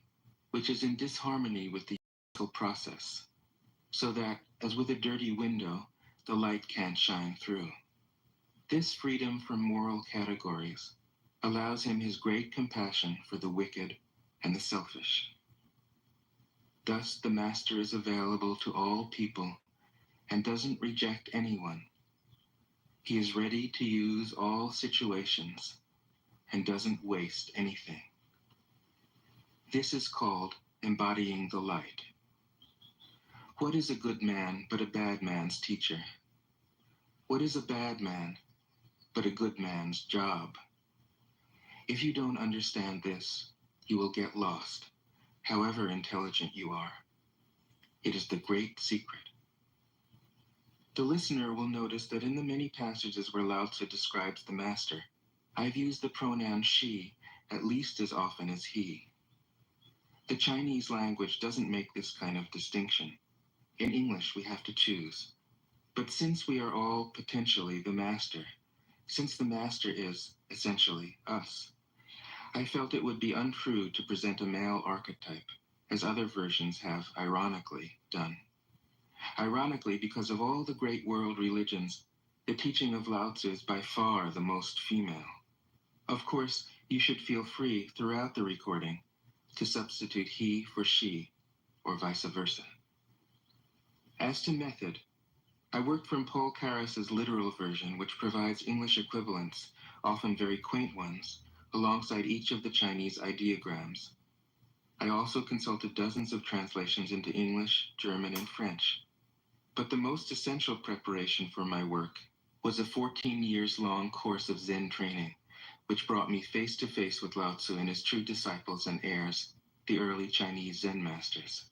which is in disharmony with the process, so that, as with a dirty window, the light can't shine through. This freedom from moral categories allows him his great compassion for the wicked and the selfish. Thus, the master is available to all people and doesn't reject anyone. He is ready to use all situations and doesn't waste anything. This is called embodying the light. What is a good man but a bad man's teacher? What is a bad man but a good man's job? If you don't understand this, you will get lost, however intelligent you are. It is the great secret. The listener will notice that in the many passages where Lao Tzu describes the master, I've used the pronoun she at least as often as he. The Chinese language doesn't make this kind of distinction. In English, we have to choose. But since we are all potentially the master, since the master is, essentially, us, I felt it would be untrue to present a male archetype, as other versions have, ironically, done. Ironically, because of all the great world religions, the teaching of Lao Tzu is by far the most female. Of course, you should feel free throughout the recording to substitute he for she, or vice versa. As to method, I worked from Paul Carus's literal version, which provides English equivalents, often very quaint ones, alongside each of the Chinese ideograms. I also consulted dozens of translations into English, German, and French. But the most essential preparation for my work was a 14 years long course of Zen training, which brought me face to face with Lao Tzu and his true disciples and heirs, the early Chinese Zen masters.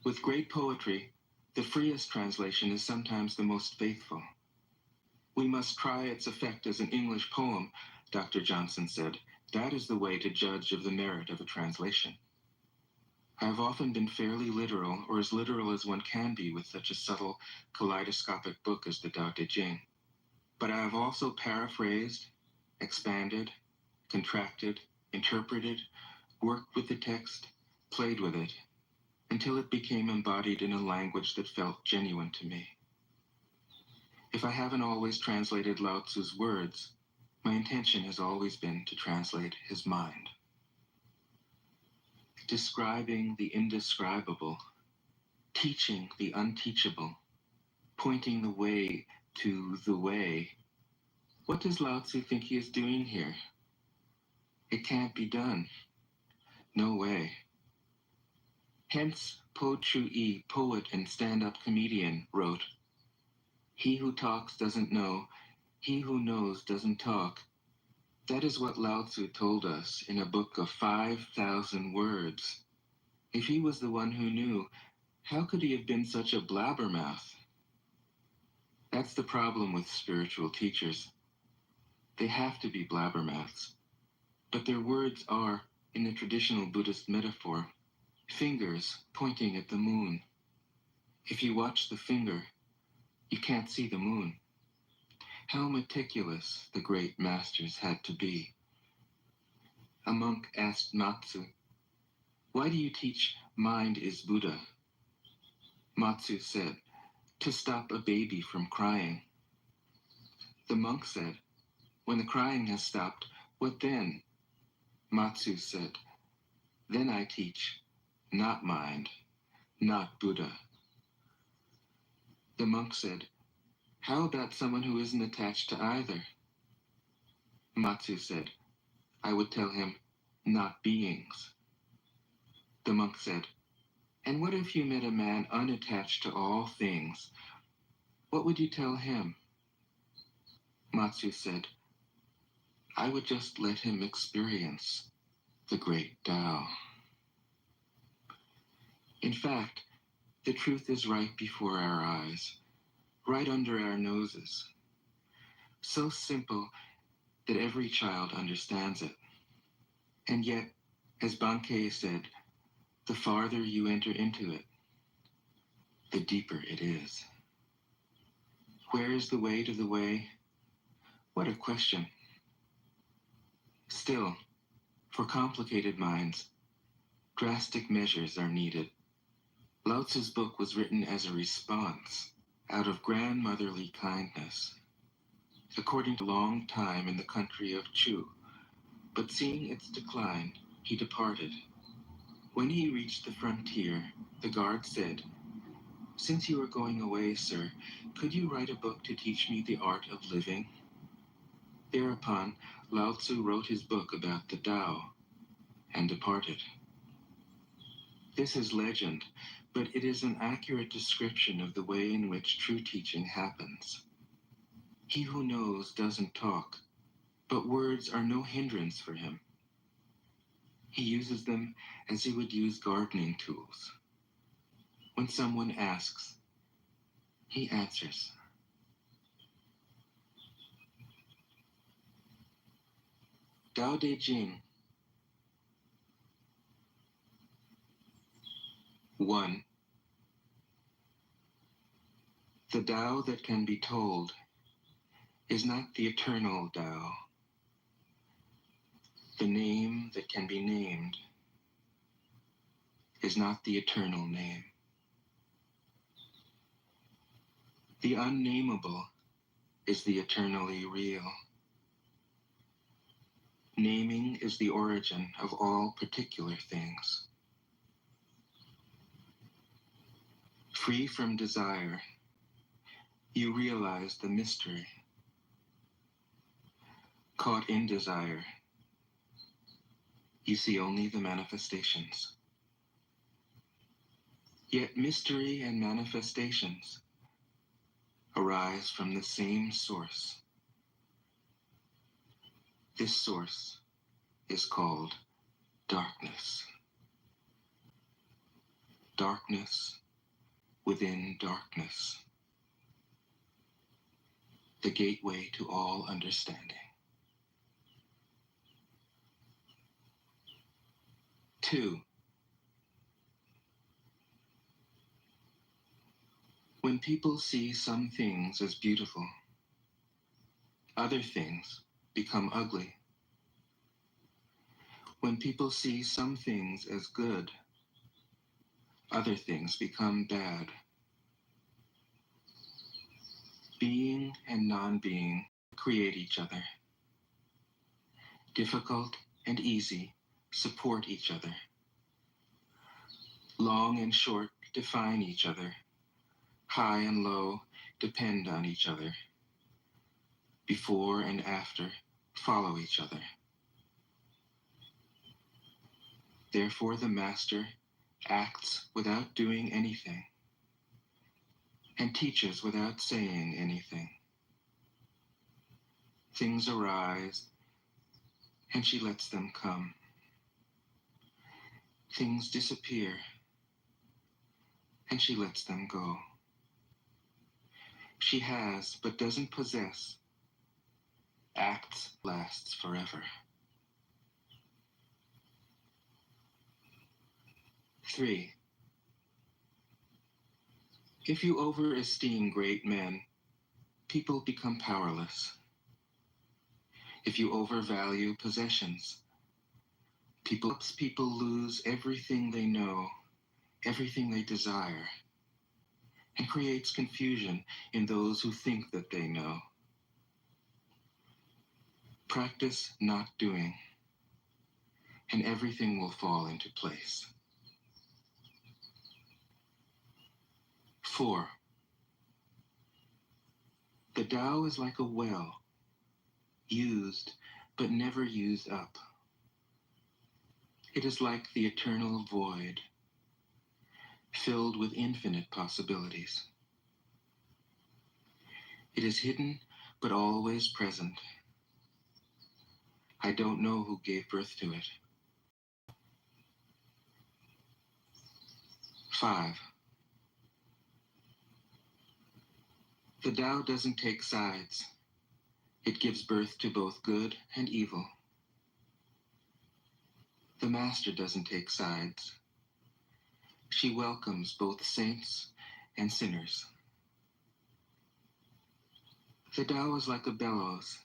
With great poetry, the freest translation is sometimes the most faithful. We must try its effect as an English poem, Dr. Johnson said. That is the way to judge of the merit of a translation. I have often been fairly literal, or as literal as one can be with such a subtle, kaleidoscopic book as the Tao Te Ching. But I have also paraphrased, expanded, contracted, interpreted, worked with the text, played with it, until it became embodied in a language that felt genuine to me. If I haven't always translated Lao Tzu's words, my intention has always been to translate his mind. Describing the indescribable, teaching the unteachable, pointing the way to the way. What does Lao Tzu think he is doing here? It can't be done. No way. Hence, Po Chu-yi, poet and stand-up comedian, wrote, "He who talks doesn't know, he who knows doesn't talk." That is what Lao Tzu told us in a book of 5,000 words. If he was the one who knew, how could he have been such a blabbermouth? That's the problem with spiritual teachers. They have to be blabbermouths. But their words are, in the traditional Buddhist metaphor, fingers pointing at the moon. If you watch the finger, you can't see the moon. How meticulous the great masters had to be. A monk asked Matsu, "Why do you teach mind is Buddha?" Matsu said, "To stop a baby from crying." The monk said, "When the crying has stopped, what then?" Matsu said, "Then I teach, not mind, not Buddha." The monk said, "How about someone who isn't attached to either?" Matsu said, "I would tell him, not beings." The monk said, "And what if you met a man unattached to all things? What would you tell him?" Matsu said, "I would just let him experience the great Tao." In fact, the truth is right before our eyes, right under our noses. So simple that every child understands it. And yet, as Bankei said, the farther you enter into it, the deeper it is. Where is the way to the way? What a question. Still, for complicated minds, drastic measures are needed. Lao Tzu's book was written as a response, out of grandmotherly kindness. according to a long time in the country of Chu. But seeing its decline, he departed. When he reached the frontier, the guard said, "Since you are going away, sir, could you write a book to teach me the art of living?" Thereupon, Lao Tzu wrote his book about the Tao and departed. This is legend, but it is an accurate description of the way in which true teaching happens. He who knows doesn't talk, but words are no hindrance for him. He uses them as he would use gardening tools. When someone asks, he answers. Tao De Jing. 1. The Tao that can be told is not the eternal Tao. The name that can be named is not the eternal name. The unnameable is the eternally real. Naming is the origin of all particular things. Free from desire, you realize the mystery. Caught in desire, you see only the manifestations. Yet mystery and manifestations arise from the same source. This source is called darkness. Darkness within darkness. The gateway to all understanding. 2. When people see some things as beautiful, other things become ugly. When people see some things as good, other things become bad. Being and non-being create each other. Difficult and easy support each other. Long and short define each other. High and low depend on each other. Before and after follow each other. Therefore the master acts without doing anything and teaches without saying anything. Things arise and she lets them come. Things disappear and she lets them go. She has but doesn't possess. Acts lasts forever. 3. If you overesteem great men, people become powerless. If you overvalue possessions, people lose everything they know, everything they desire, and creates confusion in those who think that they know. Practice not doing, and everything will fall into place. 4. The Tao is like a well, used but never used up. It is like the eternal void, filled with infinite possibilities. It is hidden but always present. I don't know who gave birth to it. 5. The Tao doesn't take sides. It gives birth to both good and evil. The Master doesn't take sides. She welcomes both saints and sinners. The Tao is like a bellows.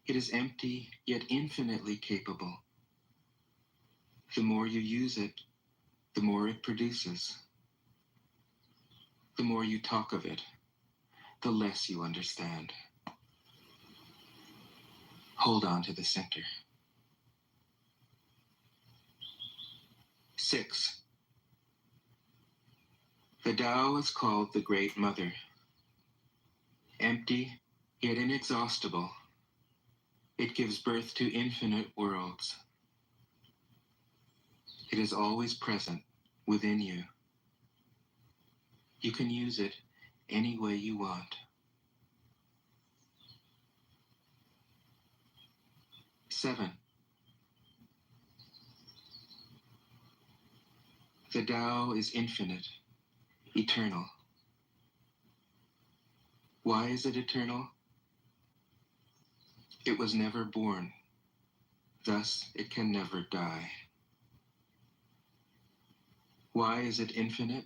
It is empty, yet infinitely capable. The more you use it, the more it produces. The more you talk of it, the less you understand. Hold on to the center. 6. The Tao is called the Great Mother. Empty, yet inexhaustible, it gives birth to infinite worlds. It is always present within you. You can use it any way you want. 7. The Tao is infinite, eternal. Why is it eternal? It was never born, thus it can never die. Why is it infinite?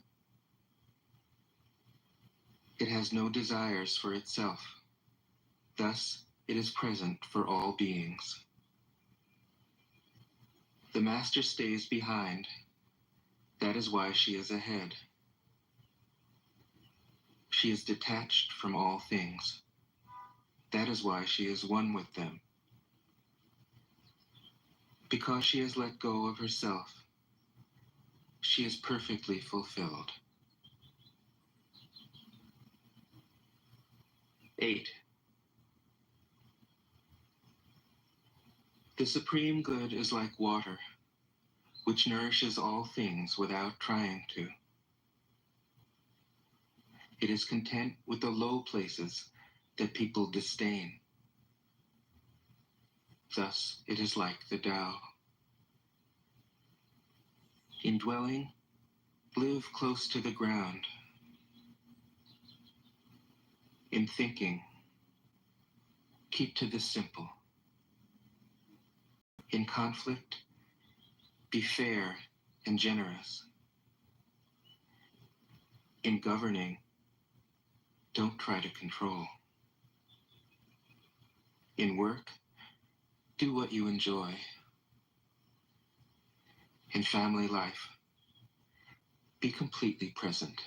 It has no desires for itself, thus it is present for all beings. The Master stays behind, that is why she is ahead. She is detached from all things. That is why she is one with them. Because she has let go of herself, she is perfectly fulfilled. 8. The Supreme Good is like water, which nourishes all things without trying to. It is content with the low places that people disdain. Thus, it is like the Tao. In dwelling, live close to the ground. In thinking, keep to the simple. In conflict, be fair and generous. In governing, don't try to control. In work, do what you enjoy. In family life, be completely present.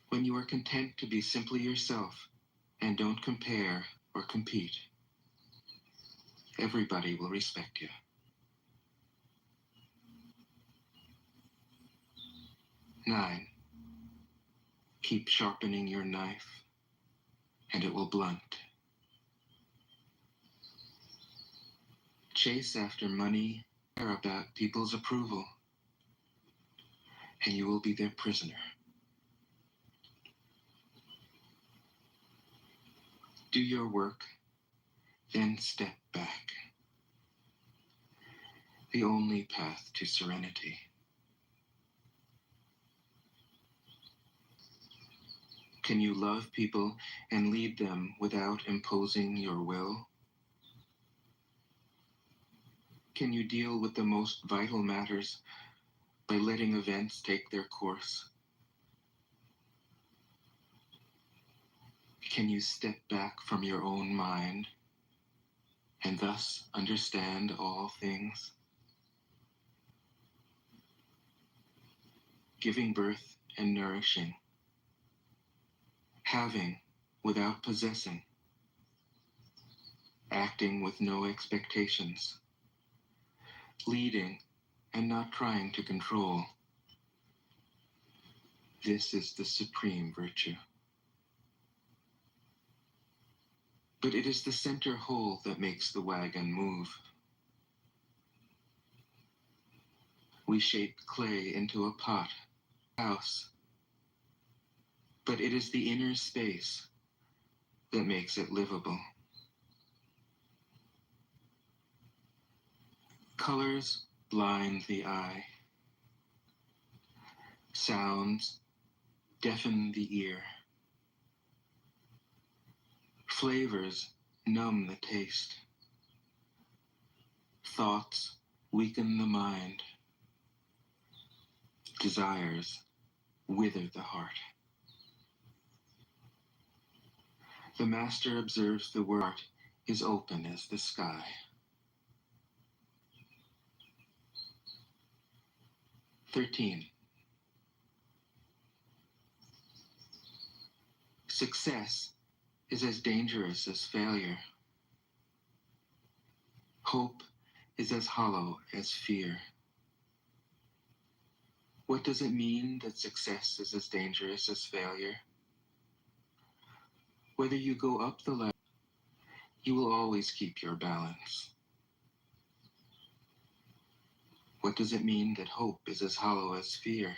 When you are content to be simply yourself and don't compare or compete, everybody will respect you. 9. Keep sharpening your knife, and it will blunt. Chase after money, care about people's approval, and you will be their prisoner. Do your work, then step back. The only path to serenity. Can you love people and lead them without imposing your will? Can you deal with the most vital matters by letting events take their course? Can you step back from your own mind and thus understand all things? Giving birth and nourishing, having without possessing, acting with no expectations, leading and not trying to control. This is the supreme virtue. But it is the center hole that makes the wagon move. We shape clay into a pot, house, but it is the inner space that makes it livable. Colors blind the eye. Sounds deafen the ear. Flavors numb the taste. Thoughts weaken the mind. Desires wither the heart. The Master observes the world is open as the sky. 13. Success is as dangerous as failure. Hope is as hollow as fear. What does it mean that success is as dangerous as failure? Whether you go up the ladder, you will always keep your balance. What does it mean that hope is as hollow as fear?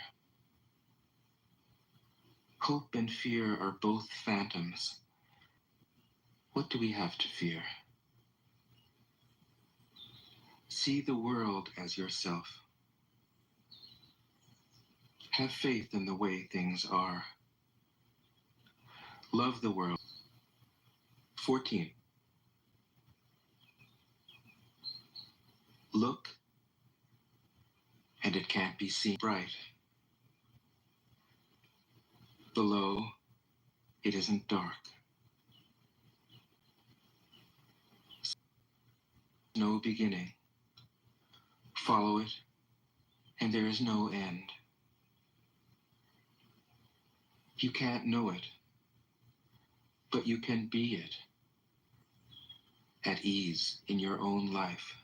Hope and fear are both phantoms. What do we have to fear? See the world as yourself. Have faith in the way things are. Love the world. 14. Look, and it can't be seen bright. Below, it isn't dark. No beginning. Follow it, and there is no end. You can't know it, but you can be it. At ease in your own life.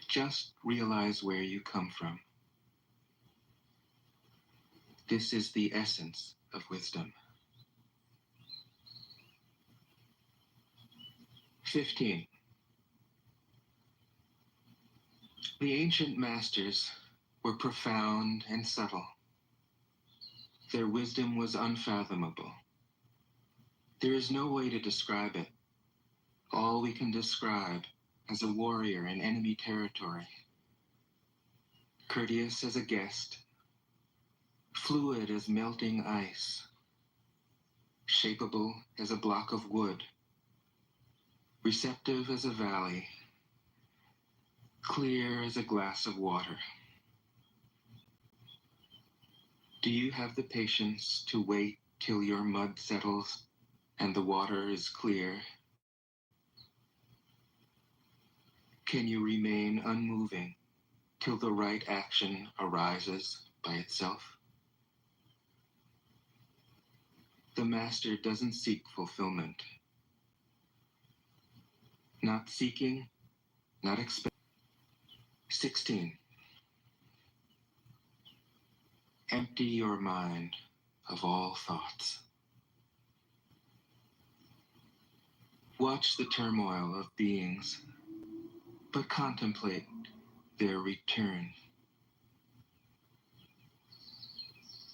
Just realize where you come from. This is the essence of wisdom. 15. The ancient masters were profound and subtle. Their wisdom was unfathomable. There is no way to describe it. All we can describe as a warrior in enemy territory. Courteous as a guest. Fluid as melting ice. Shapeable as a block of wood. Receptive as a valley. Clear as a glass of water. Do you have the patience to wait till your mud settles and the water is clear? Can you remain unmoving till the right action arises by itself? The master doesn't seek fulfillment. Not seeking, not expecting. 16. Empty your mind of all thoughts. Watch the turmoil of beings, but contemplate their return.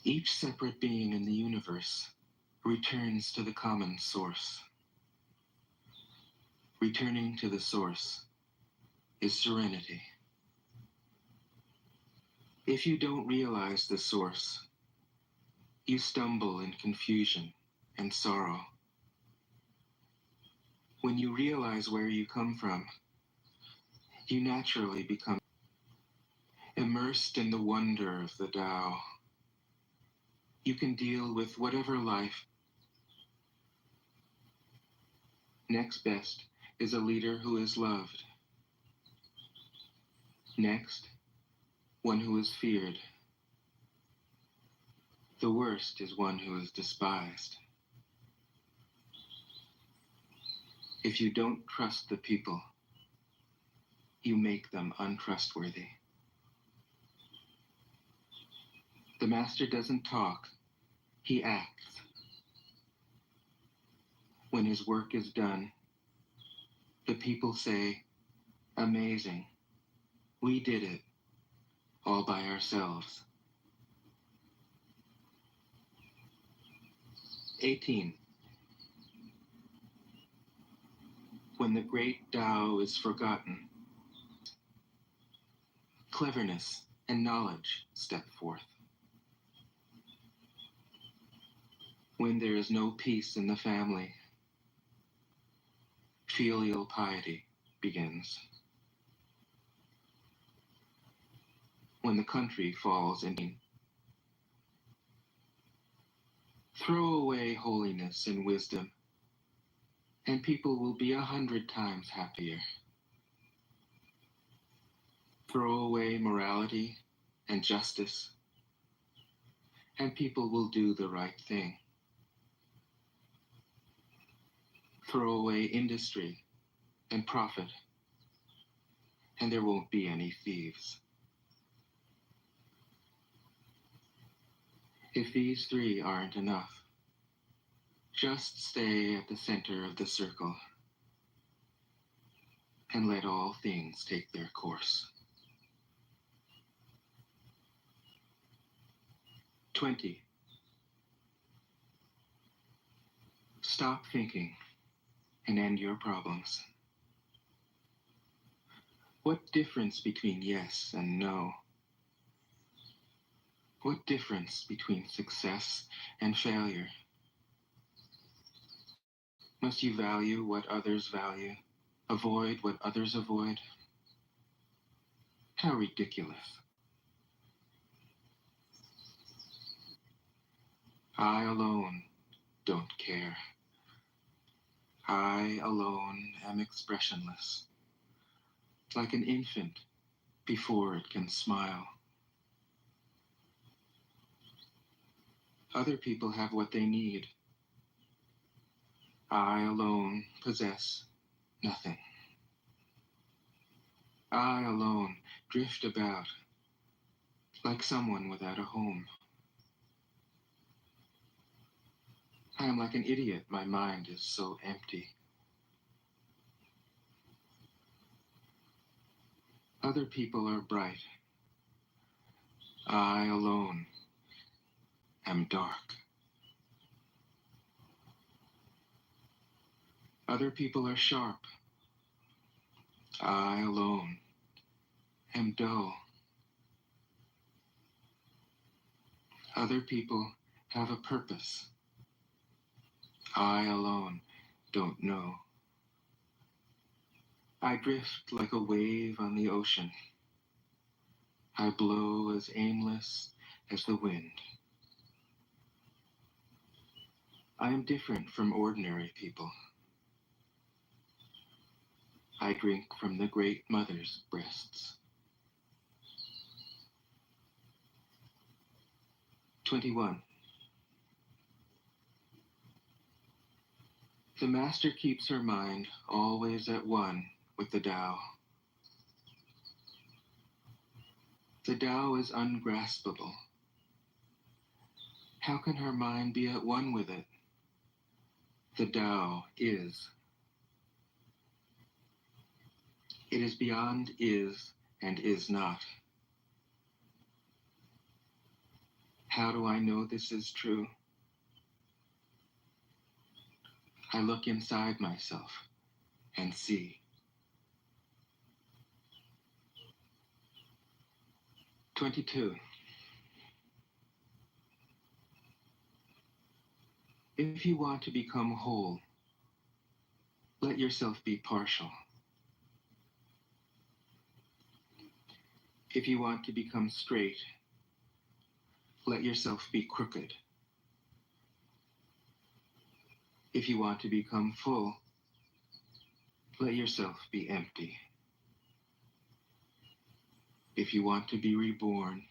Each separate being in the universe returns to the common source. Returning to the source is serenity. If you don't realize the source, you stumble in confusion and sorrow. When you realize where you come from, you naturally become immersed in the wonder of the Tao. You can deal with whatever life. Next best is a leader who is loved. Next, one who is feared. The worst is one who is despised. If you don't trust the people, you make them untrustworthy. The master doesn't talk, he acts. When his work is done, the people say, "Amazing, we did it, all by ourselves." 18. When the great Tao is forgotten, cleverness and knowledge step forth. When there is no peace in the family, filial piety begins. When the country falls in, throw away holiness and wisdom, and people will be 100 times happier. Throw away morality and justice, and people will do the right thing. Throw away industry and profit, and there won't be any thieves. If these three aren't enough, just stay at the center of the circle and let all things take their course. 20. Stop thinking and end your problems. What difference between yes and no? What difference between success and failure? Must you value what others value, avoid what others avoid? How ridiculous. I alone don't care. I alone am expressionless, like an infant before it can smile. Other people have what they need. I alone possess nothing. I alone drift about like someone without a home. I am like an idiot. My mind is so empty. Other people are bright. I alone am dark. Other people are sharp. I alone am dull. Other people have a purpose. I alone don't know. I drift like a wave on the ocean. I blow as aimless as the wind. I am different from ordinary people. I drink from the great mother's breasts. 21. The master keeps her mind always at one with the Tao. The Tao is ungraspable. How can her mind be at one with it? The Tao is. It is beyond is and is not. How do I know this is true? I look inside myself and see. 22. If you want to become whole, let yourself be partial. If you want to become straight, let yourself be crooked. If you want to become full, let yourself be empty. If you want to be reborn,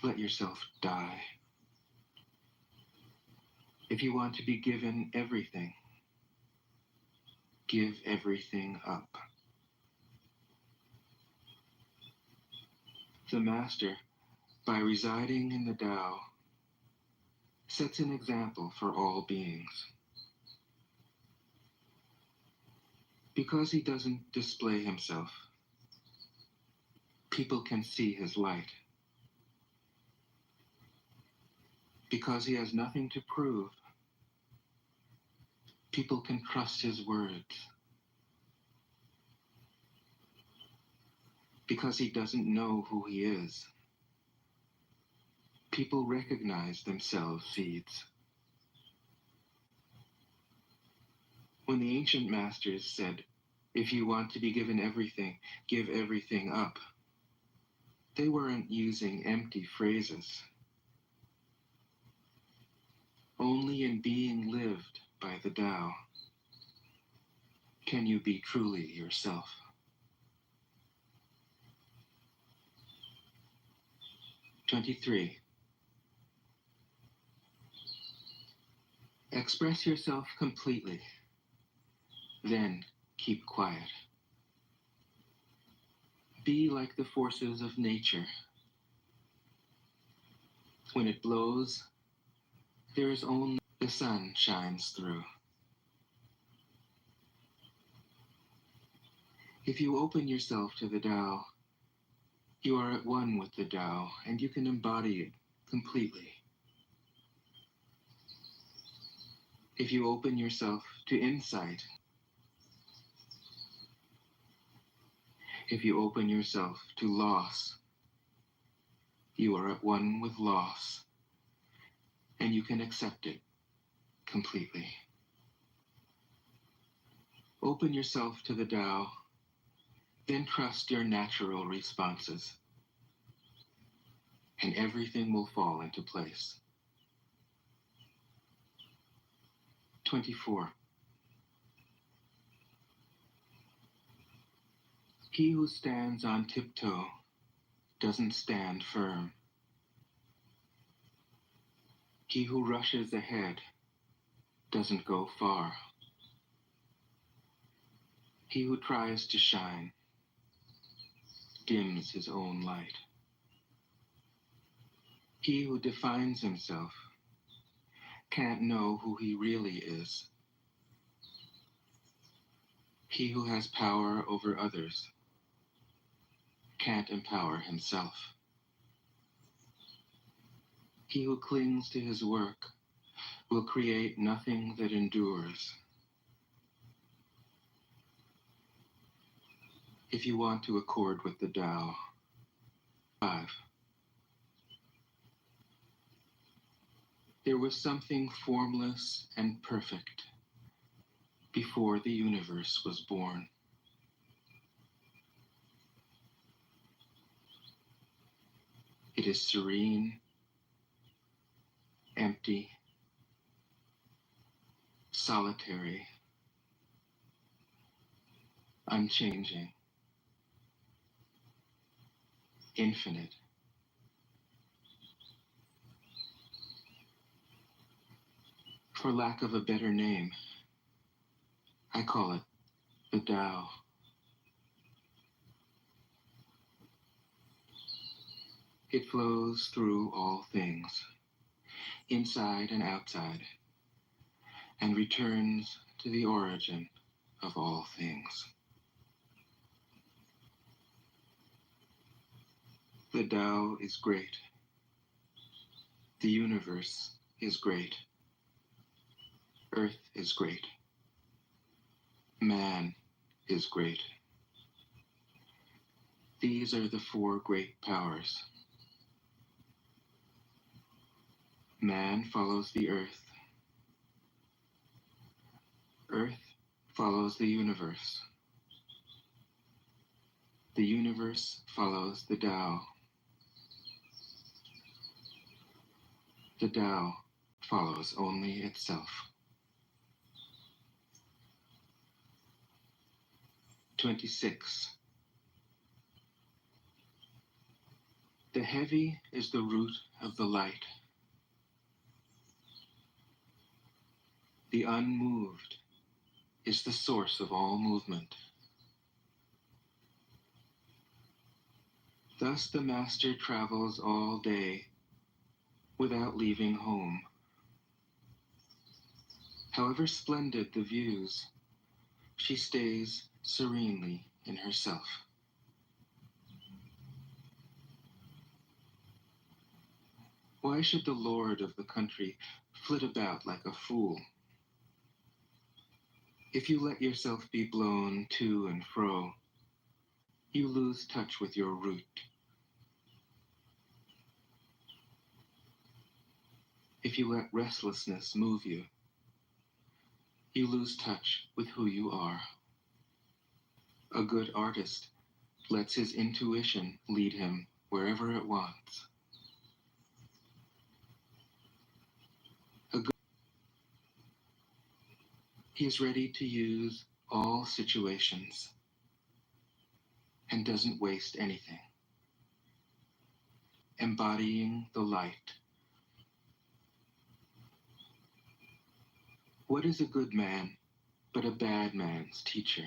let yourself die. If you want to be given everything, give everything up. The Master, by residing in the Tao, sets an example for all beings. Because he doesn't display himself, people can see his light. Because he has nothing to prove, people can trust his words. Because he doesn't know who he is, people recognize themselves seeds. When the ancient masters said, if you want to be given everything, give everything up, they weren't using empty phrases. Only in being lived by the Tao can you be truly yourself. 23. Express yourself completely, then keep quiet. Be like the forces of nature. When it blows, there is only the sun shines through. If you open yourself to the Tao, you are at one with the Tao, and you can embody it completely. If you open yourself to insight, if you open yourself to loss, you are at one with loss, and you can accept it completely. Open yourself to the Tao, then trust your natural responses, and everything will fall into place. 24. He who stands on tiptoe doesn't stand firm. He who rushes ahead doesn't go far. He who tries to shine dims his own light. He who defines himself can't know who he really is. He who has power over others can't empower himself. He who clings to his work will create nothing that endures. If you want to accord with the Tao. 5. There was something formless and perfect before the universe was born. It is serene, empty, solitary, unchanging, infinite. For lack of a better name, I call it the Tao. It flows through all things, inside and outside, and returns to the origin of all things. The Tao is great. The universe is great. Earth is great. Man is great. These are the four great powers. Man follows the earth. Earth follows the universe. The universe follows the Tao. The Tao follows only itself. 26. The heavy is the root of the light. The unmoved is the source of all movement. Thus the master travels all day without leaving home. However splendid the views, she stays serenely in herself. Why should the lord of the country flit about like a fool? If you let yourself be blown to and fro, you lose touch with your root. If you let restlessness move you, you lose touch with who you are. A good artist lets his intuition lead him wherever it wants. He is ready to use all situations and doesn't waste anything. Embodying the light. What is a good man but a bad man's teacher?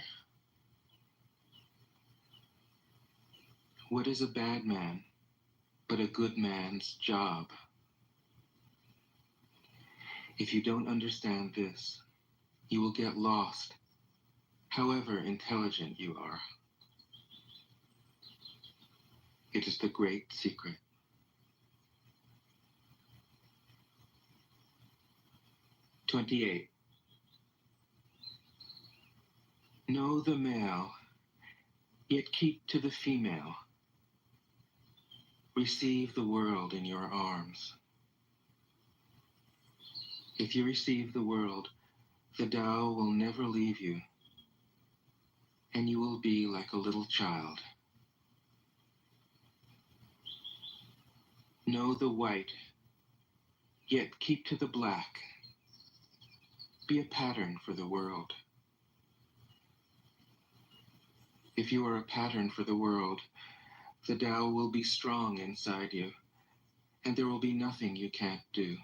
What is a bad man but a good man's job? If you don't understand this, you will get lost, however intelligent you are. It is the great secret. 28. Know the male, yet keep to the female. Receive the world in your arms. If you receive the world, the Tao will never leave you, and you will be like a little child. Know the white, yet keep to the black. Be a pattern for the world. If you are a pattern for the world, the Tao will be strong inside you, and there will be nothing you can't do.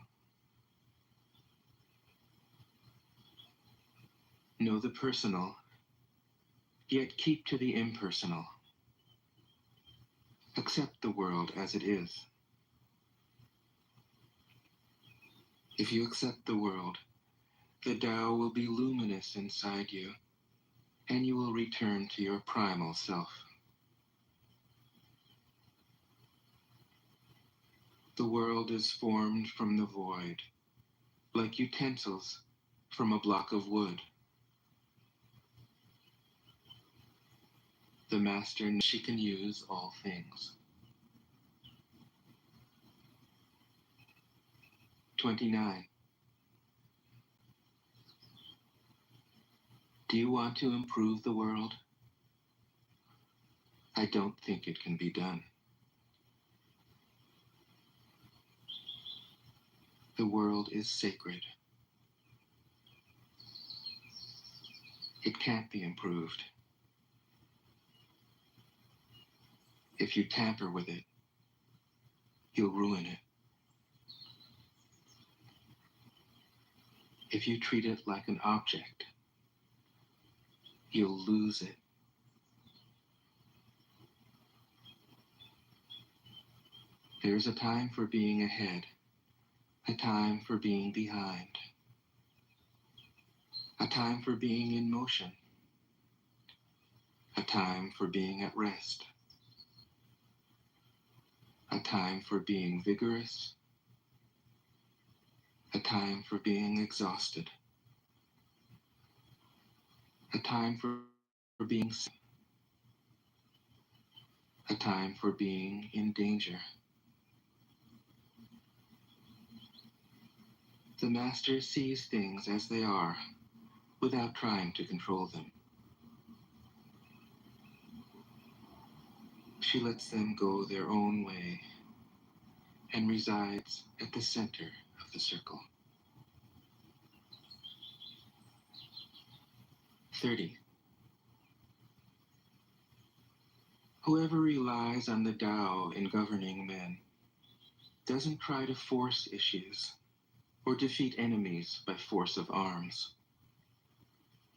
Know the personal, yet keep to the impersonal. Accept the world as it is. If you accept the world, the Tao will be luminous inside you, and you will return to your primal self. The world is formed from the void, like utensils from a block of wood. The master knows she can use all things. 29. Do you want to improve the world? I don't think it can be done. The world is sacred. It can't be improved. If you tamper with it, you'll ruin it. If you treat it like an object, you'll lose it. There's a time for being ahead, a time for being behind, a time for being in motion, a time for being at rest, a time for being vigorous, a time for being exhausted, a time for being sick, a time for being in danger. The master sees things as they are without trying to control them. She lets them go their own way and resides at the center of the circle. 30. Whoever relies on the Tao in governing men doesn't try to force issues or defeat enemies by force of arms.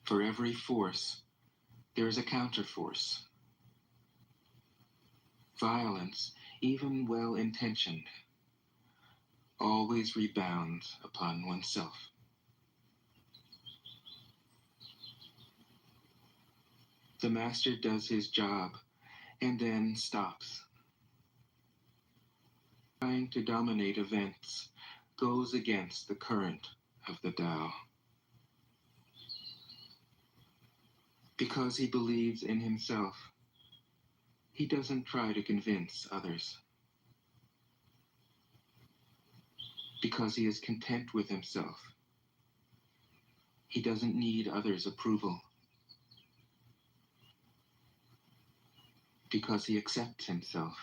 For every force, there is a counterforce. Violence, even well-intentioned, always rebounds upon oneself. The master does his job and then stops. Trying to dominate events goes against the current of the Tao. Because he believes in himself, he doesn't try to convince others. Because he is content with himself, he doesn't need others' approval. Because he accepts himself,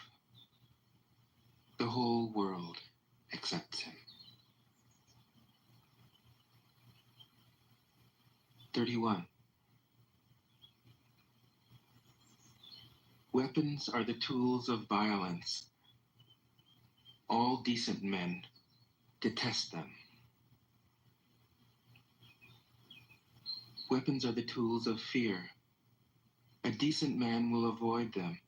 the whole world accepts him. 31. Weapons are the tools of violence. All decent men detest them. Weapons are the tools of fear. A decent man will avoid them,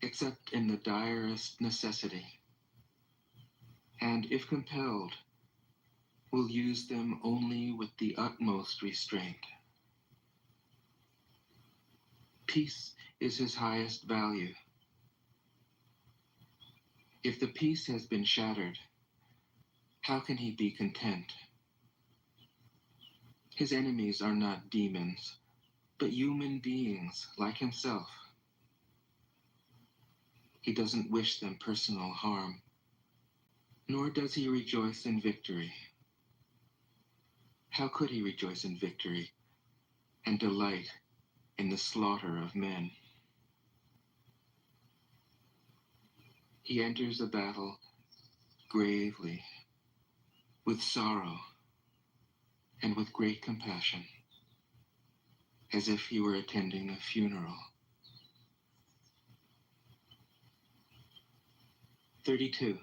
except in the direst necessity, and if compelled, will use them only with the utmost restraint. Peace is his highest value. If the peace has been shattered, how can he be content? His enemies are not demons, but human beings like himself. He doesn't wish them personal harm, nor does he rejoice in victory. How could he rejoice in victory and delight in the slaughter of men? He enters a battle gravely, with sorrow, and with great compassion, as if he were attending a funeral. 32.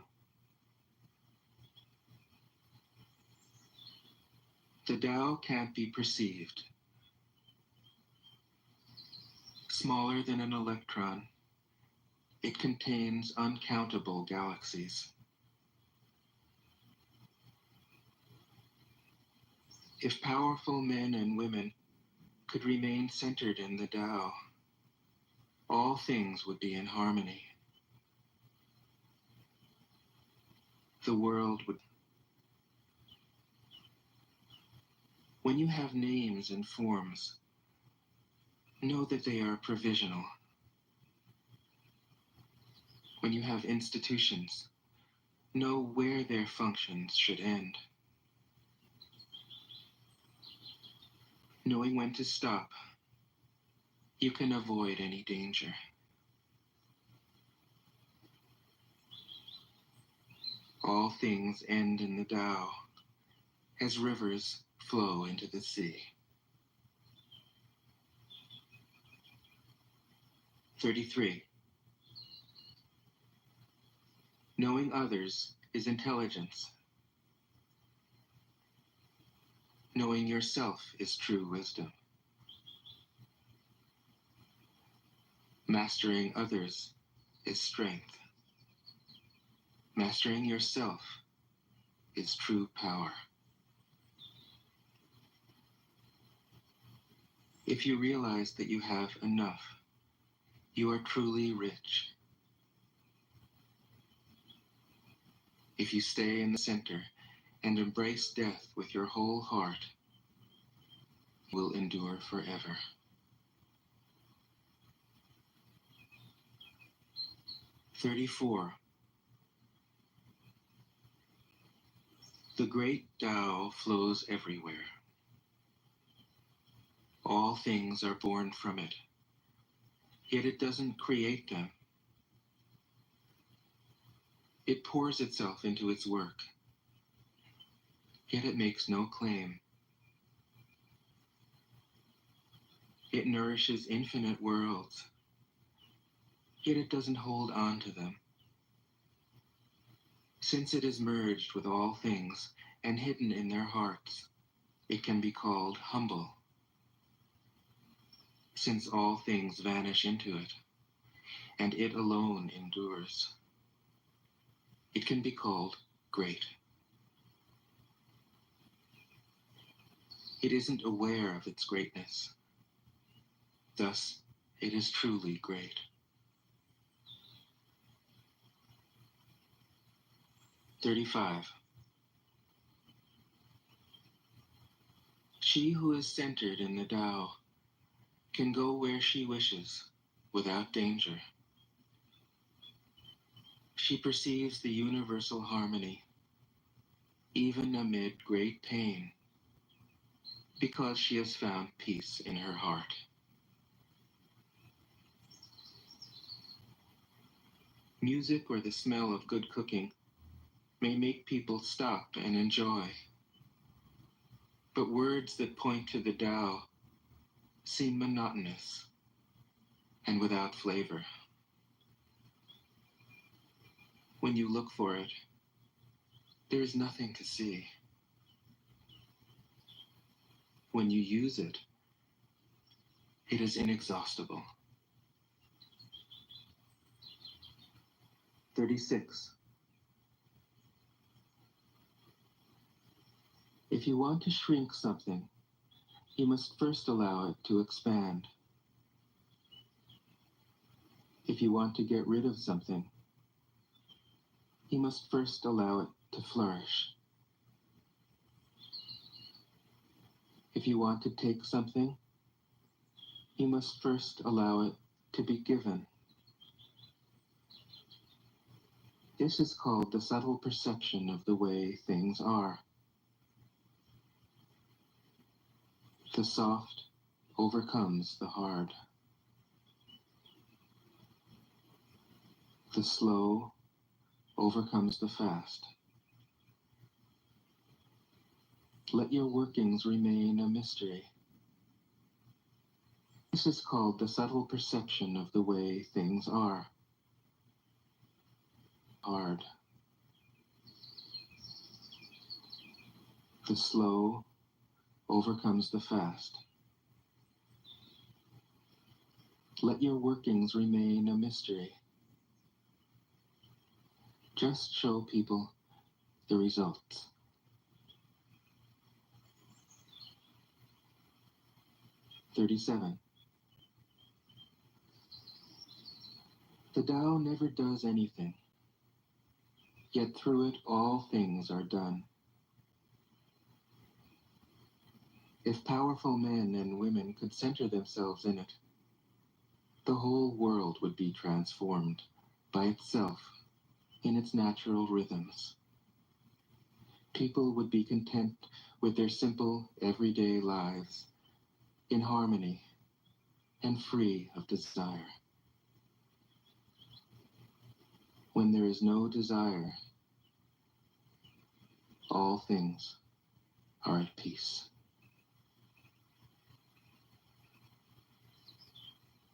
The Tao can't be perceived. Smaller than an electron, it contains uncountable galaxies. If powerful men and women could remain centered in the Tao, all things would be in harmony. The world would. When you have names and forms, know that they are provisional. When you have institutions, know where their functions should end. Knowing when to stop, you can avoid any danger. All things end in the Tao, as rivers flow into the sea. 33. Knowing others is intelligence. Knowing yourself is true wisdom. Mastering others is strength. Mastering yourself is true power. If you realize that you have enough, you are truly rich. If you stay in the center and embrace death with your whole heart, you will endure forever. 34. The great Tao flows everywhere. All things are born from it, yet it doesn't create them. It pours itself into its work, yet it makes no claim. It nourishes infinite worlds, yet it doesn't hold on to them. Since it is merged with all things and hidden in their hearts, it can be called humble. Since all things vanish into it, and it alone endures, it can be called great. It isn't aware of its greatness. Thus, it is truly great. 35. She who is centered in the Tao can go where she wishes without danger. She perceives the universal harmony, even amid great pain, because she has found peace in her heart. Music or the smell of good cooking may make people stop and enjoy, but words that point to the Tao seem monotonous and without flavor. When you look for it, there is nothing to see. When you use it, It is inexhaustible. 36. If you want to shrink something, you must first allow it to expand. If you want to get rid of something, you must first allow it to flourish. If you want to take something, you must first allow it to be given. This is called the subtle perception of the way things are. The soft overcomes the hard. The slow overcomes the fast. Let your workings remain a mystery. This is called the subtle perception of the way things are. Hard. The slow overcomes the fast. Let your workings remain a mystery. Just show people the results. "37. The Tao never does anything, yet through it all things are done. If powerful men and women could center themselves in it, the whole world would be transformed by itself in its natural rhythms. People would be content with their simple, everyday lives, in harmony and free of desire. When there is no desire, all things are at peace."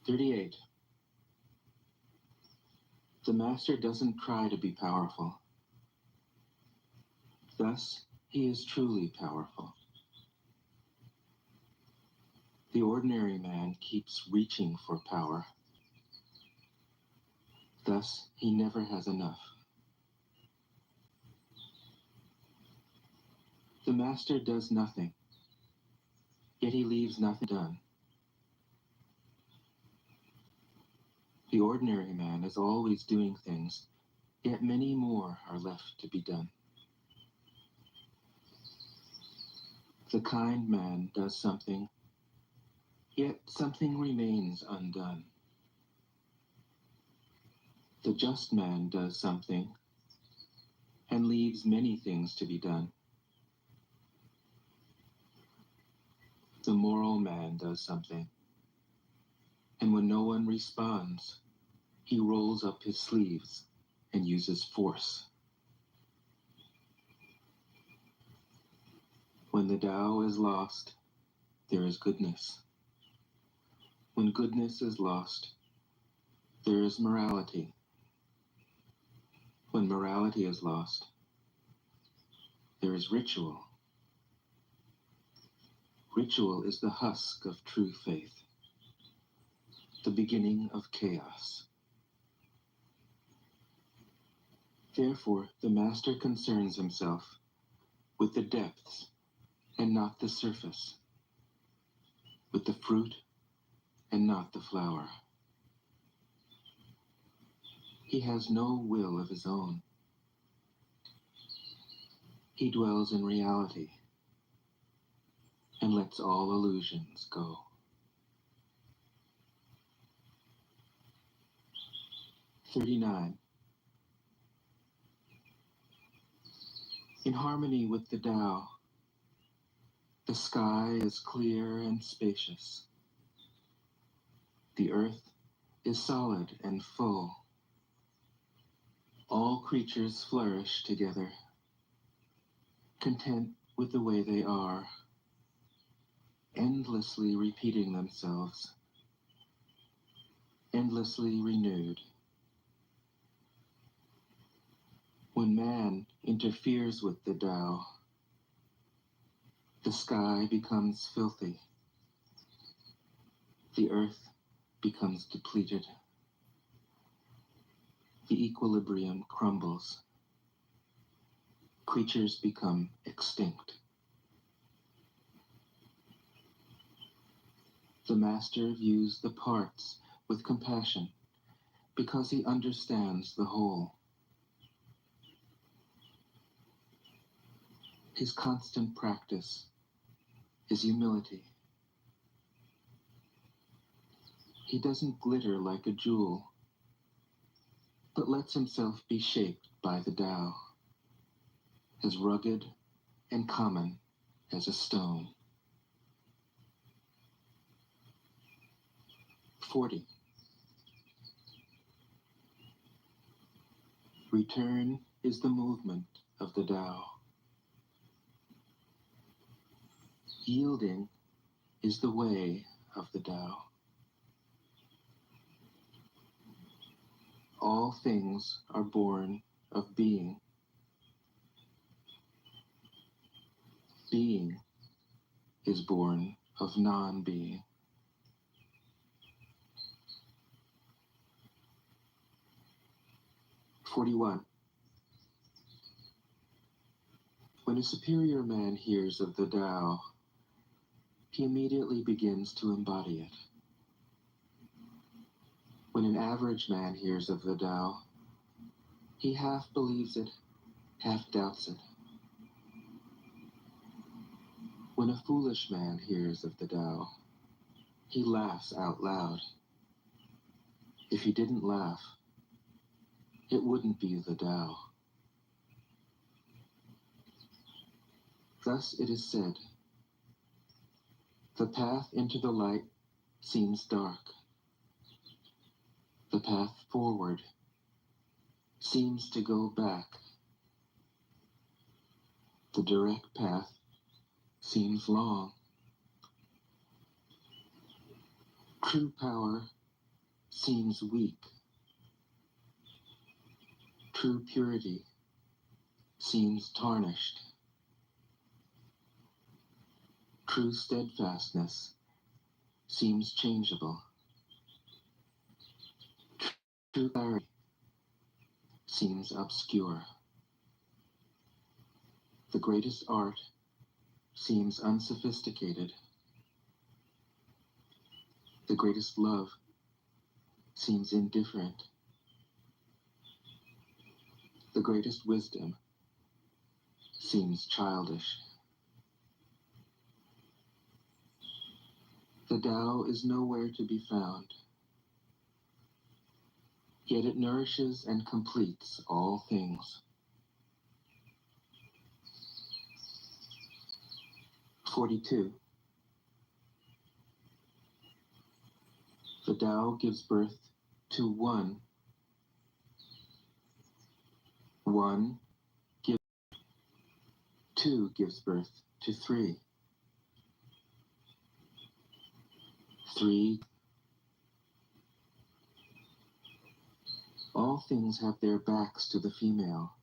38. The master doesn't try to be powerful. Thus, he is truly powerful. The ordinary man keeps reaching for power. Thus, he never has enough. The master does nothing, yet he leaves nothing done. The ordinary man is always doing things, yet many more are left to be done. The kind man does something, yet something remains undone. The just man does something, and leaves many things to be done. The moral man does something, and when no one responds, he rolls up his sleeves and uses force. When the Tao is lost, there is goodness. When goodness is lost, there is morality. When morality is lost, there is ritual. Ritual is the husk of true faith, the beginning of chaos. Therefore, the master concerns himself with the depths and not the surface, with the fruit and not the flower. He has no will of his own. He dwells in reality and lets all illusions go. 39. In harmony with the Tao, the sky is clear and spacious. The earth is solid and full. All creatures flourish together, content with the way they are, endlessly repeating themselves, endlessly renewed. When man interferes with the Tao, the sky becomes filthy. The earth becomes depleted. The equilibrium crumbles. Creatures become extinct. The master views the parts with compassion because he understands the whole. His constant practice is humility. He doesn't glitter like a jewel, but lets himself be shaped by the Tao, as rugged and common as a stone. 40. Return is the movement of the Tao. Yielding is the way of the Tao. All things are born of being. Being is born of non-being. When a superior man hears of the Tao, he immediately begins to embody it. When an average man hears of the Tao, he half believes it, half doubts it. When a foolish man hears of the Tao, he laughs out loud. If he didn't laugh, it wouldn't be the Tao. Thus it is said, the path into the light seems dark. The path forward seems to go back. The direct path seems long. True power seems weak. True purity seems tarnished. True steadfastness seems changeable. True clarity seems obscure. The greatest art seems unsophisticated. The greatest love seems indifferent. The greatest wisdom seems childish. The Tao is nowhere to be found, yet it nourishes and completes all things. 42. The Tao gives birth to one. One gives. Two gives birth to three. Three. All things have their backs to the female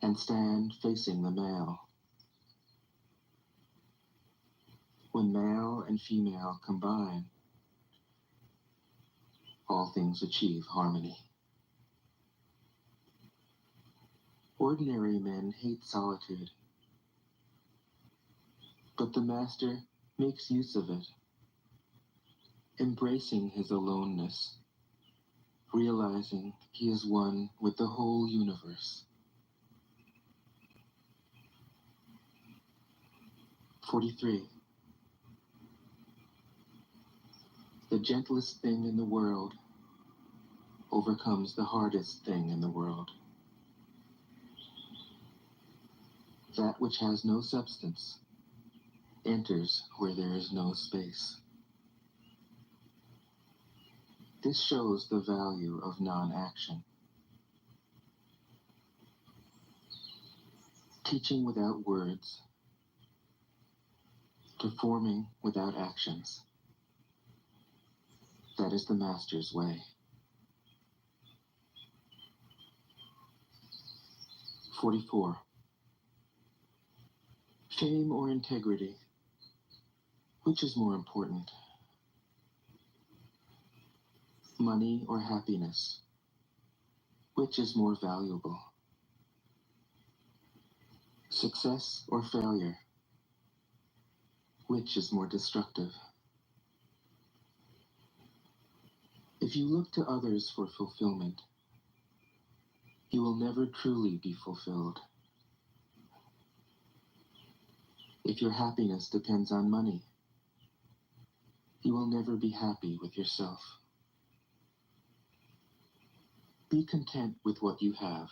and stand facing the male. When male and female combine, all things achieve harmony. Ordinary men hate solitude, but the master makes use of it, embracing his aloneness, realizing he is one with the whole universe. 43. The gentlest thing in the world overcomes the hardest thing in the world. That which has no substance enters where there is no space. This shows the value of non-action. Teaching without words, performing without actions. That is the master's way. 44. Fame or integrity? Which is more important? Money or happiness? Which is more valuable? Success or failure? Which is more destructive? If you look to others for fulfillment, you will never truly be fulfilled. If your happiness depends on money, you will never be happy with yourself. Be content with what you have.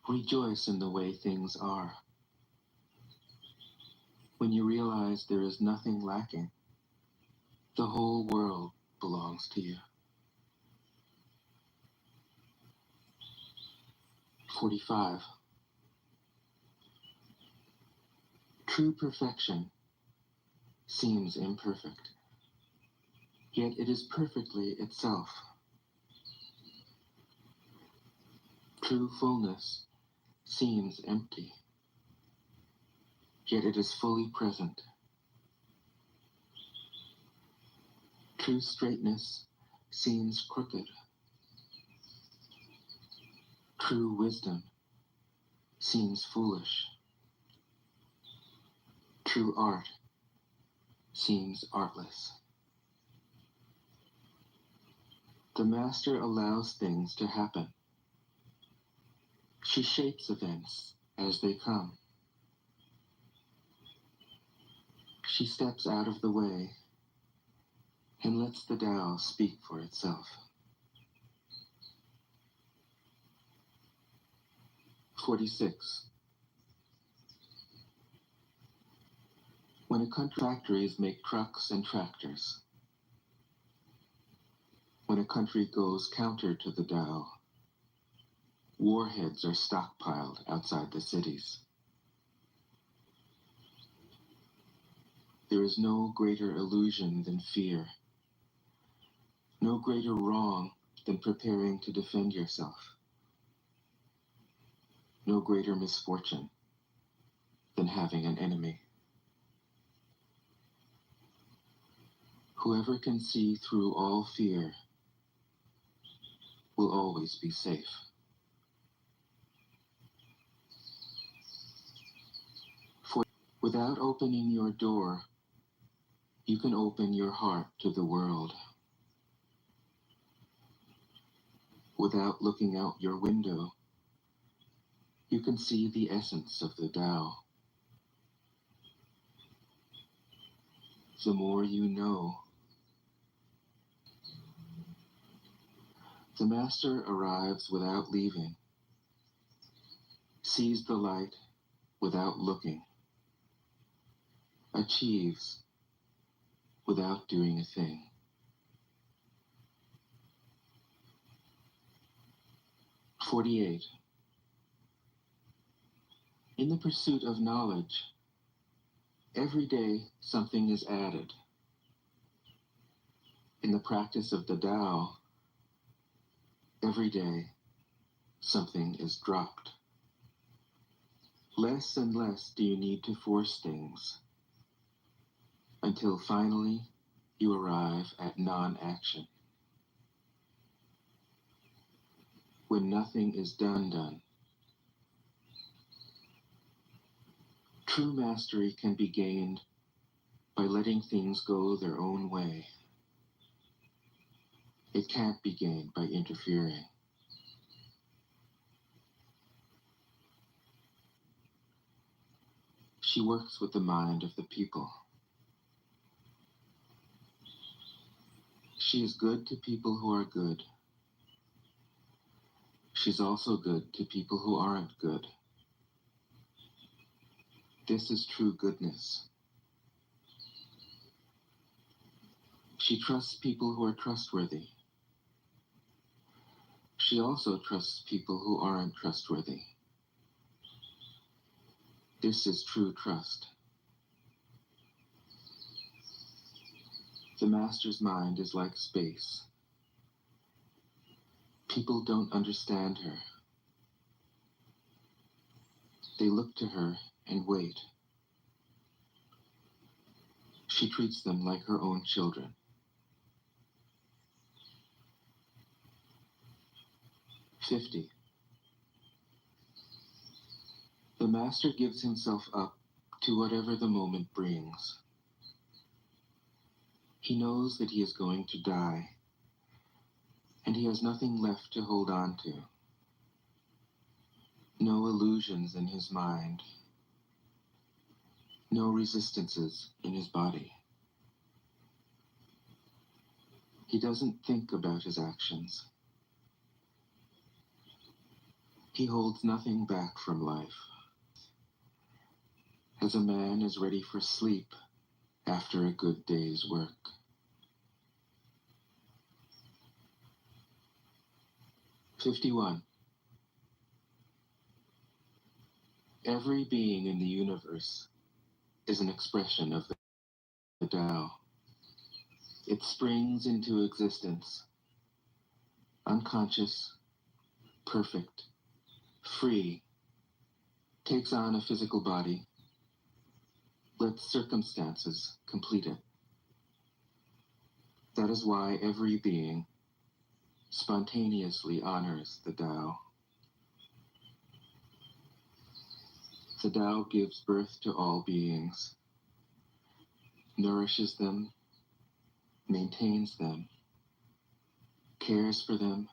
Rejoice in the way things are. When you realize there is nothing lacking, the whole world belongs to you. 45. True perfection seems imperfect, yet it is perfectly itself. True fullness seems empty, yet it is fully present. True straightness seems crooked. True wisdom seems foolish. True art seems artless. The master allows things to happen. She shapes events as they come. She steps out of the way and lets the Tao speak for itself. 46. When a country factories make trucks and tractors, when a country goes counter to the Tao, warheads are stockpiled outside the cities. There is no greater illusion than fear, no greater wrong than preparing to defend yourself, no greater misfortune than having an enemy. Whoever can see through all fear will always be safe. For without opening your door, you can open your heart to the world. Without looking out your window, you can see the essence of the Tao. The more you know. The master arrives without leaving, sees the light without looking, achieves without doing a thing. 48. In the pursuit of knowledge, every day something is added. In the practice of the Tao, every day something is dropped. Less and less do you need to force things, until finally you arrive at non-action. When nothing is done. True mastery can be gained by letting things go their own way. It can't be gained by interfering. She works with the mind of the people. She is good to people who are good. She's also good to people who aren't good. This is true goodness. She trusts people who are trustworthy. She also trusts people who aren't trustworthy. This is true trust. The master's mind is like space. People don't understand her. They look to her and wait. She treats them like her own children. 50. The master gives himself up to whatever the moment brings. He knows that he is going to die, and he has nothing left to hold on to. No illusions in his mind. No resistances in his body. He doesn't think about his actions. He holds nothing back from life. As a man is ready for sleep after a good day's work. "51. Every being in the universe is an expression of the Tao. It springs into existence, unconscious, perfect, free, takes on a physical body, lets circumstances complete it. That is why every being spontaneously honors the Tao. The Tao gives birth to all beings, nourishes them, maintains them, cares for them,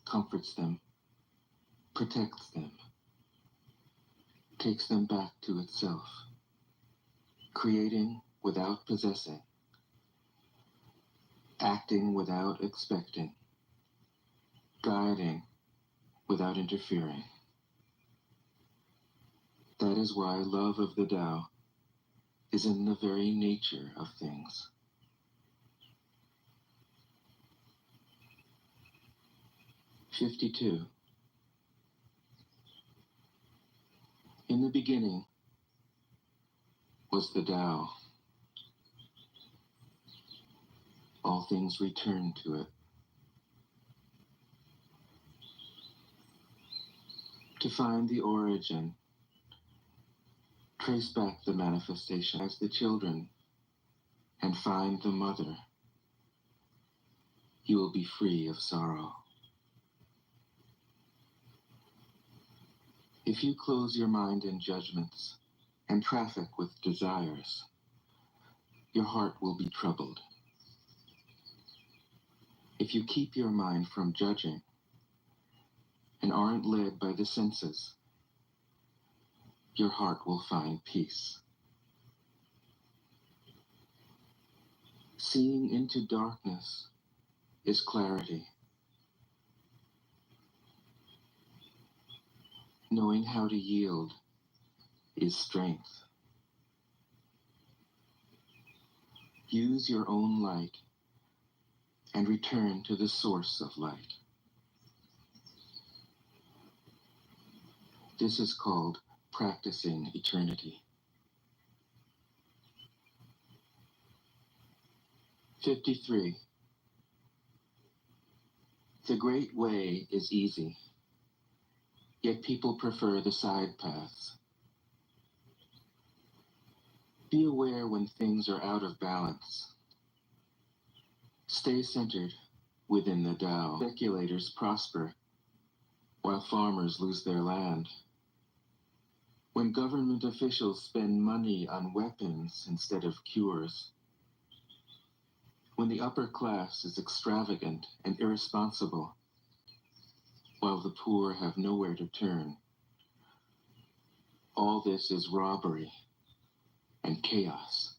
comforts them, protects them, takes them back to itself, creating without possessing, acting without expecting, guiding without interfering. That is why love of the Tao is in the very nature of things. "52. In the beginning was the Tao. All things return to it. To find the origin, trace back the manifestation as the children and find the mother. You will be free of sorrow. If you close your mind in judgments and traffic with desires, your heart will be troubled. If you keep your mind from judging and aren't led by the senses, your heart will find peace. Seeing into darkness is clarity. Knowing how to yield is strength. Use your own light and return to the source of light. This is called practicing eternity. 53. The great way is easy, yet people prefer the side paths. Be aware when things are out of balance. Stay centered within the Tao. Speculators prosper, while farmers lose their land. When government officials spend money on weapons instead of cures. When the upper class is extravagant and irresponsible, while the poor have nowhere to turn. All this is robbery and chaos.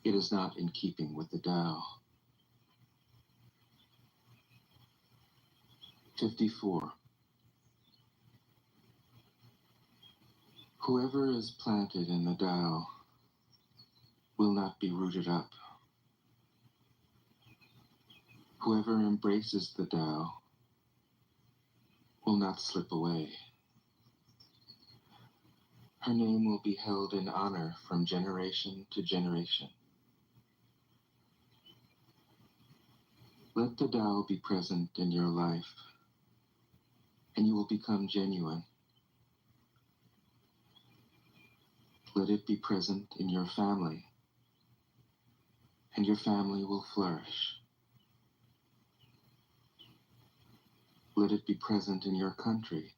It is not in keeping with the Tao. 54. Whoever is planted in the Tao will not be rooted up. Whoever embraces the Tao will not slip away. Her name will be held in honor from generation to generation. Let the Tao be present in your life, and you will become genuine. Let it be present in your family, and your family will flourish. Let it be present in your country,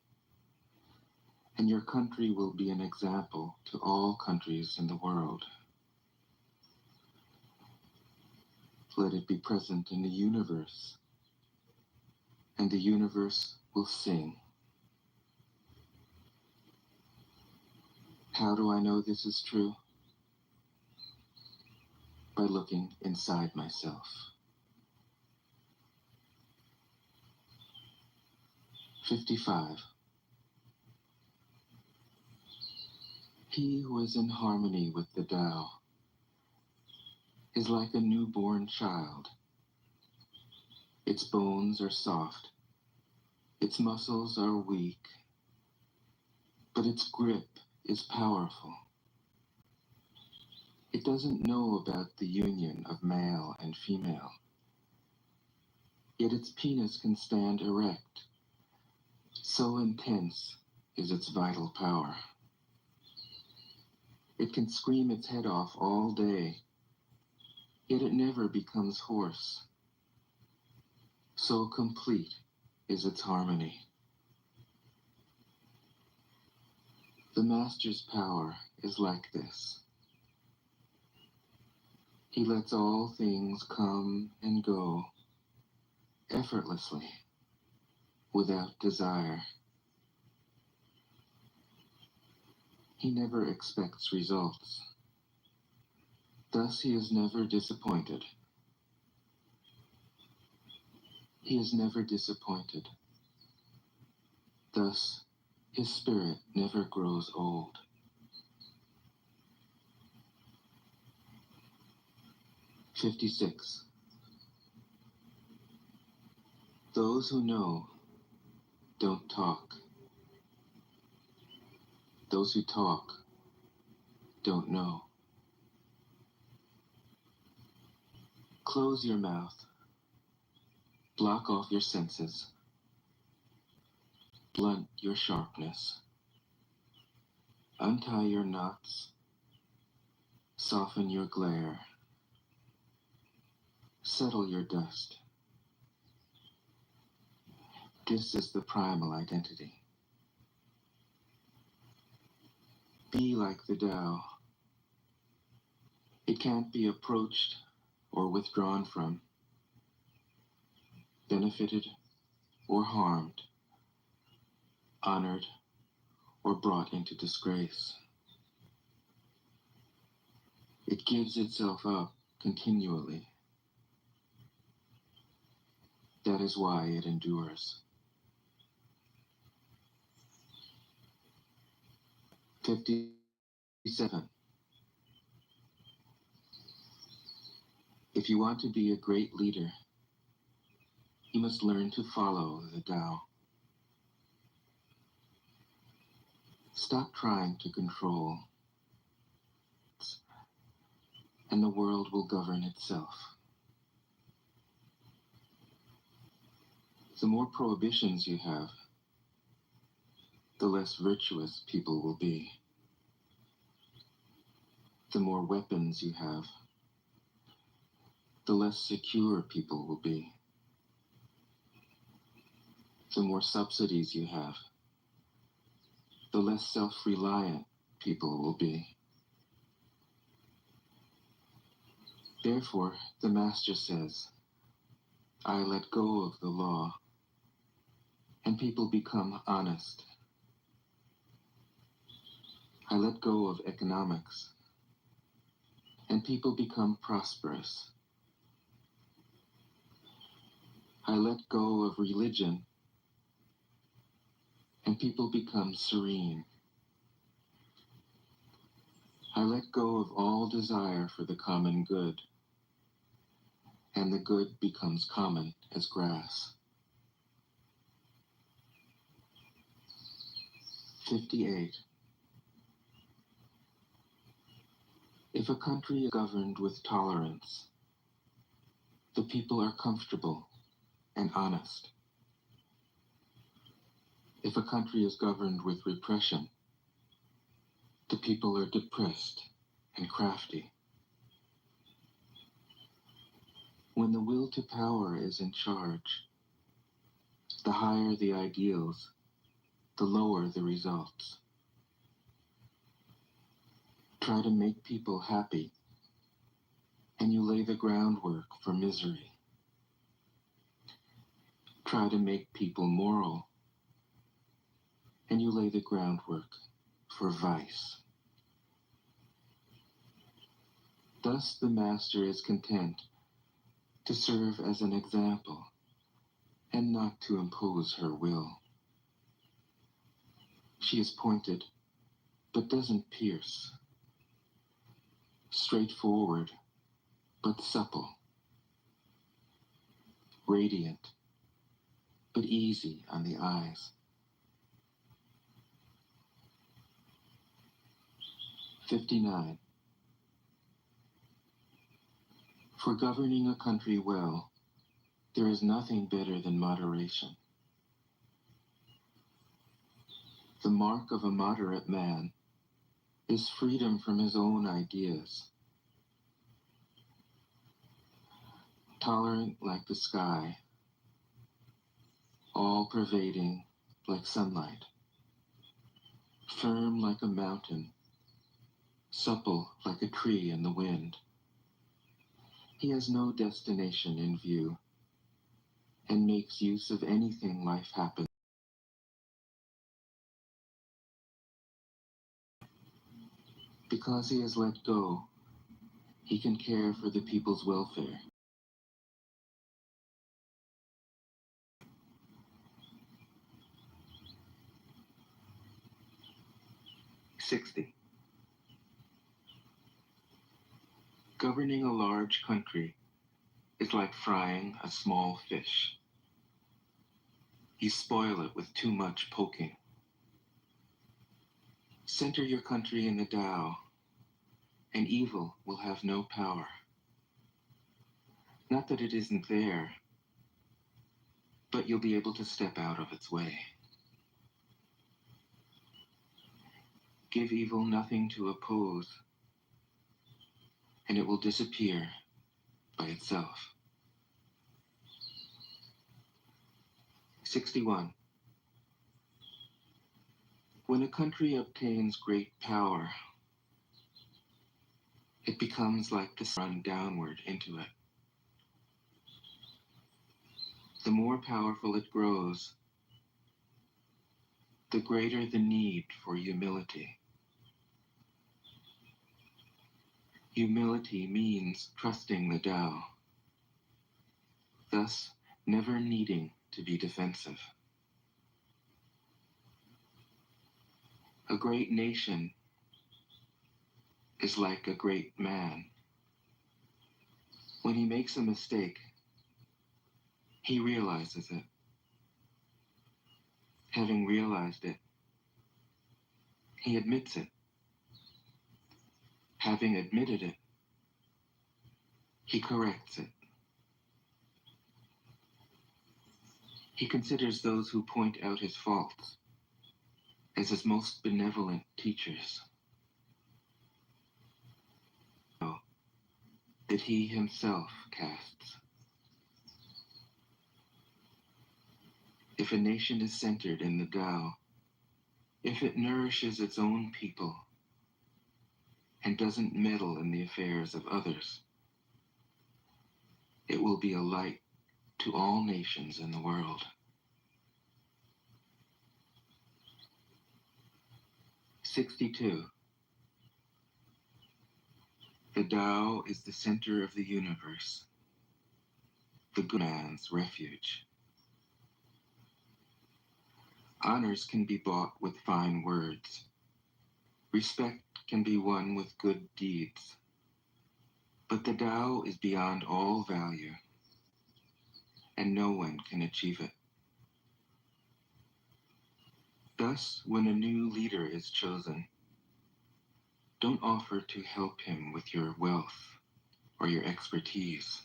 and your country will be an example to all countries in the world. Let it be present in the universe, and the universe will sing. How do I know this is true? By looking inside myself. 55. He who is in harmony with the Tao is like a newborn child. Its bones are soft, its muscles are weak, but its grip is powerful. It doesn't know about the union of male and female, yet its penis can stand erect. So intense is its vital power. It can scream its head off all day, yet it never becomes hoarse. So complete is its harmony. The Master's power is like this. He lets all things come and go effortlessly, without desire. He never expects results. Thus he is never disappointed. He is never disappointed. Thus, his spirit never grows old. "56. Those who know don't talk. Those who talk don't know. Close your mouth. Block off your senses. Blunt your sharpness. Untie your knots. Soften your glare. Settle your dust. This is the primal identity. Be like the Tao. It can't be approached or withdrawn from, benefited or harmed, honored or brought into disgrace. It gives itself up continually. That is why it endures. 57. If you want to be a great leader, you must learn to follow the Tao. Stop trying to control, and the world will govern itself. The more prohibitions you have, the less virtuous people will be. The more weapons you have, the less secure people will be. The more subsidies you have, the less self-reliant people will be. Therefore, the Master says, I let go of the law, and people become honest. I let go of economics, and people become prosperous. I let go of religion, and people become serene. I let go of all desire for the common good, and the good becomes common as grass. 58. If a country is governed with tolerance, the people are comfortable and honest. If a country is governed with repression, the people are depressed and crafty. When the will to power is in charge, The higher the ideals, the lower the results. Try to make people happy, and you lay the groundwork for misery. Try to make people moral, and you lay the groundwork for vice. Thus the master is content to serve as an example and not to impose her will. She is pointed, but doesn't pierce. Straightforward, but supple. Radiant, but easy on the eyes. 59. For governing a country well, there is nothing better than moderation. The mark of a moderate man is freedom from his own ideas. Tolerant like the sky, all-pervading like sunlight, firm like a mountain, supple like a tree in the wind. He has no destination in view and makes use of anything life happens. Because he has let go, he can care for the people's welfare. '60. Governing a large country is like frying a small fish. You spoil it with too much poking. Center your country in the Tao, and evil will have no power. Not that it isn't there, but you'll be able to step out of its way. Give evil nothing to oppose, and it will disappear by itself. 61. When a country obtains great power, it becomes like the sun downward into it. The more powerful it grows, the greater the need for humility. Humility means trusting the Tao, thus never needing to be defensive. A great nation is like a great man. When he makes a mistake, he realizes it. Having realized it, he admits it. Having admitted it, he corrects it. He considers those who point out his faults as his most benevolent teachers. That he himself casts. If a nation is centered in the Tao, if it nourishes its own people and doesn't meddle in the affairs of others, it will be a light to all nations in the world. 62. The Tao is the center of the universe, the good man's refuge. Honors can be bought with fine words. Respect can be won with good deeds. But the Tao is beyond all value, and no one can achieve it. Thus, when a new leader is chosen, don't offer to help him with your wealth or your expertise.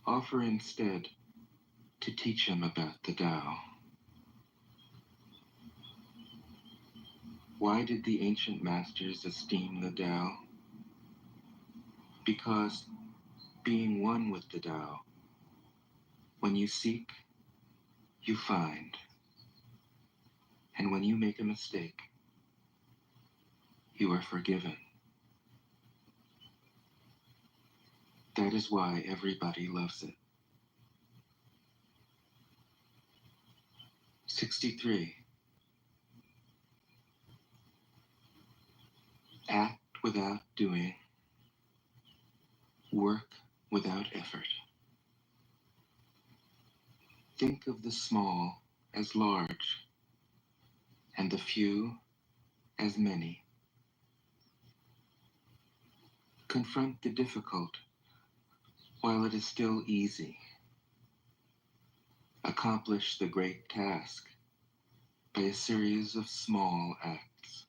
Offer instead to teach him about the Tao. Why did the ancient masters esteem the Tao? Because being one with the Tao, when you seek you find. And when you make a mistake, you are forgiven. That is why everybody loves it. 63. Act without doing. Work without effort. Think of the small as large, and the few as many. Confront the difficult while it is still easy. Accomplish the great task by a series of small acts.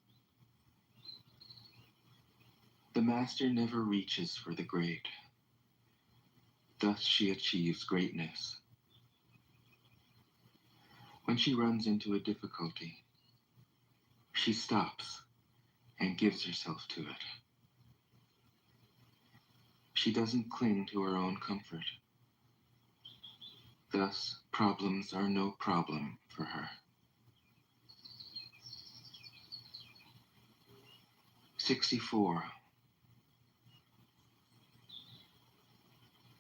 The master never reaches for the great. Thus she achieves greatness. When she runs into a difficulty, she stops and gives herself to it. She doesn't cling to her own comfort. Thus, problems are no problem for her. 64.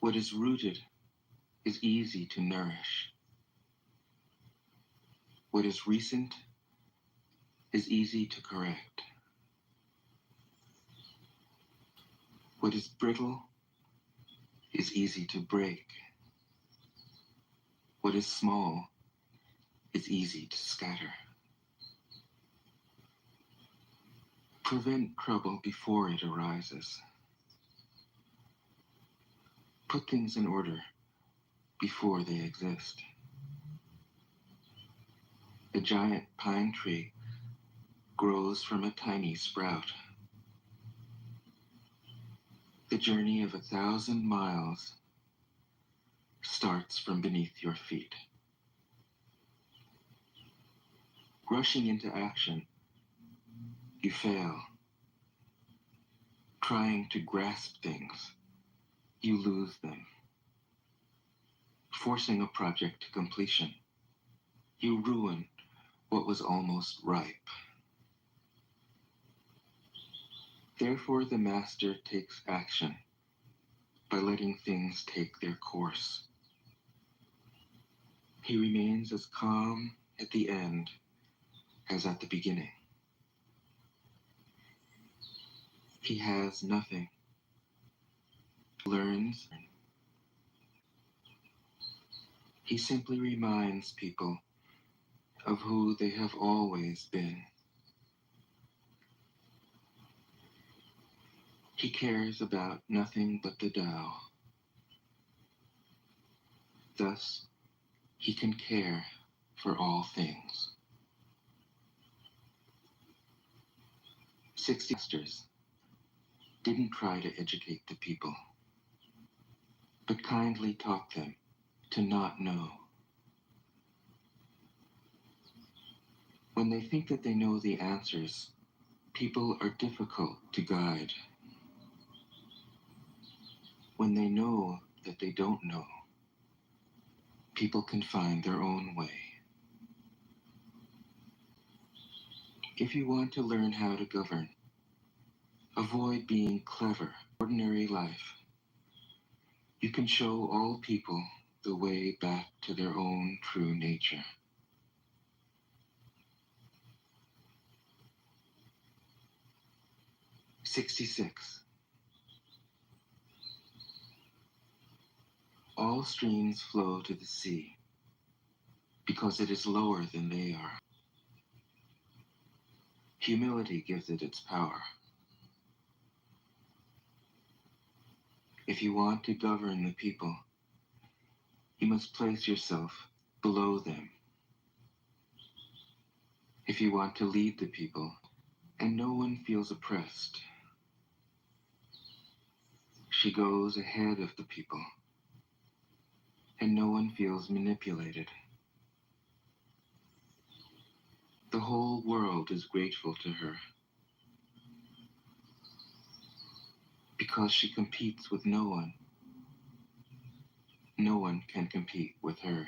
What is rooted is easy to nourish. What is recent is easy to correct. What is brittle is easy to break. What is small is easy to scatter. Prevent trouble before it arises. Put things in order before they exist. A giant pine tree grows from a tiny sprout. The journey of 1,000 miles starts from beneath your feet. Rushing into action, you fail. Trying to grasp things, you lose them. Forcing a project to completion, you ruin what was almost ripe. Therefore, the master takes action by letting things take their course. He remains as calm at the end as at the beginning. He has nothing. Learns. He simply reminds people of who they have always been. He cares about nothing but the Tao. Thus, he can care for all things. 60 masters didn't try to educate the people, but kindly taught them to not know. When they think that they know the answers, people are difficult to guide. When they know that they don't know, people can find their own way. If you want to learn how to govern, avoid being clever, ordinary life. You can show all people the way back to their own true nature. '66. All streams flow to the sea because it is lower than they are. Humility gives it its power. If you want to govern the people, you must place yourself below them. If you want to lead the people, and no one feels oppressed, she goes ahead of the people, and no one feels manipulated. The whole world is grateful to her because she competes with no one. No one can compete with her.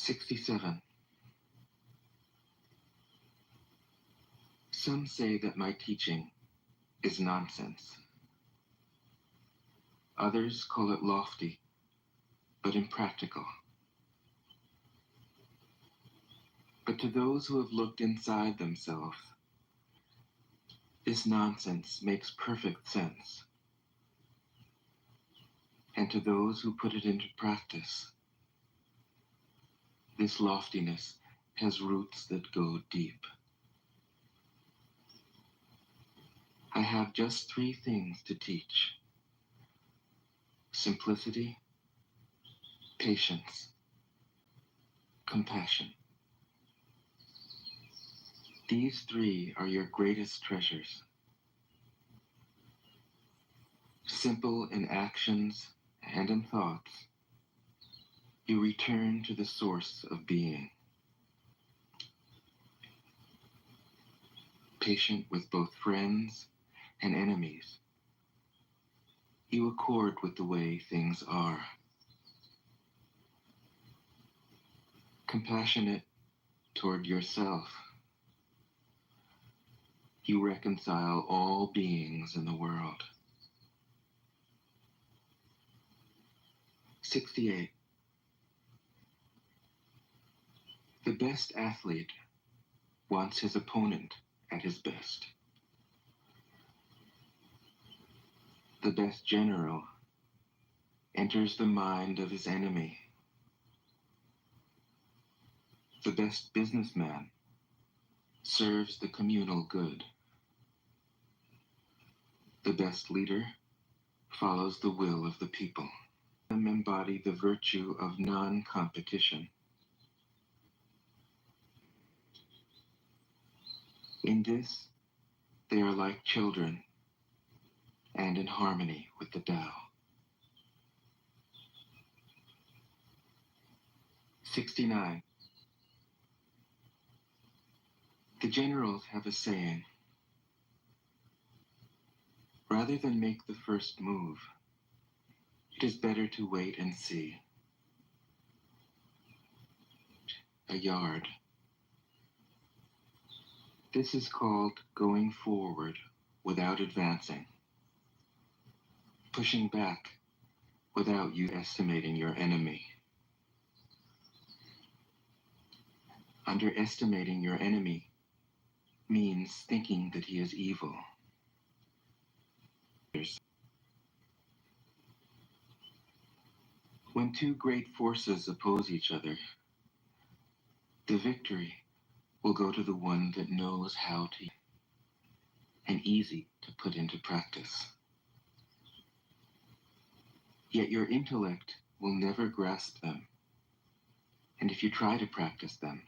67. Some say that my teaching is nonsense. Others call it lofty, but impractical. But to those who have looked inside themselves, this nonsense makes perfect sense. And to those who put it into practice, this loftiness has roots that go deep. I have just 3 things to teach: simplicity, patience, compassion. These 3 are your greatest treasures. Simple in actions and in thoughts, you return to the source of being. Patient with both friends and enemies, you accord with the way things are. Compassionate toward yourself, you reconcile all beings in the world. 68. The best athlete wants his opponent at his best. The best general enters the mind of his enemy. The best businessman serves the communal good. The best leader follows the will of the people. Them embody the virtue of non-competition. In this, they are like children and in harmony with the Tao. 69. The generals have a saying: rather than make the first move, it is better to wait and see. A yard. This is called going forward without advancing, pushing back without you estimating your enemy. Underestimating your enemy means thinking that he is evil. When 2 great forces oppose each other, the victory will go to the one that knows how to, and easy to put into practice. Yet your intellect will never grasp them, and if you try to practice them,